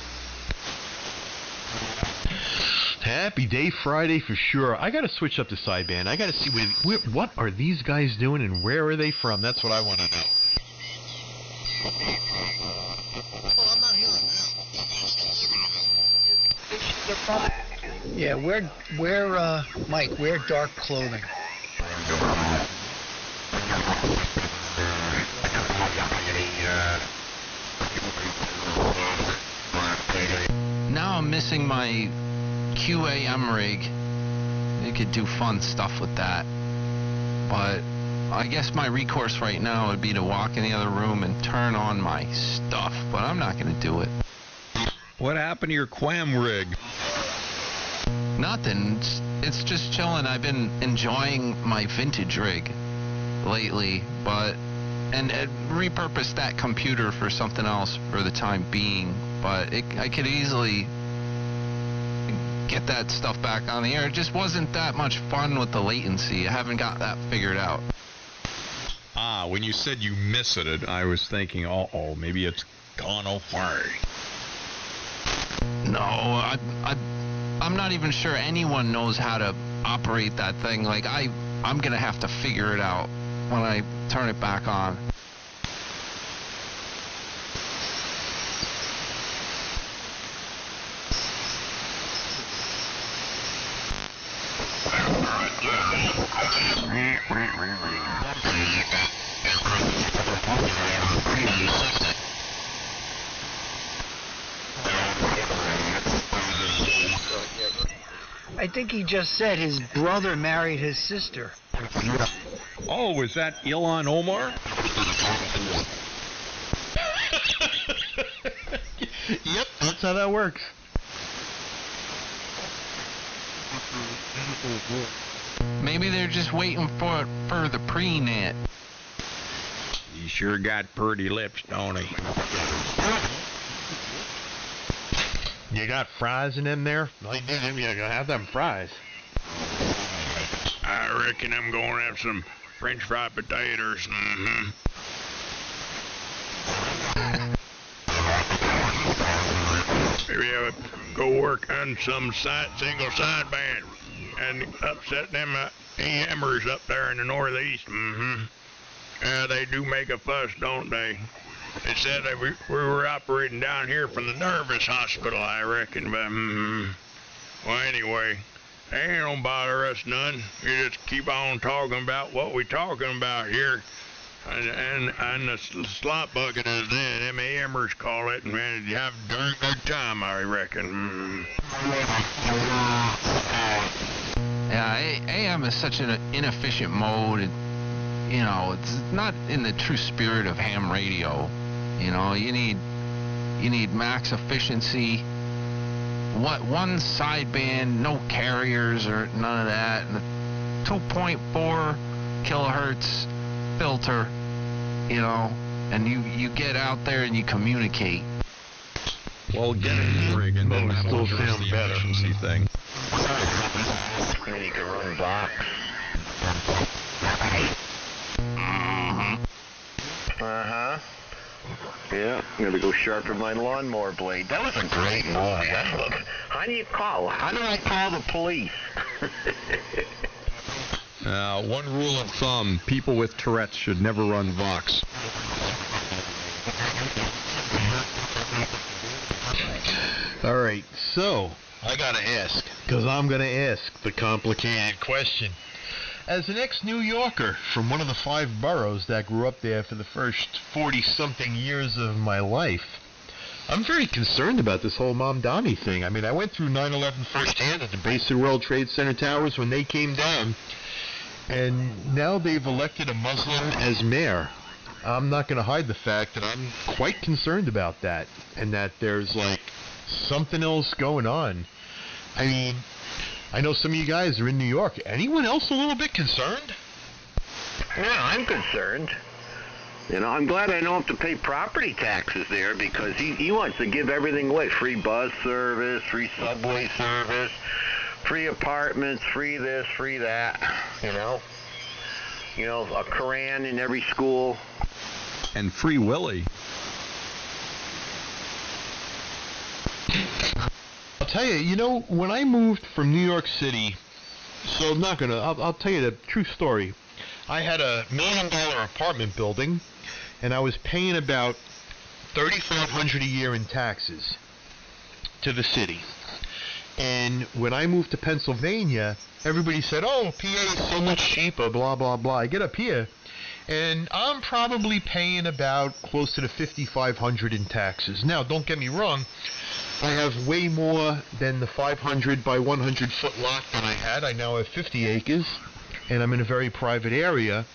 Happy Day Friday for sure. I gotta switch up the sideband. I gotta see what are these guys doing and where are they from? That's what I want to know. Oh, I'm not hearing that. Yeah, wear Mike, wear dark clothing. Now I'm missing my QAM rig. You could do fun stuff with that. But I guess my recourse right now would be to walk in the other room and turn on my stuff. But I'm not going to do it. What happened to your QAM rig? Nothing. It's just chilling. I've been enjoying my vintage rig lately, and repurposed that computer for something else for the time being. But I could easily get that stuff back on the air. It just wasn't that much fun with the latency. I haven't got that figured out. Ah, when you said you miss it, I was thinking, uh-oh, maybe it's gone away. No, I'm not even sure anyone knows how to operate that thing. Like, I'm gonna have to figure it out when I turn it back on. think he just said his brother married his sister. Oh, was that Ilhan Omar? Yep, that's how that works. Maybe they're just waiting for the pre-net. He sure got pretty lips, don't he? You got fries in them there? You're gonna have them fries. I reckon I'm going to have some French fried potatoes. Maybe I would go work on some single sideband and upset them hammers up there in the northeast. They do make a fuss, don't they? They said that we were operating down here from the nervous hospital, I reckon, but, well, anyway, they ain't gonna bother us none. We just keep on talking about what we talking about here, and the slot bucket, as them hammers call it, and man, you have a darn good time, I reckon. Yeah, AM is such an inefficient mode. You know, it's not in the true spirit of ham radio. You know, you need max efficiency. One sideband, no carriers or none of that. And the 2.4 kilohertz filter. You know, and you get out there and you communicate. Well, get it, Reagan. Then that'll address the efficiency thing. You can run box. Yeah, I'm gonna go sharpen my lawnmower blade. That was a great movie. How do I call the police? One rule of thumb, people with Tourette's should never run Vox. All right, so I gotta ask, because I'm gonna ask the complicated question. As an ex-New Yorker from one of the 5 boroughs that grew up there for the first 40-something years of my life, I'm very concerned about this whole Mamdani thing. I mean, I went through 9/11 firsthand at the base of the World Trade Center towers when they came down, and now they've elected a Muslim as mayor. I'm not going to hide the fact that I'm quite concerned about that, and that there's, like, something else going on. I mean, I know some of you guys are in New York. Anyone else a little bit concerned? Yeah, I'm concerned. You know, I'm glad I don't have to pay property taxes there, because he wants to give everything away. Free bus service, free subway service, free apartments, free this, free that, you know. You know, a Koran in every school. And Free Willy. I'll tell you, you know, when I moved from New York City, so I'm not gonna, I'll tell you the true story. I had a $1 million apartment building, and I was paying about $3,500 a year in taxes to the city. And when I moved to Pennsylvania, everybody said, oh, PA is so much cheaper, blah, blah, blah. I get up here, and I'm probably paying about close to the $5,500 in taxes. Now, don't get me wrong, I have way more than the 500 by 100 foot lot that I had. I now have 50 acres, and I'm in a very private area.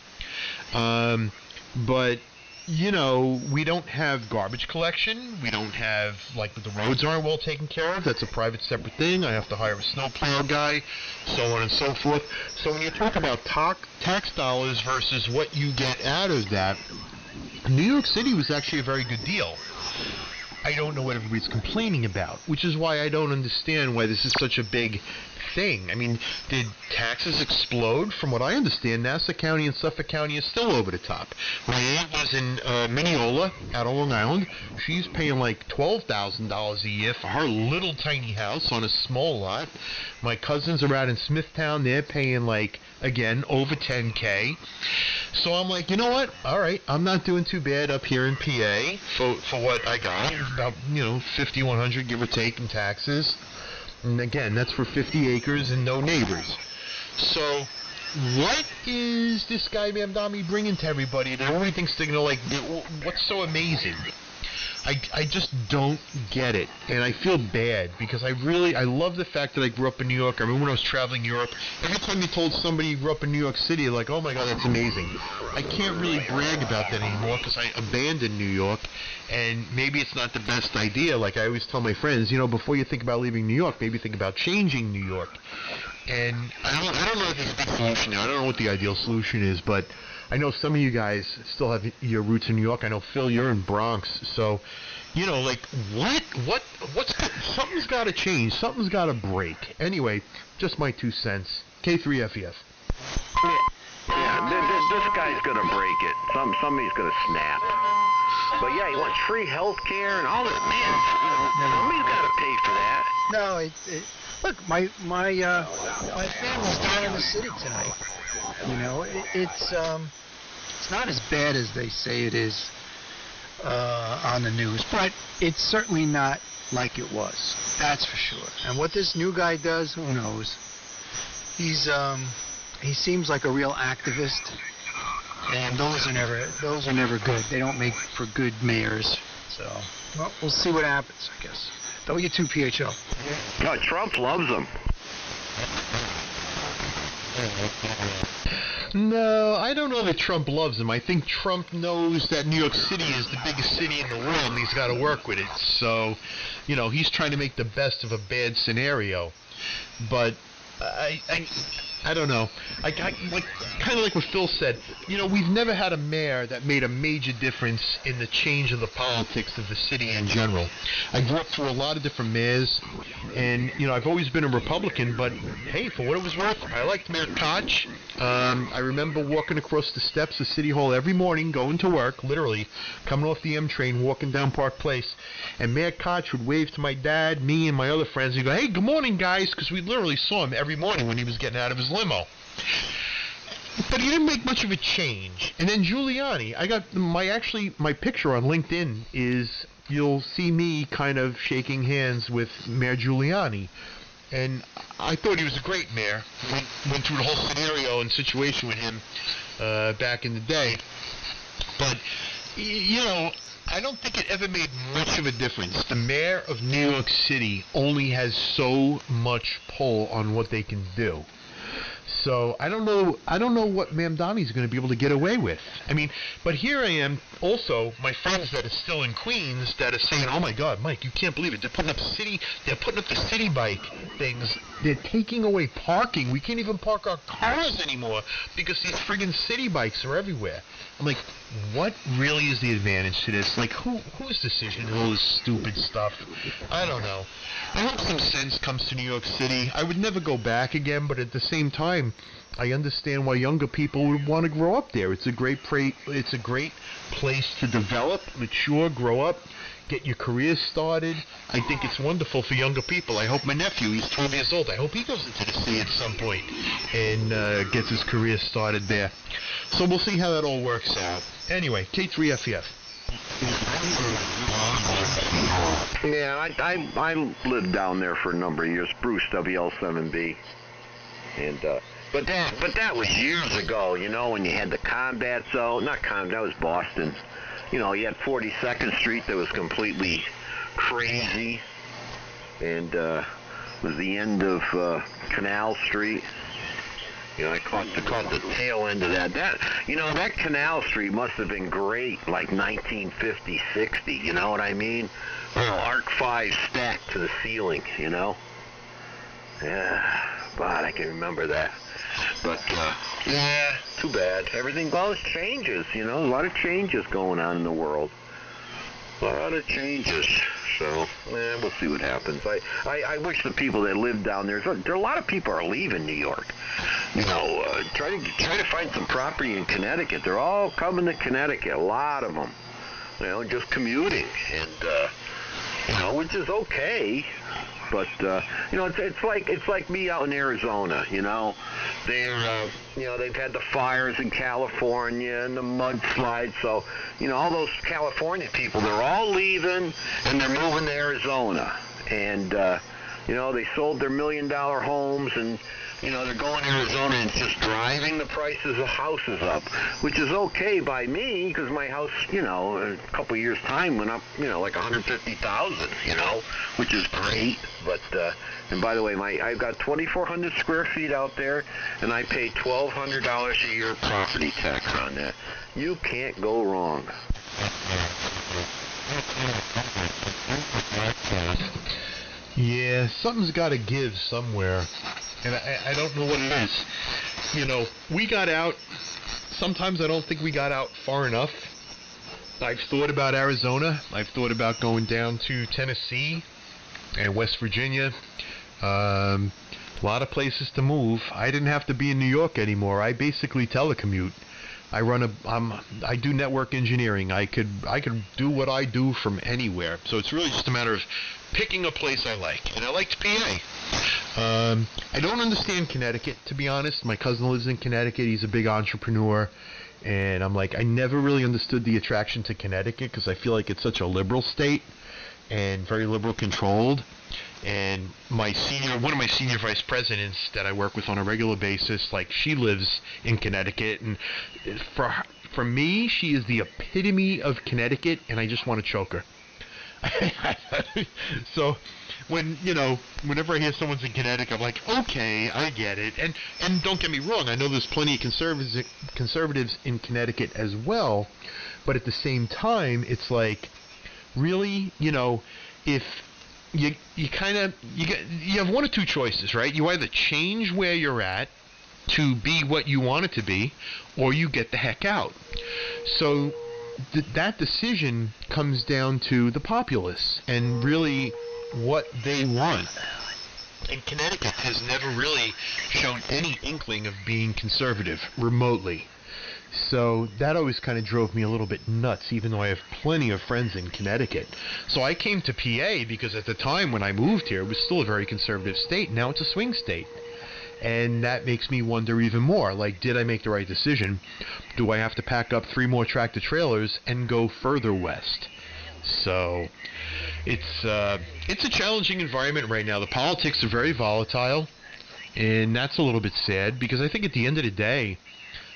But, you know, we don't have garbage collection. We don't have, like, the roads aren't well taken care of. That's a private, separate thing. I have to hire a snowplow guy, so on and so forth. So when you talk about tax dollars versus what you get out of that, New York City was actually a very good deal. I don't know what everybody's complaining about, which is why I don't understand why this is such a big thing. I mean, did taxes explode? From what I understand, Nassau County and Suffolk County is still over the top. My aunt was in Mineola, out on Long Island. She's paying like $12,000 a year for her little tiny house on a small lot. My cousins are out in Smithtown. They're paying like, again, over $10K. So I'm like, you know what? All right, I'm not doing too bad up here in PA for what I got. About, you know, $5,100 give or take in taxes. And again, that's for 50 acres and no neighbors. So what is this guy Mamdani bringing to everybody that everybody thinks they're going to like, what's so amazing? I just don't get it, and I feel bad because I love the fact that I grew up in New York. I remember when I was traveling Europe, every time you told somebody you grew up in New York City, like, oh my God, that's amazing. I can't really brag about that anymore because I abandoned New York, and maybe it's not the best idea. Like I always tell my friends, before you think about leaving New York, maybe think about changing New York. And I don't know if there's a big solution now. I don't know what the ideal solution is, but I know some of you guys still have your roots in New York. I know, Phil, you're in Bronx. So, like, something's got to change. Something's got to break. Anyway, just my 2 cents. K3FEF. Yeah, this guy's going to break it. Somebody's going to snap. But yeah, he wants free health care and all that. Man, somebody's got to pay for that. No, look, my family's down in the city tonight. It's not as bad as they say it is on the news, but it's certainly not like it was. That's for sure. And what this new guy does, who knows? He seems like a real activist, and those are never good. They don't make for good mayors. So, well, we'll see what happens, I guess. W2PHL. No, Trump loves them. No, I don't know that Trump loves him. I think Trump knows that New York City is the biggest city in the world, and he's got to work with it. So, he's trying to make the best of a bad scenario. But I don't know. Kind of like what Phil said. We've never had a mayor that made a major difference in the change of the politics of the city in general. I grew up through a lot of different mayors, and I've always been a Republican. But hey, for what it was worth, I liked Mayor Koch. I remember walking across the steps of City Hall every morning, going to work, literally coming off the M train, walking down Park Place, and Mayor Koch would wave to my dad, me, and my other friends. He'd go, "Hey, good morning, guys," because we literally saw him every morning when he was getting out of his limo. But he didn't make much of a change. And then Giuliani, I got my picture on LinkedIn is, you'll see me kind of shaking hands with Mayor Giuliani. And I thought he was a great mayor. Went through the whole scenario and situation with him back in the day. But, I don't think it ever made much of a difference. The mayor of New York City only has so much pull on what they can do. So I don't know what Mamdani's going to be able to get away with. I mean, but here I am, also, my friends that are still in Queens that are saying, "Oh my God, Mike, you can't believe it. They're putting up the city bike things. They're taking away parking. We can't even park our cars anymore because these friggin' city bikes are everywhere." I'm like, what really is the advantage to this? Like, whose decision is all this stupid stuff? I don't know. I hope some sense comes to New York City. I would never go back again, but at the same time, I understand why younger people would want to grow up there. It's a great place to develop, mature, grow up, get your career started. I think it's wonderful for younger people. I hope my nephew, he's 12 years old, I hope he goes into the city at some point and gets his career started there. So we'll see how that all works out. Anyway, K3FEF. Yeah, I lived down there for a number of years. Bruce, WL7B. And but that was years ago, when you had the combat zone. Not combat, that was Boston. You had 42nd Street that was completely crazy, and was the end of Canal Street. I caught the tail end of that. That Canal Street must have been great, like 1950, 60. You know what I mean? Arc 5 stacked to the ceiling. Yeah, but I can remember that. But yeah, too bad. Everything always changes. A lot of changes going on in the world. A lot of changes. So, we'll see what happens. I wish the people that live down there a lot of people are leaving New York. Trying to find some property in Connecticut. They're all coming to Connecticut. A lot of them. Just commuting, and which is okay. But it's like me out in Arizona. They've had the fires in California and the mudslides. So all those California people, they're all leaving and they're moving to Arizona. And they sold their $1 million homes and they're going to Arizona and just driving the prices of houses up, which is okay by me because my house, in a couple of years' time went up, like 150,000, which is great. But and by the way, I've got 2,400 square feet out there, and I pay $1,200 a year property tax on that. You can't go wrong. Yeah, something's got to give somewhere, and I don't know what it is. We got out. Sometimes I don't think we got out far enough. I've thought about Arizona. I've thought about going down to Tennessee and West Virginia. A lot of places to move. I didn't have to be in New York anymore. I basically telecommute. I do network engineering. I could do what I do from anywhere. So it's really just a matter of picking a place I like. And I liked PA. I don't understand Connecticut, to be honest. My cousin lives in Connecticut. He's a big entrepreneur. And I'm like, I never really understood the attraction to Connecticut because I feel like it's such a liberal state and very liberal controlled. And one of my senior vice presidents that I work with on a regular basis, like, she lives in Connecticut, and for me, she is the epitome of Connecticut, and I just want to choke her. So whenever I hear someone's in Connecticut, I'm like, okay, I get it. And don't get me wrong, I know there's plenty of conservatives in Connecticut as well, but at the same time, it's like, really, if you have one or two choices, right? You either change where you're at to be what you want it to be, or you get the heck out. So that decision comes down to the populace and really what they want. And Connecticut has never really shown any inkling of being conservative remotely. So that always kind of drove me a little bit nuts, even though I have plenty of friends in Connecticut. So I came to PA because at the time when I moved here, it was still a very conservative state. Now it's a swing state. And that makes me wonder even more, like, did I make the right decision? Do I have to pack up 3 more tractor trailers and go further west? So it's a challenging environment right now. The politics are very volatile, and that's a little bit sad because I think at the end of the day,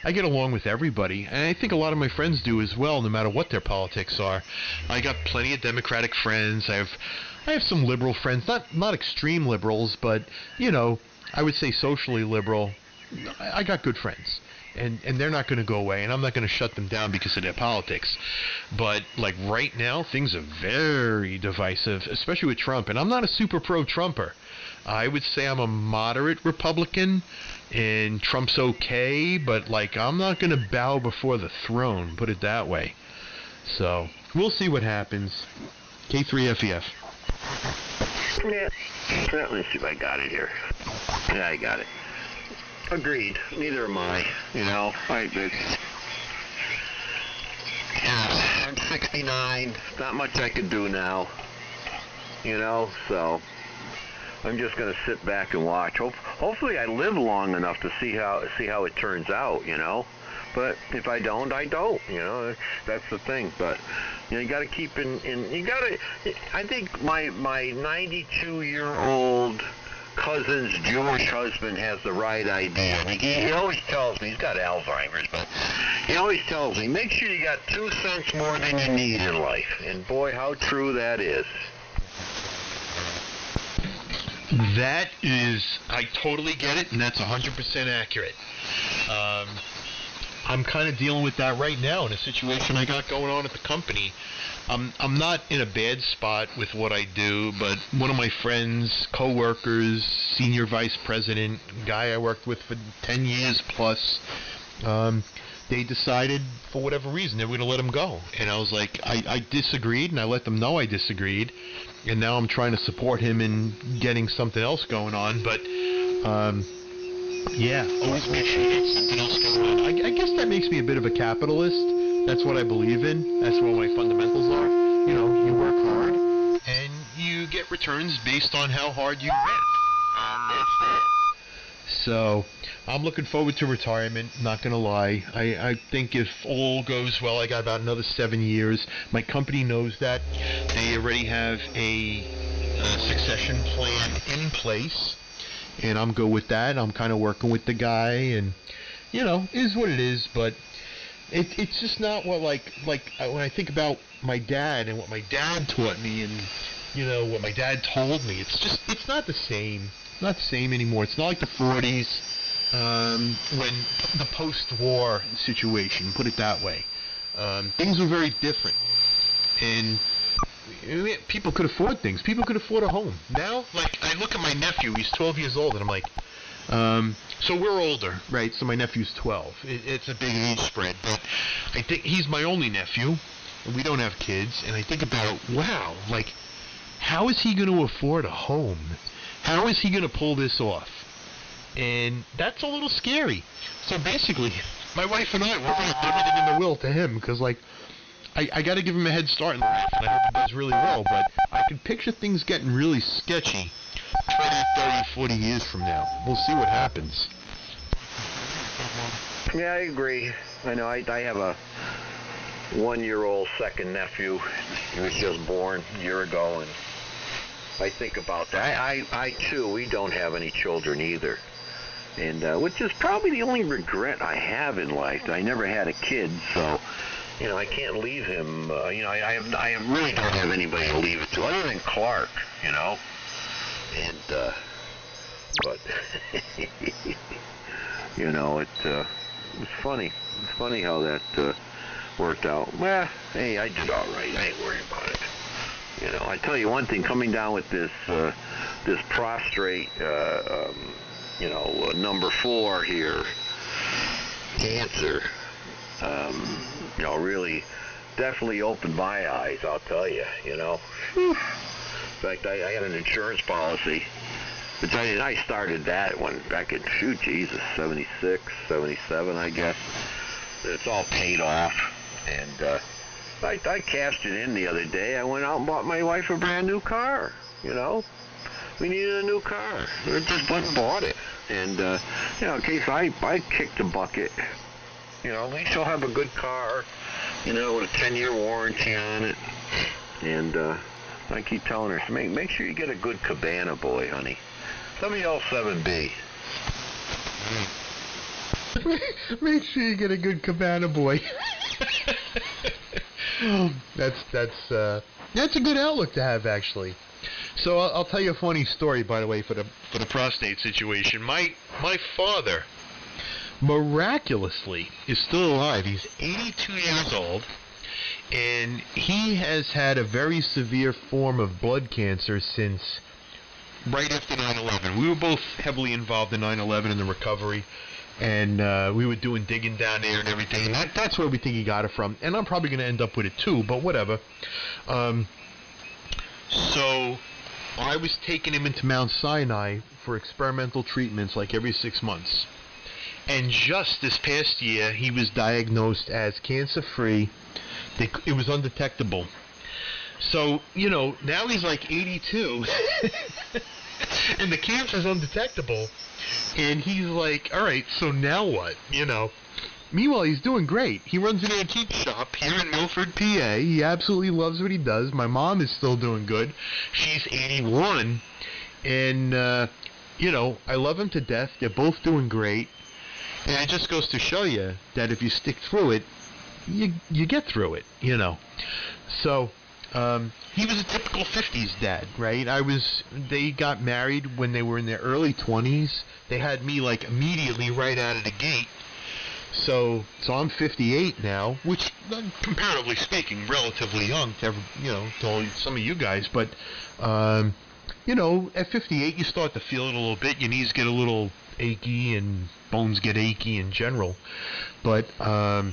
I get along with everybody, and I think a lot of my friends do as well, no matter what their politics are. I got plenty of Democratic friends. I have some liberal friends, not extreme liberals, but I would say socially liberal. I got good friends, and they're not going to go away, and I'm not going to shut them down because of their politics. But like right now, things are very divisive, especially with Trump, and I'm not a super pro-Trumper. I would say I'm a moderate Republican, and Trump's okay, but like I'm not going to bow before the throne, put it that way. So we'll see what happens. K3FEF. Yeah, let me see if I got it here. Yeah, I got it. Agreed. Neither am I. I'm 69. Not much I can do now. So I'm just going to sit back and watch. Hopefully I live long enough to see how it turns out, But if I don't, I don't, That's the thing. But you got to keep I think my 92-year-old cousin's Jewish husband has the right idea. He always tells me, he's got Alzheimer's, but he always tells me, make sure you got 2 cents more than you need in life. And boy, how true that is. That is, I totally get it, and that's 100% accurate. I'm kind of dealing with that right now in a situation I got going on at the company. I'm not in a bad spot with what I do, but one of my friends, co-workers, senior vice president, guy I worked with for 10 years plus, they decided, for whatever reason, they were going to let him go. And I was like, I disagreed, and I let them know I disagreed. And now I'm trying to support him in getting something else going on. But, yeah, always make sure you get something else going on. I guess that makes me a bit of a capitalist. That's what I believe in. That's what my fundamentals are. You work hard, and you get returns based on how hard you work. That's it. So I'm looking forward to retirement, not going to lie. I think if all goes well, I got about another 7 years. My company knows that. They already have a succession plan in place. and I'm good with that. I'm kind of working with the guy, and you know, it is what it is. But it's just not what like when I think about my dad and what my dad taught me, and you know what my dad told me. It's not the same. It's not the same anymore. It's not like the 40s when the post-war situation. Put it that way. Things were very different, and people could afford things. People could afford a home. Now, like, I look at my nephew. He's 12 years old, and I'm like, so we're older, right? So my nephew's 12. It's a big age spread, but I think he's my only nephew, and we don't have kids. And I think about, wow, like, how is he going to afford a home? How is he going to pull this off? And that's a little scary. So basically, my wife and I, we're going to put everything in the will to him, because, like, I got to give him a head start in life, and I hope he does really well, but I can picture things getting really sketchy 20, 30, 40 years from now. We'll see what happens. Yeah, I agree. I know I have a 1-year-old second nephew. He was just born a year ago, and I think about that. I too, we don't have any children either. And which is probably the only regret I have in life. I never had a kid, so you know, I can't leave him. You know, I really don't have anybody to leave it to, other than Clark. You know, and but you know, it was funny. It's funny how that worked out. Well, hey, I did all right. I ain't worried about it. You know, I tell you one thing, coming down with this this prostrate, you know, number 4 here, cancer, you know, really definitely opened my eyes, I'll tell you, you know. In fact, I had an insurance policy, which I started that one back in, shoot, Jesus, 76, 77, I guess. It's all paid off, and I cashed it in the other day. I went out and bought my wife a brand new car, you know. We needed a new car. We just went and bought it. And, you know, in case I kicked the bucket, you know, at least she'll have a good car, you know, with a 10-year warranty on it. And I keep telling her, make sure you get a good Cabana boy, honey. WL7B. Make sure you get a good Cabana boy. That's a good outlook to have, actually. So I'll tell you a funny story, by the way, for the prostate situation. My father, miraculously, is still alive. He's 82 years old, and he has had a very severe form of blood cancer since right after 9/11. We were both heavily involved in 9/11 and the recovery, and we were doing digging down there and everything. And that's where we think he got it from. And I'm probably going to end up with it too, but whatever. So I was taking him into Mount Sinai for experimental treatments like every 6 months. And just this past year, he was diagnosed as cancer-free. It was undetectable. So, you know, now he's like 82, and the cancer's undetectable. And he's like, all right, so now what? You know. Meanwhile, he's doing great. He runs an antique shop here in Milford, PA. He absolutely loves what he does. My mom is still doing good. She's 81. And, you know, I love him to death. They're both doing great. And it just goes to show you that if you stick through it, you get through it, you know. So, he was a typical 50s dad, right? They got married when they were in their early 20s. They had me, like, immediately right out of the gate. So I'm 58 now, which, comparatively speaking, relatively young to to some of you guys. But, you know, at 58, you start to feel it a little bit. Your knees get a little achy and bones get achy in general. But, no,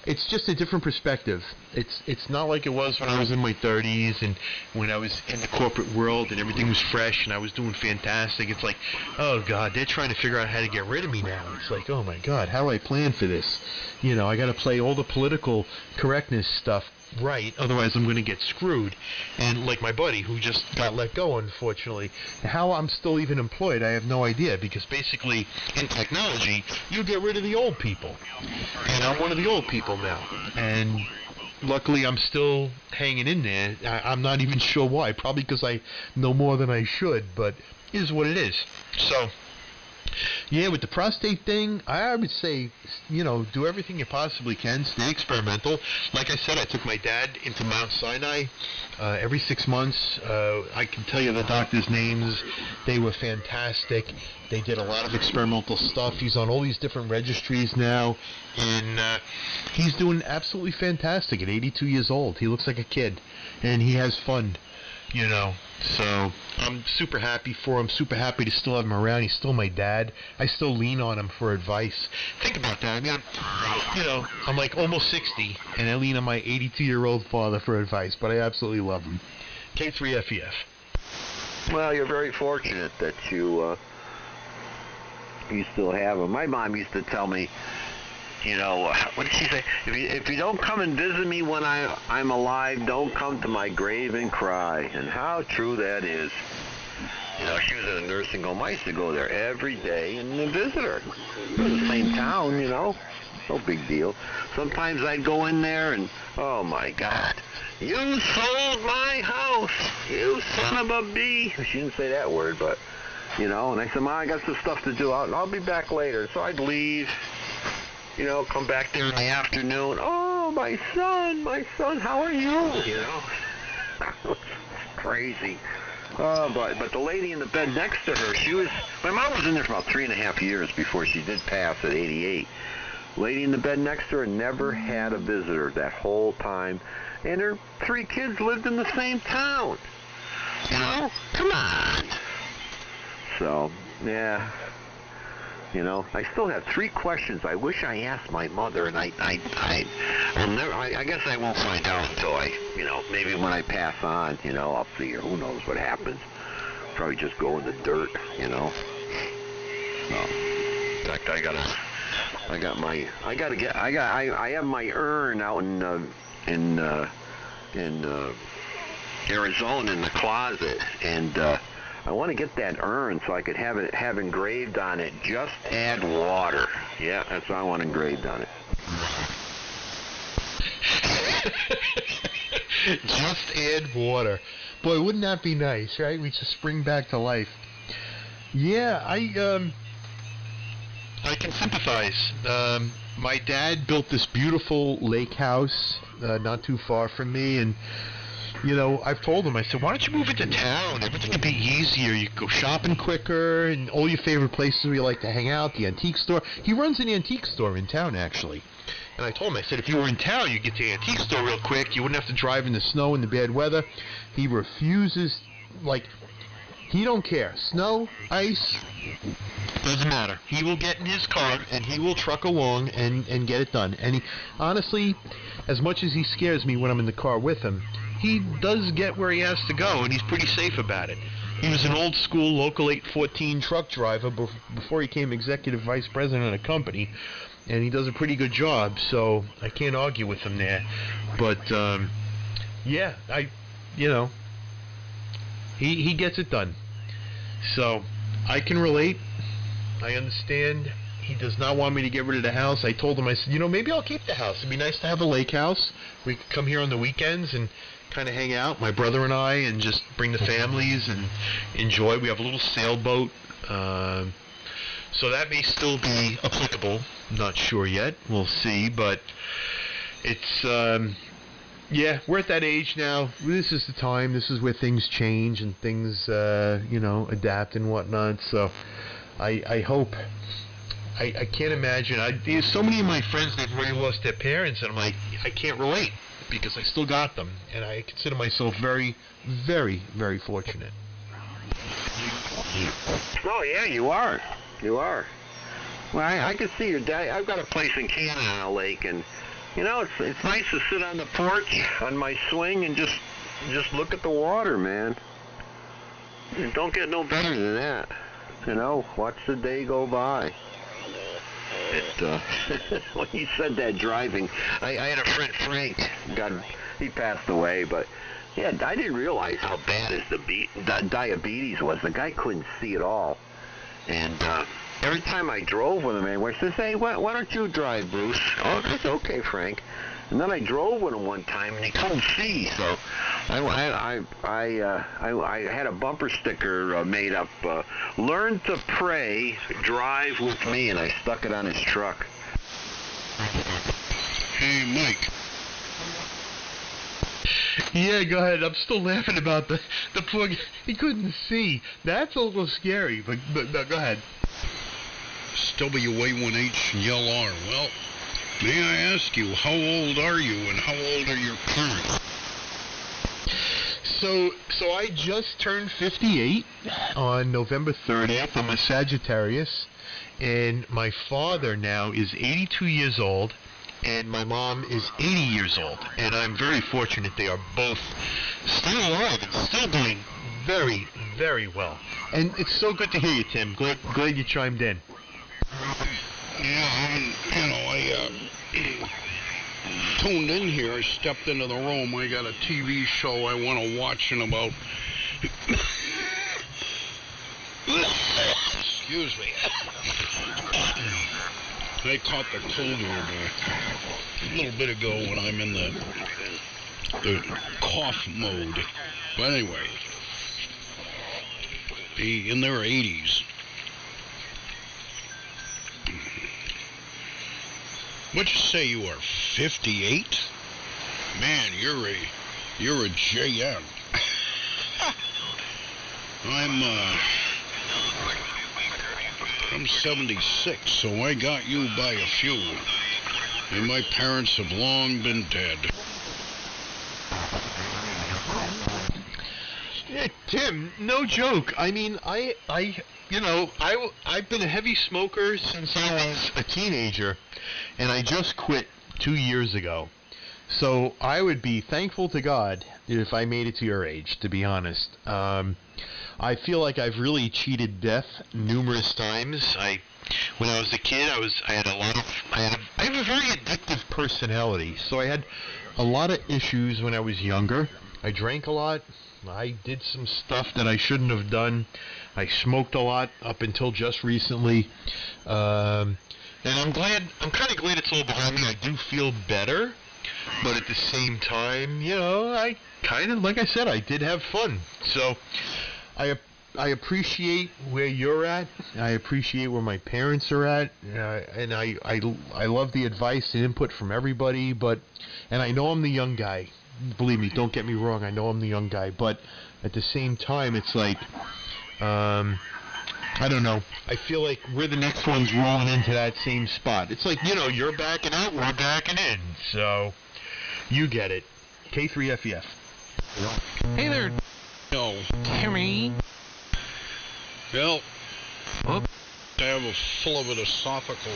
it's just a different perspective. It's not like it was when I was in my 30s and when I was in the corporate world and everything was fresh and I was doing fantastic. It's like, oh God, they're trying to figure out how to get rid of me now. It's like, oh my God, how do I plan for this? You know, I got to play all the political correctness stuff right, otherwise I'm going to get screwed. And like my buddy who just got let go, unfortunately, how I'm still even employed, I have no idea, because basically in technology you get rid of the old people, and I'm one of the old people now. And luckily I'm still hanging in there. I'm not even sure why. Probably because I know more than I should, but it is what it is. So, yeah, with the prostate thing, I would say, do everything you possibly can. Stay experimental. Like I said, I took my dad into Mount Sinai every 6 months. I can tell you the doctors' names. They were fantastic. They did a lot of experimental stuff. He's on all these different registries now, and he's doing absolutely fantastic at 82 years old. He looks like a kid, and he has fun. So I'm super happy for him, super happy to still have him around. He's still my dad. I still lean on him for advice. Think about that. I mean, I'm like almost 60, and I lean on my 82-year-old father for advice, but I absolutely love him. K3FEF. Well, you're very fortunate that you still have him. My mom used to tell me, what did she say? If you don't come and visit me when I'm alive, don't come to my grave and cry. And how true that is. She was in a nursing home. I used to go there every day and visit her. We're in the same town, no big deal. Sometimes I'd go in there and, oh my God, you sold my house, you son of a bee. She didn't say that word, but, and I said, Mom, I got some stuff to do. I'll be back later. So I'd leave. Come back there in the afternoon. Oh, my son, how are you? That was crazy. But the lady in the bed next to her, my mom was in there for about 3.5 years before she did pass at 88. Lady in the bed next to her never had a visitor that whole time, and her 3 kids lived in the same town. Come on. So, yeah. I still have 3 questions I wish I asked my mother, and I guess I won't find out until maybe when I pass on, I'll see, or who knows what happens. Probably just go in the dirt, So, in fact, I have my urn out in Arizona in the closet, and I want to get that urn so I could have engraved on it, just add water. Yeah, that's what I want engraved on it. Just add water. Boy, wouldn't that be nice, right? We just spring back to life. Yeah, I can sympathize. My dad built this beautiful lake house not too far from me, and I've told him, I said, why don't you move into town? Everything would be easier. You could go shopping quicker, and all your favorite places where you like to hang out, the antique store. He runs an antique store in town, actually. And I told him, I said, if you were in town, you'd get to the antique store real quick. You wouldn't have to drive in the snow and the bad weather. He refuses, he don't care. Snow, ice, doesn't matter. He will get in his car, and he will truck along and get it done. And he, honestly, as much as he scares me when I'm in the car with him, he does get where he has to go, and he's pretty safe about it. He was an old-school local 814 truck driver before he became executive vice president of a company, and he does a pretty good job, so I can't argue with him there. But, yeah, he gets it done. So, I can relate. I understand. He does not want me to get rid of the house. I told him, I said, maybe I'll keep the house. It'd be nice to have a lake house. We could come here on the weekends and kind of hang out, my brother and I, and just bring the families and enjoy. We have a little sailboat, so that may still be applicable. Not sure yet. We'll see, but it's, yeah, we're at that age now. This is the time. This is where things change and things, adapt and whatnot. So I hope. I can't imagine. There's so many of my friends that have already lost their parents, and I'm like, I can't relate, because I still got them, and I consider myself very, very, very fortunate. Oh, yeah, you are. You are. Well, I can see your dad. I've got a place in Canada on a lake, and, it's nice to sit on the porch on my swing and just look at the water, man. It don't get no better than that. Watch the day go by. When you said that driving, I had a friend, Frank. God, he passed away, but yeah, I didn't realize how bad the diabetes was. The guy couldn't see at all, and every time I drove with him, anyway, he says, "Hey, why don't you drive, Bruce?" Oh, I said, "Okay, Frank." And then I drove with him one time, and he couldn't see. So I had a bumper sticker made up, "Learn to pray, drive with me," and I stuck it on his truck. Hey, Mike. Yeah, go ahead. I'm still laughing about the poor guy. He couldn't see. That's a little scary, but go ahead. It's WA1HLR. Well, may I ask you, how old are you and how old are your parents? So I just turned 58 on November 30th. I'm a Sagittarius, and my father now is 82 years old, and my mom is 80 years old. And I'm very fortunate they are both still alive and still doing very, very well. And it's so good to hear you, Tim. Glad you chimed in. Yeah, I tuned in here. I stepped into the room. I got a TV show I want to watch in about... Excuse me. I caught the cold a little bit ago when I'm in the cough mode. But anyway, in their 80s. What'd you say you are, 58? Man, you're a JM. I'm 76, so I got you by a few. And my parents have long been dead. Yeah, Tim, no joke. I mean, I've been a heavy smoker since I was a teenager, and I just quit 2 years ago. So I would be thankful to God if I made it to your age, to be honest. I feel like I've really cheated death numerous times. When I was a kid, I have a very addictive personality, so I had a lot of issues when I was younger. I drank a lot. I did some stuff that I shouldn't have done. I smoked a lot up until just recently. And I'm kind of glad it's all behind me. I do feel better, but at the same time, I kind of, like I said, I did have fun. So I appreciate where you're at. I appreciate where my parents are at, and I love the advice and input from everybody. And I know I'm the young guy. Believe me, don't get me wrong. I know I'm the young guy, but at the same time, it's like, I don't know. I feel like we're the next ones rolling into that same spot. It's like, you're backing out, we're backing in. So, you get it. K3FEF. Hey there, Timmy. Well, I have a full of a philosophical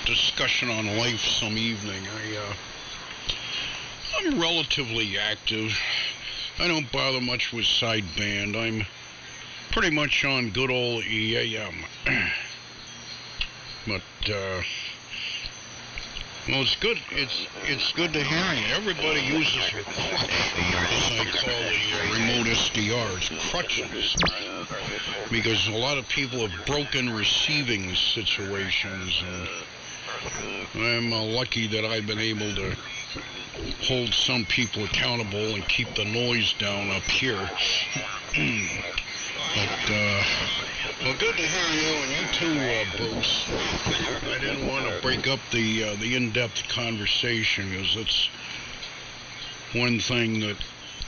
discussion on life some evening. I'm relatively active. I don't bother much with sideband. I'm pretty much on good old EAM. But well, it's good. It's good to hear you. Everybody uses your crutch, as I call the remote SDRs, crutches, because a lot of people have broken receiving situations, and I'm lucky that I've been able to hold some people accountable and keep the noise down up here. But, well, good to hear you, and you too, Bruce. I didn't want to break up the in-depth conversation, because it's one thing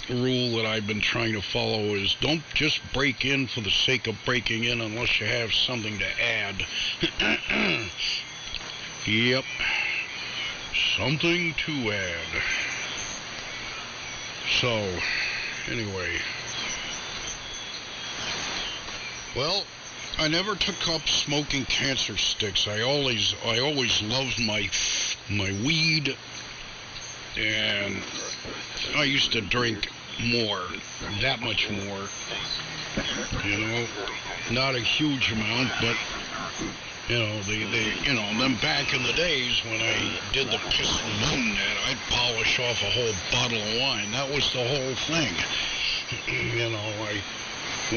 rule that I've been trying to follow is don't just break in for the sake of breaking in unless you have something to add. Yep. Something to add. So, anyway. Well, I never took up smoking cancer sticks. I always loved my weed, and I used to drink more, that much more. Not a huge amount, but them back in the days when I did the piss and moon net, I'd polish off a whole bottle of wine. That was the whole thing. I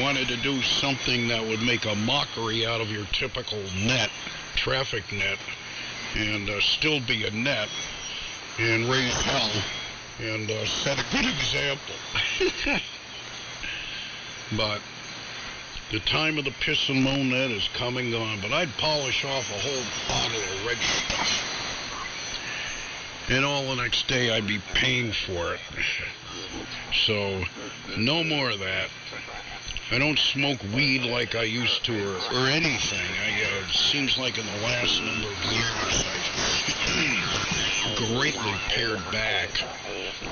wanted to do something that would make a mockery out of your typical net, traffic net, and still be a net, and raise hell and set a good example. But the time of the piss and moan that is come and gone. But I'd polish off a whole bottle of red stuff. And all the next day I'd be paying for it. So, no more of that. I don't smoke weed like I used to or anything. It seems like in the last number of years I've greatly pared back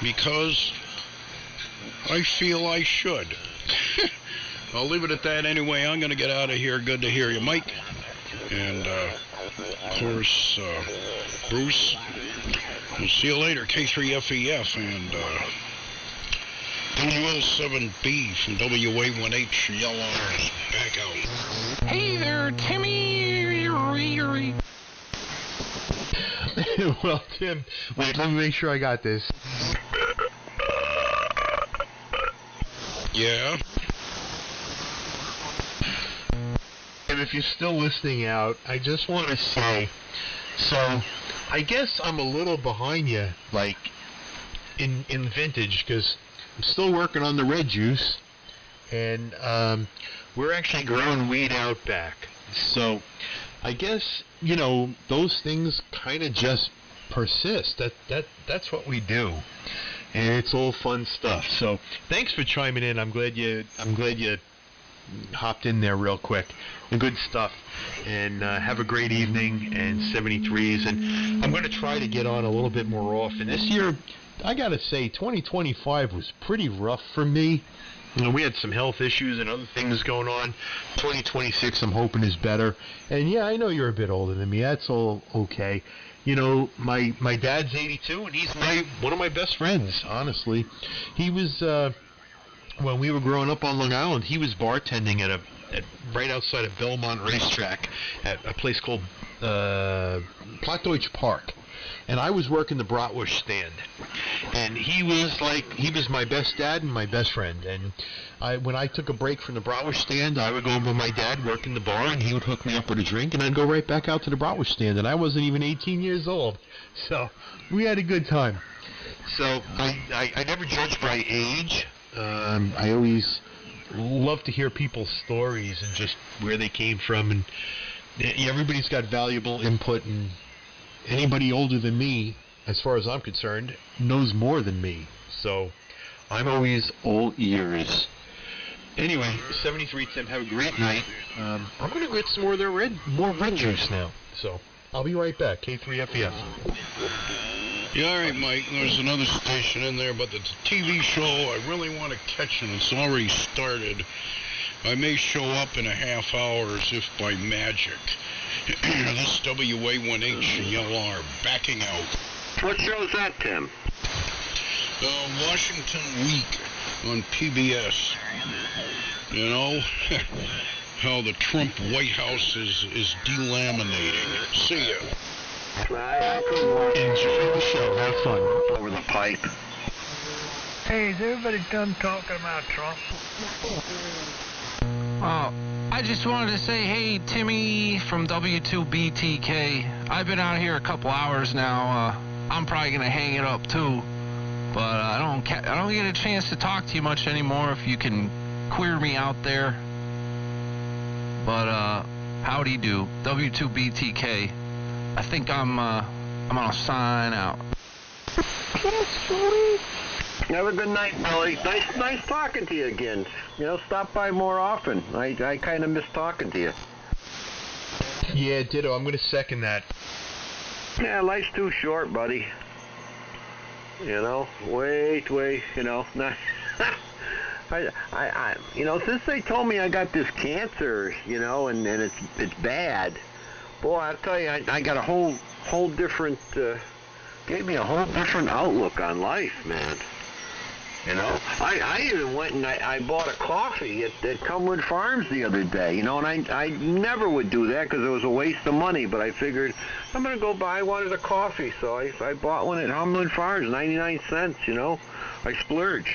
because I feel I should. I'll leave it at that anyway. I'm going to get out of here. Good to hear you, Mike. And, of course, Bruce. We'll see you later, K3FEF, and WL7B from WA1H, Yellow is back out. Hey there, Timmy. Well, Tim, wait, let me make sure I got this. Yeah? And if you're still listening out, I just want to say, so I guess I'm a little behind you, like, in vintage, because I'm still working on the red juice, and we're actually growing weed out back. So I guess, you know, those things kind of just persist. That's what we do. And it's all fun stuff. So thanks for chiming in. I'm glad you hopped in there real quick. Good stuff. And have a great evening and 73s. And I'm going to try to get on a little bit more often. This year, I got to say, 2025 was pretty rough for me. You know, we had some health issues and other things going on. 2026, I'm hoping, is better. And yeah, I know you're a bit older than me. That's all okay. You know, my dad's 82, and he's one of my best friends, honestly. He was, when we were growing up on Long Island, he was bartending at right outside of Belmont Racetrack at a place called Plattdeutsch Park. And I was working the bratwurst stand. And he was my best dad and my best friend. And when I took a break from the bratwurst stand, I would go over to my dad working the bar, and he would hook me up with a drink, and I'd go right back out to the bratwurst stand. And I wasn't even 18 years old. So we had a good time. So I never judge by age. I always love to hear people's stories and just where they came from. And everybody's got valuable input, and anybody older than me, as far as I'm concerned, knows more than me. So I'm always all ears. Anyway, 73 Tim, have a great night. I'm going to get some more of their red juice now. So I'll be right back. K3FEF. Yeah, all right, Mike. There's another station in there, but it's a TV show. I really want to catch it. It's already started. I may show up in a half hour as if by magic. This WA1H and y'all are backing out. What show's that, Tim? Washington Week on PBS. You know, how the Trump White House is delaminating. See ya. Enjoy the show. Have fun. Over the pipe. Hey, is everybody done talking about Trump? I just wanted to say, hey, Timmy from W2BTK. I've been out here a couple hours now. I'm probably gonna hang it up too, but I don't get a chance to talk to you much anymore. If you can queer me out there, but howdy do, W2BTK. I think I'm gonna sign out. Have a good night, Billy. Nice talking to you again. You know, stop by more often. I kind of miss talking to you. Yeah, ditto. I'm going to second that. Yeah, life's too short, buddy. You know, wait, you know, not. I you know, since they told me I got this cancer, you know, and it's bad. Boy, I'll tell you, I got a whole different, gave me a whole different outlook on life, man. You know, I even went and I bought a coffee at Cumberland Farms the other day, you know, and I never would do that because it was a waste of money, but I figured I'm going to go buy one of the coffee, so I bought one at Cumberland Farms, 99 cents, you know. I splurged.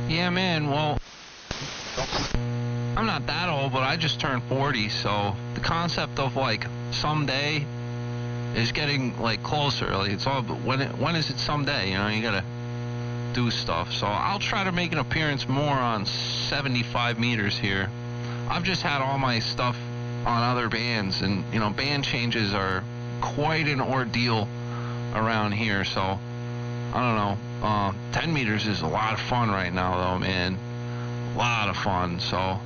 Yeah, man, well, I'm not that old, but I just turned 40, so the concept of, like, someday is getting like closer. Like it's all, but when is it someday? You know, you gotta do stuff. So I'll try to make an appearance more on 75 meters here. I've just had all my stuff on other bands, and you know, band changes are quite an ordeal around here. So I don't know. 10 meters is a lot of fun right now, though, man. A lot of fun. So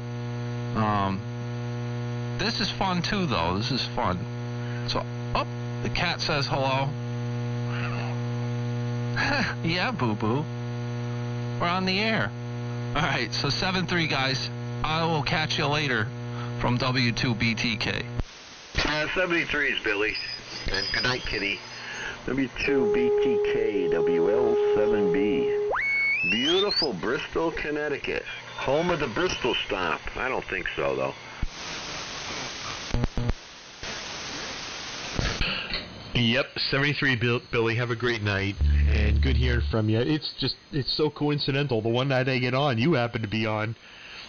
this is fun too, though. This is fun. So, oh, the cat says hello. Yeah, boo-boo. We're on the air. All right, so 7-3, guys. I will catch you later from W2BTK. 73's Billy. And good night, Kitty. W2BTK, WL7B. Beautiful Bristol, Connecticut. Home of the Bristol Stomp. I don't think so, though. Yep, 73 Billy, have a great night, and good hearing from you. It's so coincidental. The one night I get on, you happen to be on.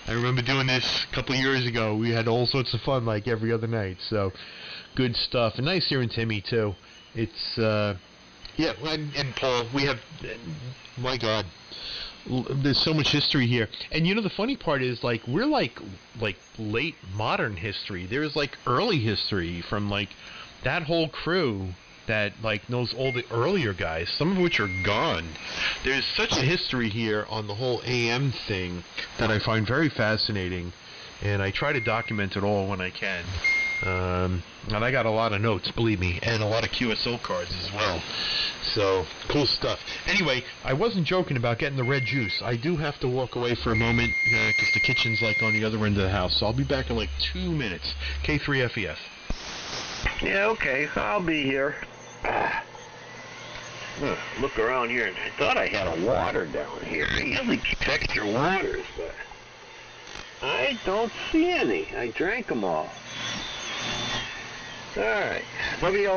I remember doing this a couple of years ago. We had all sorts of fun like every other night, so good stuff. And nice hearing Timmy, too. It's, yeah, and Paul, we have, my God, there's so much history here. And you know, the funny part is, like, we're like late modern history. There's like early history from like that whole crew that like knows all the earlier guys, some of which are gone. There's such a history here on the whole AM thing that I find very fascinating, and I try to document it all when I can. And I got a lot of notes, believe me, and a lot of QSO cards as well. So, cool stuff. Anyway, I wasn't joking about getting the red juice. I do have to walk away for a moment, because the kitchen's like on the other end of the house. So I'll be back in like 2 minutes. K3FEF. Yeah, okay, I'll be here. Look around here. I thought I had a water down here. I usually keep extra waters, but I don't see any. I drank them all. All right. Maybe I'll